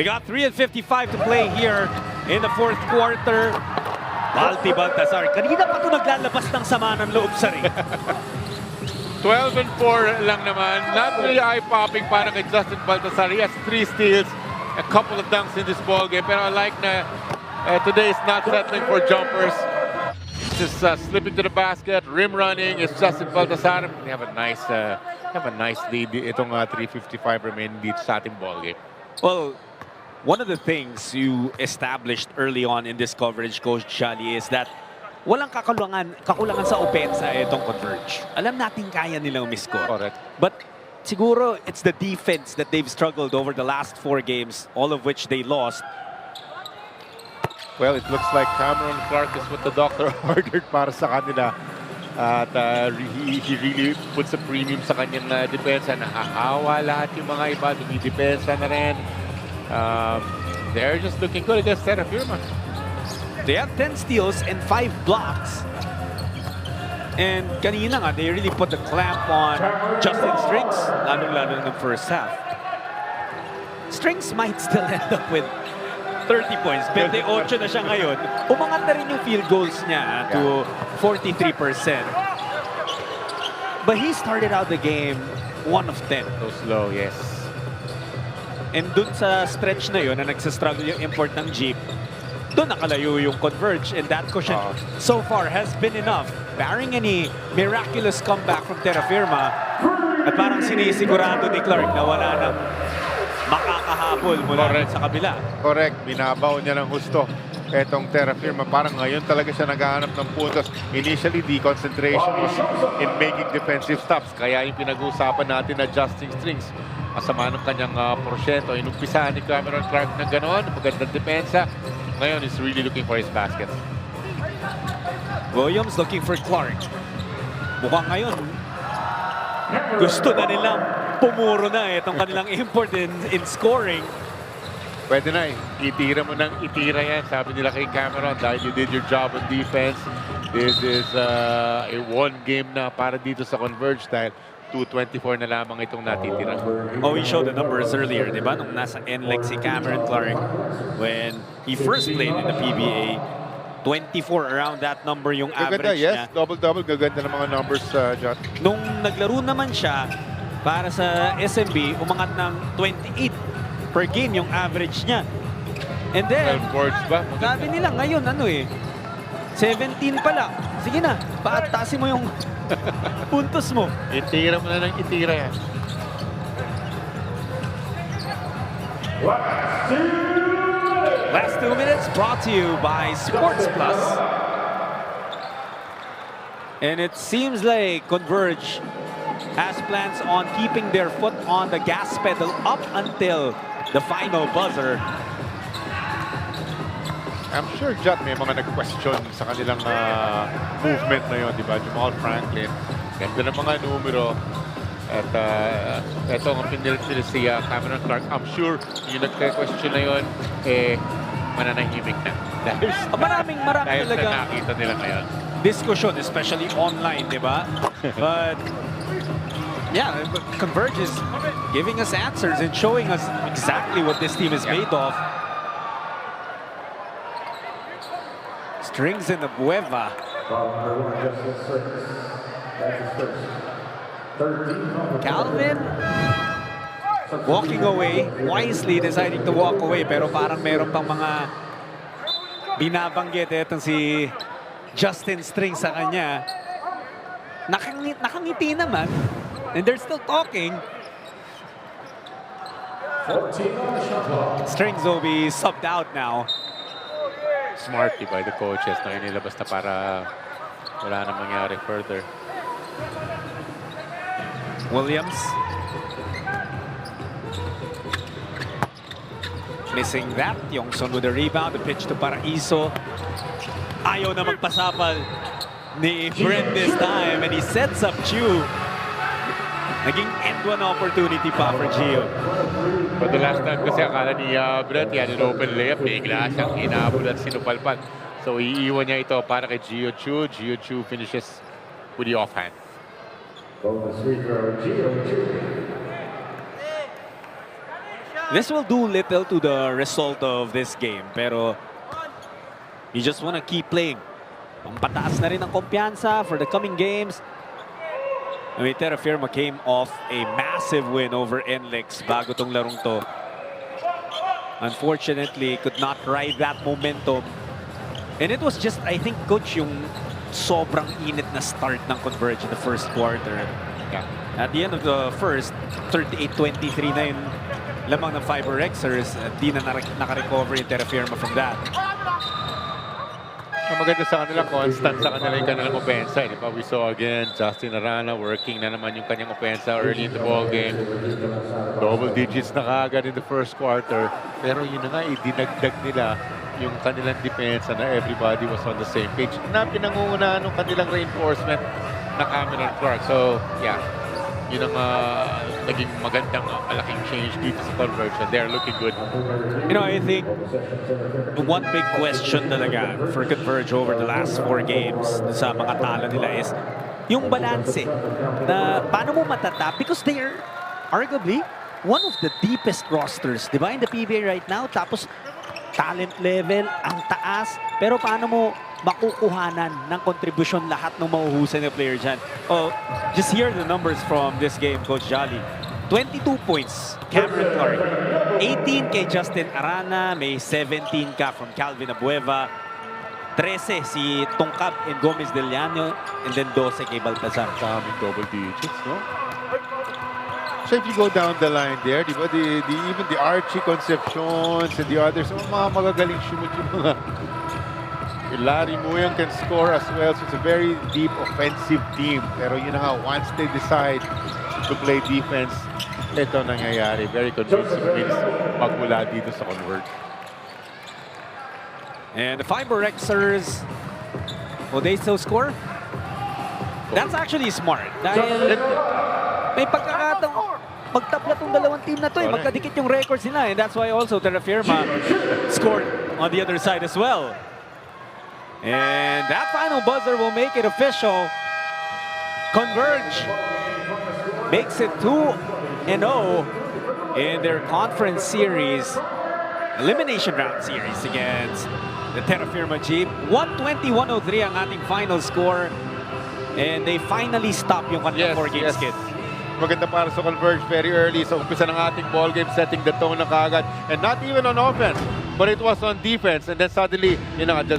We got 3:55 to play here in the fourth quarter. Balti Baltasar. Kanina pa ito naglalabas ng sama ng loob sa ring. 12-4 lang naman. Not really eye-popping para kay Justin Baltasar. He has 3 steals, a couple of dunks in this ball game. Pero I like na today is not settling for jumpers. Just slipping to the basket, rim running. It's Justin Baltasar. They have a nice lead. Itong 3:55 remaining dito sa ating ball game. Well, one of the things you established early on in this coverage, Coach Shali, is that walang kakulangan sa opensa itong Converge. Alam natin kaya nilang umiscore. Correct. But siguro it's the defense that they've struggled over the last 4 games, all of which they lost. Well, it looks like Cameron Clark is what the doctor ordered para sa kanila. At he really puts a premium sa kanyang depensa. Nahahawa lahat yung mga iba. Dumidepensa na rin. They're just looking good against Terrafirma. They have 10 steals and 5 blocks. And kanina nga, they really put the clamp on Justin Strings, lalong-lalo ng first half. Strings might still end up with 30 points. 28 na siya ngayon. Umangat na rin yung field goals niya to 43%. But he started out the game 1 of 10. So slow, yes. And dun sa stretch na yun na nagsastruggle yung import ng Jeep, dun nakalayo yung Converge, and that cushion so far has been enough. Barring any miraculous comeback from Terrafirma, at parang sinisigurado ni Clark na wala nang makakahabol mula sa kabila. Correct. Binabaw niya ng husto etong Terrafirma. Parang ngayon talaga siya naghahanap ng puntos. Initially, the concentration was in making defensive stops. Kaya yung pinag-uusapan natin na adjusting strings. Masama ng kanyang porsyento. Inumpisahan ni Cameron Clark na gano'n. Magandang depensa. Ngayon, he's really looking for his baskets. Williams looking for Clark. Mukhang ngayon, gusto na nilang pumuro na itong kanilang import in scoring. Pwede na itira mo ng itira yan. Sabi nila kay Cameron, dahil you did your job on defense. This is a 1 game na para dito sa Converge dahil 2:24 na lamang itong natitira. Oh, we showed the numbers earlier, di ba? Nung nasa NLEX si Cameron Clark when he first played in the PBA. 24 around that number yung average niya. Yes, double-double. Gaganda ng mga numbers, John. Nung naglaro naman siya para sa SMB, umangat ng 28 per game yung average niya. And then, 12 boards ba? sabi nila ngayon, 17 pala. Sige na, paatasin mo yung puntos mo. Itira mo na ng itira yan. Last 2 minutes brought to you by Sports Plus. And it seems like Converge has plans on keeping their foot on the gas pedal up until the final buzzer. I'm sure, Jot, may mga nag-question sa kanilang movement na yun, di ba? Jamal Franklin, ganda ng mga numero. At ito ang pinilit si Cameron Clark. I'm sure yung nag-question na yun, mananahimik na. Maraming dahil talaga nakita nila ngayon. Discussion, especially online, di ba? But Yeah, Converge is giving us answers and showing us exactly what this team is made of. Strings in the Bueva. Calvin walking away, wisely deciding to walk away, pero parang meron pang mga binabanggit itong si Justin Strings sa kanya. Nakangiti naman, and they're still talking. Strings will be subbed out now. Smartly by the coaches na inilabas na para wala na mangyari further. Williams. Missing that. Yongson with the rebound. The pitch to Paraiso. Ayaw na magpasapal ni Brent this time. And he sets up Chu. Naging end one opportunity pa for Gio. But the last time kasi akala ni Brent yan in open layup. Bigla siyang inabot at sinupalpal. So iiwan niya ito para kay Gio Chu. Gio Chu finishes with the offhand. This will do little to the result of this game, pero you just want to keep playing. Pampataas na rin ang kumpiyansa for the coming games. I mean, Terrafirma came off a massive win over NLEX bago tong larong to. Unfortunately, could not ride that momentum. And it was just, I think, Coach, yung sobrang init na start ng Converge in the first quarter. Yeah. At the end of the first, 38-23 na yung lamang ng FiberXers. Di na nakarecover yung Terrafirma from that. Ang maganda sa kanila, constant sa kanila yung kanilang opensa. Di ba? We saw again, Justin Arana working na naman yung kanyang opensa early in the ball game. Double digits na kaagad in the first quarter. Pero yun na nga, idinagdag nila yung kanilang depensa na everybody was on the same page. Na pinangungunahan ng kanilang reinforcement na Cameron Clark. So, yeah. Yun ang naging magandang malaking change dito sa Converge. They're looking good. You know, I think one big question talaga for Converge over the last 4 games sa mga talo nila is yung balanse na paano mo matatap because they are arguably one of the deepest rosters, di ba, in the PBA right now. Tapos talent level ang taas, pero paano mo makukuhanan ng contribution lahat ng mahuhusay na player dyan? Oh, just hear the numbers from this game, Coach Jolly. 22 points, Cameron Clark. 18 kay Justin Arana, may 17 ka from Calvin Abueva. 13 si Tongkab and Gómez de Liaño, and then 12 kay Baltazar. Daming double digits, no? So if you go down the line there, di ba, even the Archie Concepcions and the others, mga magagaling shoot yung mga Larry Muyang can score as well, so it's a very deep offensive team. Pero yun na nga, once they decide to play defense, ito nangyayari. Very convincing wins magmula dito sa Converge. And the FiberXers, will they still score? That's actually smart. Dahil may pagkakataon, magtapla tong dalawang team na to, magkadikit yung records nila. And that's why also Terrafirma scored on the other side as well. And that final buzzer will make it official. Converge makes it 2-0 in their conference series, elimination round series against the Terrafirma Dyip. 120-103 ang ating final score. And they finally stop yung kanilang 4-game skid. Maganda para sa Converge very early sa umpisa ng ating ball game, setting the tone na kaagad. And not even on offense, but it was on defense. And then suddenly, you know, the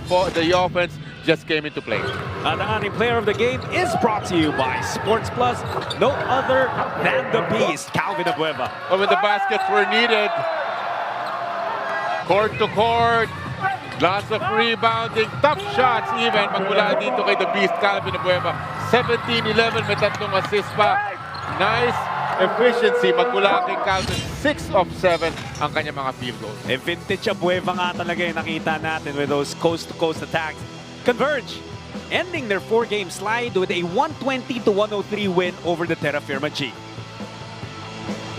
offense just came into play. At ang ating player of the game is brought to you by Sports Plus. No other than the Beast, Calvin Abueva. But when the baskets were needed, court to court, lots of rebounding, tough shots even. Magmula dito kay the Beast, Calvin Abueva. 17-11, may 3 assist pa. Nice efficiency magmula kay Calvin. 6 of 7 ang kanyang mga field goals. Vintage Abueva nga talaga yung nakita natin with those coast-to-coast attacks. Converge ending their 4-game slide with a 120-103 win over the Terrafirma Dyip.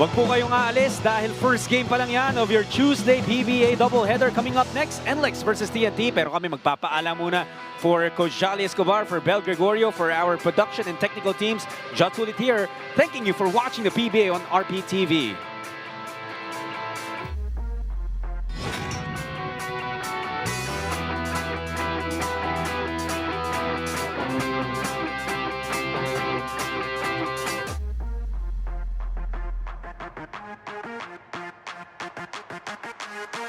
Huwag po kayong aalis dahil first game pa lang yan of your Tuesday PBA doubleheader coming up next. NLEX versus TNT. Pero kami magpapaalam muna for Coach Jolly Escobar, for Bel Gregorio, for our production and technical teams. Jot Sulit here, thanking you for watching the PBA on RPTV.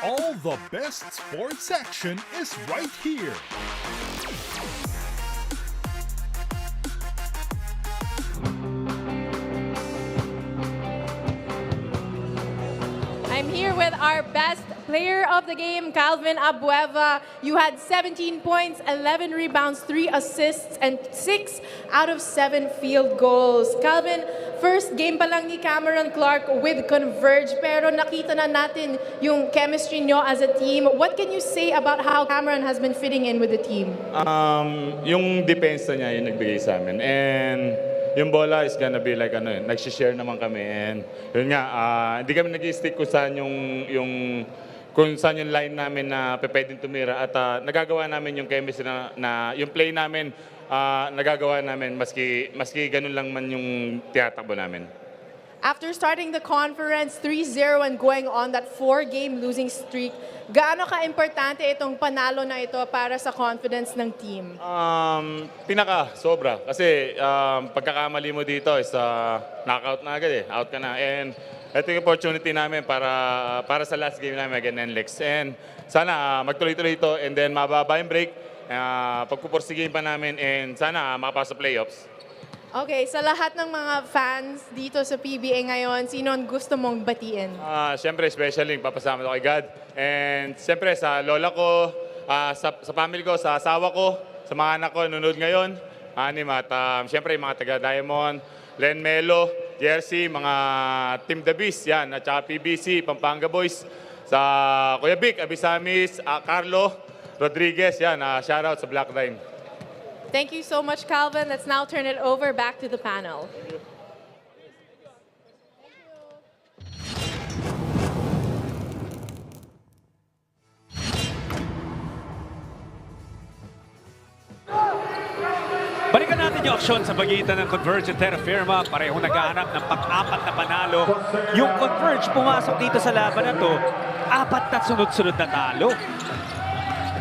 All the best sports action is right here. I'm here with our best player of the game, Calvin Abueva. You had 17 points, 11 rebounds, 3 assists, and 6 out of 7 field goals. Calvin, first game pa lang ni Cameron Clark with Converge, pero nakita na natin yung chemistry nyo as a team. What can you say about how Cameron has been fitting in with the team? Yung depensa niya yung nagbigay sa amin. And yung bola is gonna be like nagsishare naman kami. And yun nga, hindi kami nag-stick kung saan kung saan yung line namin na pwedeng tumira. At nagagawa namin yung chemistry na yung play namin, nagagawa namin maski ganun lang man yung tinatakbo namin. After starting the conference 3-0 and going on that 4-game losing streak, gaano ka-importante itong panalo na ito para sa confidence ng team? Sobra. Kasi pagkakamali mo dito is knockout na agad Out ka na. And ito yung opportunity namin para sa last game namin against NLEX. And sana magtuloy-tuloy ito and then mababa yung break. Pagpupursigin pa namin and sana makapasa sa playoffs. Okay, sa lahat ng mga fans dito sa PBA ngayon, sino ang gusto mong batiin? Siyempre, especially, papasama ko kay God. And siyempre, sa lola ko, sa family ko, sa asawa ko, sa mga anak ko, nanonood ngayon. At siyempre, mga taga-Diamond, Len Melo, Jersey, mga Team The Beast, yan. At saka PBC, Pampanga Boys. Sa Kuya Vic, Abisamis, Carlo, Rodriguez, yan. Shoutout sa Black Dime. Thank you so much, Calvin. Let's now turn it over back to the panel. Balikan natin yung aksyon sa pagitan ng Converge at Terrafirma. Parehong naghahanap ng pang-apat na panalo. Yung Converge pumasok dito sa laban na to, 4 na sunod-sunod na talo.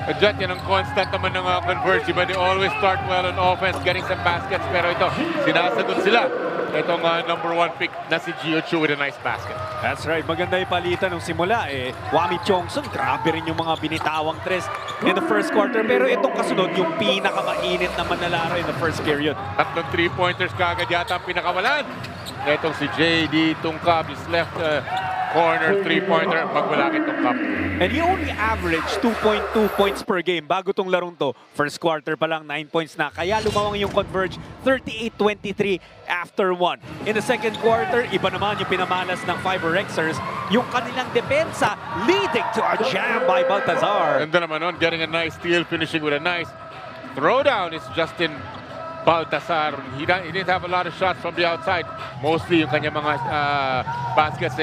Diyan, yan ang constant naman ng Converge. Diba, they always start well on offense, getting some baskets. Pero ito, sinasagot sila. Itong number 1 pick na si Gio Chu with a nice basket. That's right. Maganda yung palitan nung simula. Wami Chongson, grabe rin yung mga binitawang tres in the first quarter. Pero itong kasunod, yung pinakamainit naman na laro in the first period. Tatlong 3-pointers kagad yata ang pinakawalan. Itong si JD Tungkab, his left corner 3-pointer, magwalakit Tungkab. And he only averaged 2.2 points per game bago tong larong to. First quarter pa lang, 9 points na. Kaya lumawang yung Converge, 38-23 after 1. In the second quarter, iba naman yung pinamalas ng FiberXers. Yung kanilang depensa leading to a jam by Baltazar. And then naman on, getting a nice steal, finishing with a nice throwdown is Justin Baltazar. He didn't have a lot of shots from the outside. Mostly yung kanya mga baskets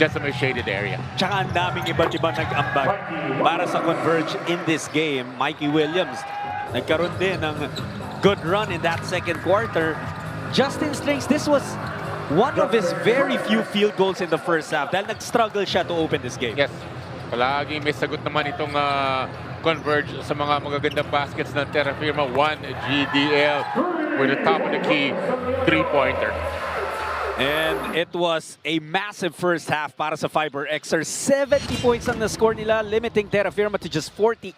just in a shaded area. Tsaka ang daming iba't ibang nag-ambag para sa Converge in this game. Mikey Williams nagkaroon din ng good run in that second quarter. Justin Strings, this was one of his very few field goals in the first half dahil nag-struggle siya to open this game. Yes. Palaging may sagot naman itong Converge sa mga magagandang baskets ng Terrafirma. 1 GDL with the top of the key 3-pointer. And it was a massive first half para sa FiberXers. 70 points ang na-score nila, limiting Terrafirma to just 48.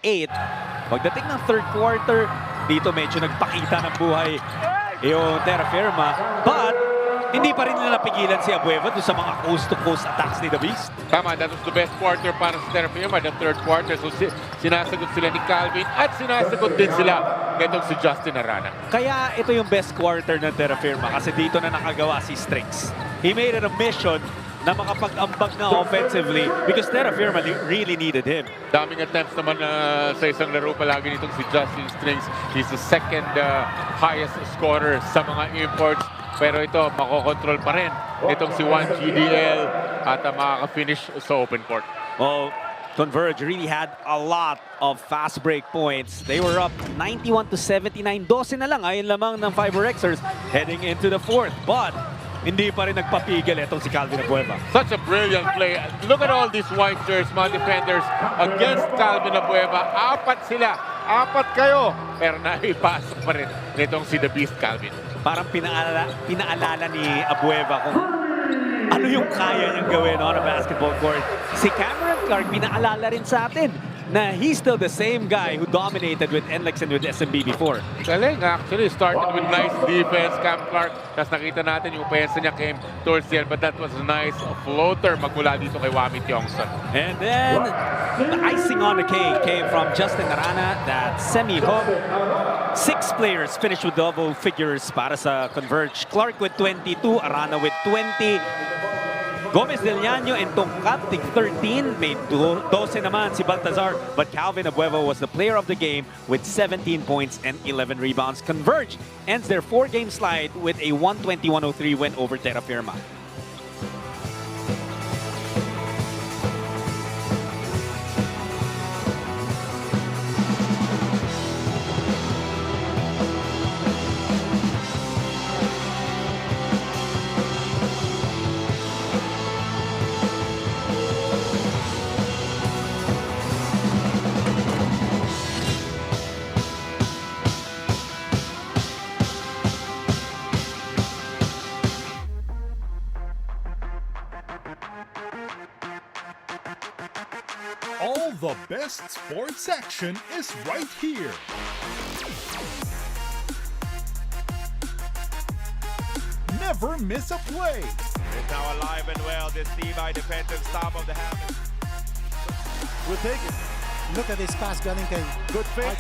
Pagdating ng third quarter, dito medyo nagpakita ng buhay yung Terrafirma. But hindi pa rin nila napigilan si Abueva doon sa mga coast-to-coast attacks ni The Beast. Tama, that was the best quarter para sa Terrafirma, the third quarter. So sinasagot sila ni Calvin at sinasagot din sila nitong si Justin Arana. Kaya ito yung best quarter ng Terrafirma kasi dito na nakagawa si Strings. He made it a mission na makapag-ambag na offensively because Terrafirma really needed him. Daming attempts naman sa isang laro palagi nitong si Justin Strings. He's the second highest scorer sa mga imports pero ito makokontrol pa rin itong si Juan GDL at makaka-finish sa open court. Well, Converge really had a lot of fast break points. They were up 91-79. 12 na lang ayon lamang ng FiberXers heading into the fourth. But hindi pa rin nagpapigil itong si Calvin Abueva. Such a brilliant play. Look at all these white shirts, mga defenders against Calvin Abueva. Apat sila. Apat kayo. Pero naipasok pa rin nitong si The Beast Calvin. Parang pinaalala ni Abueva kung ano yung kaya niyang gawin on a basketball court. Si Cameron Clark, pinaalala rin sa atin na he's still the same guy who dominated with NLEX and with SMB before. Galing, actually. Started with nice defense, Cam Clark. Tapos nakita natin yung pensa niya came towards the end, but that was a nice floater magmula dito kay Wamit Youngson. And then, the icing on the cake came from Justin Arana, that semi-hook. 6 players finished with double figures para sa Converge. Clark with 22, Arana with 20. Gómez de Liaño and Tongkat, 13. May 12 naman si Baltazar. But Calvin Abueva was the player of the game with 17 points and 11 rebounds. Converge ends their 4-game slide with a 120-103 win over Terrafirma. All the best sports action is right here. Never miss a play. It's now alive and well, this TBI defensive stop of the half. We'll take it. Look at this pass galing kay Good fake.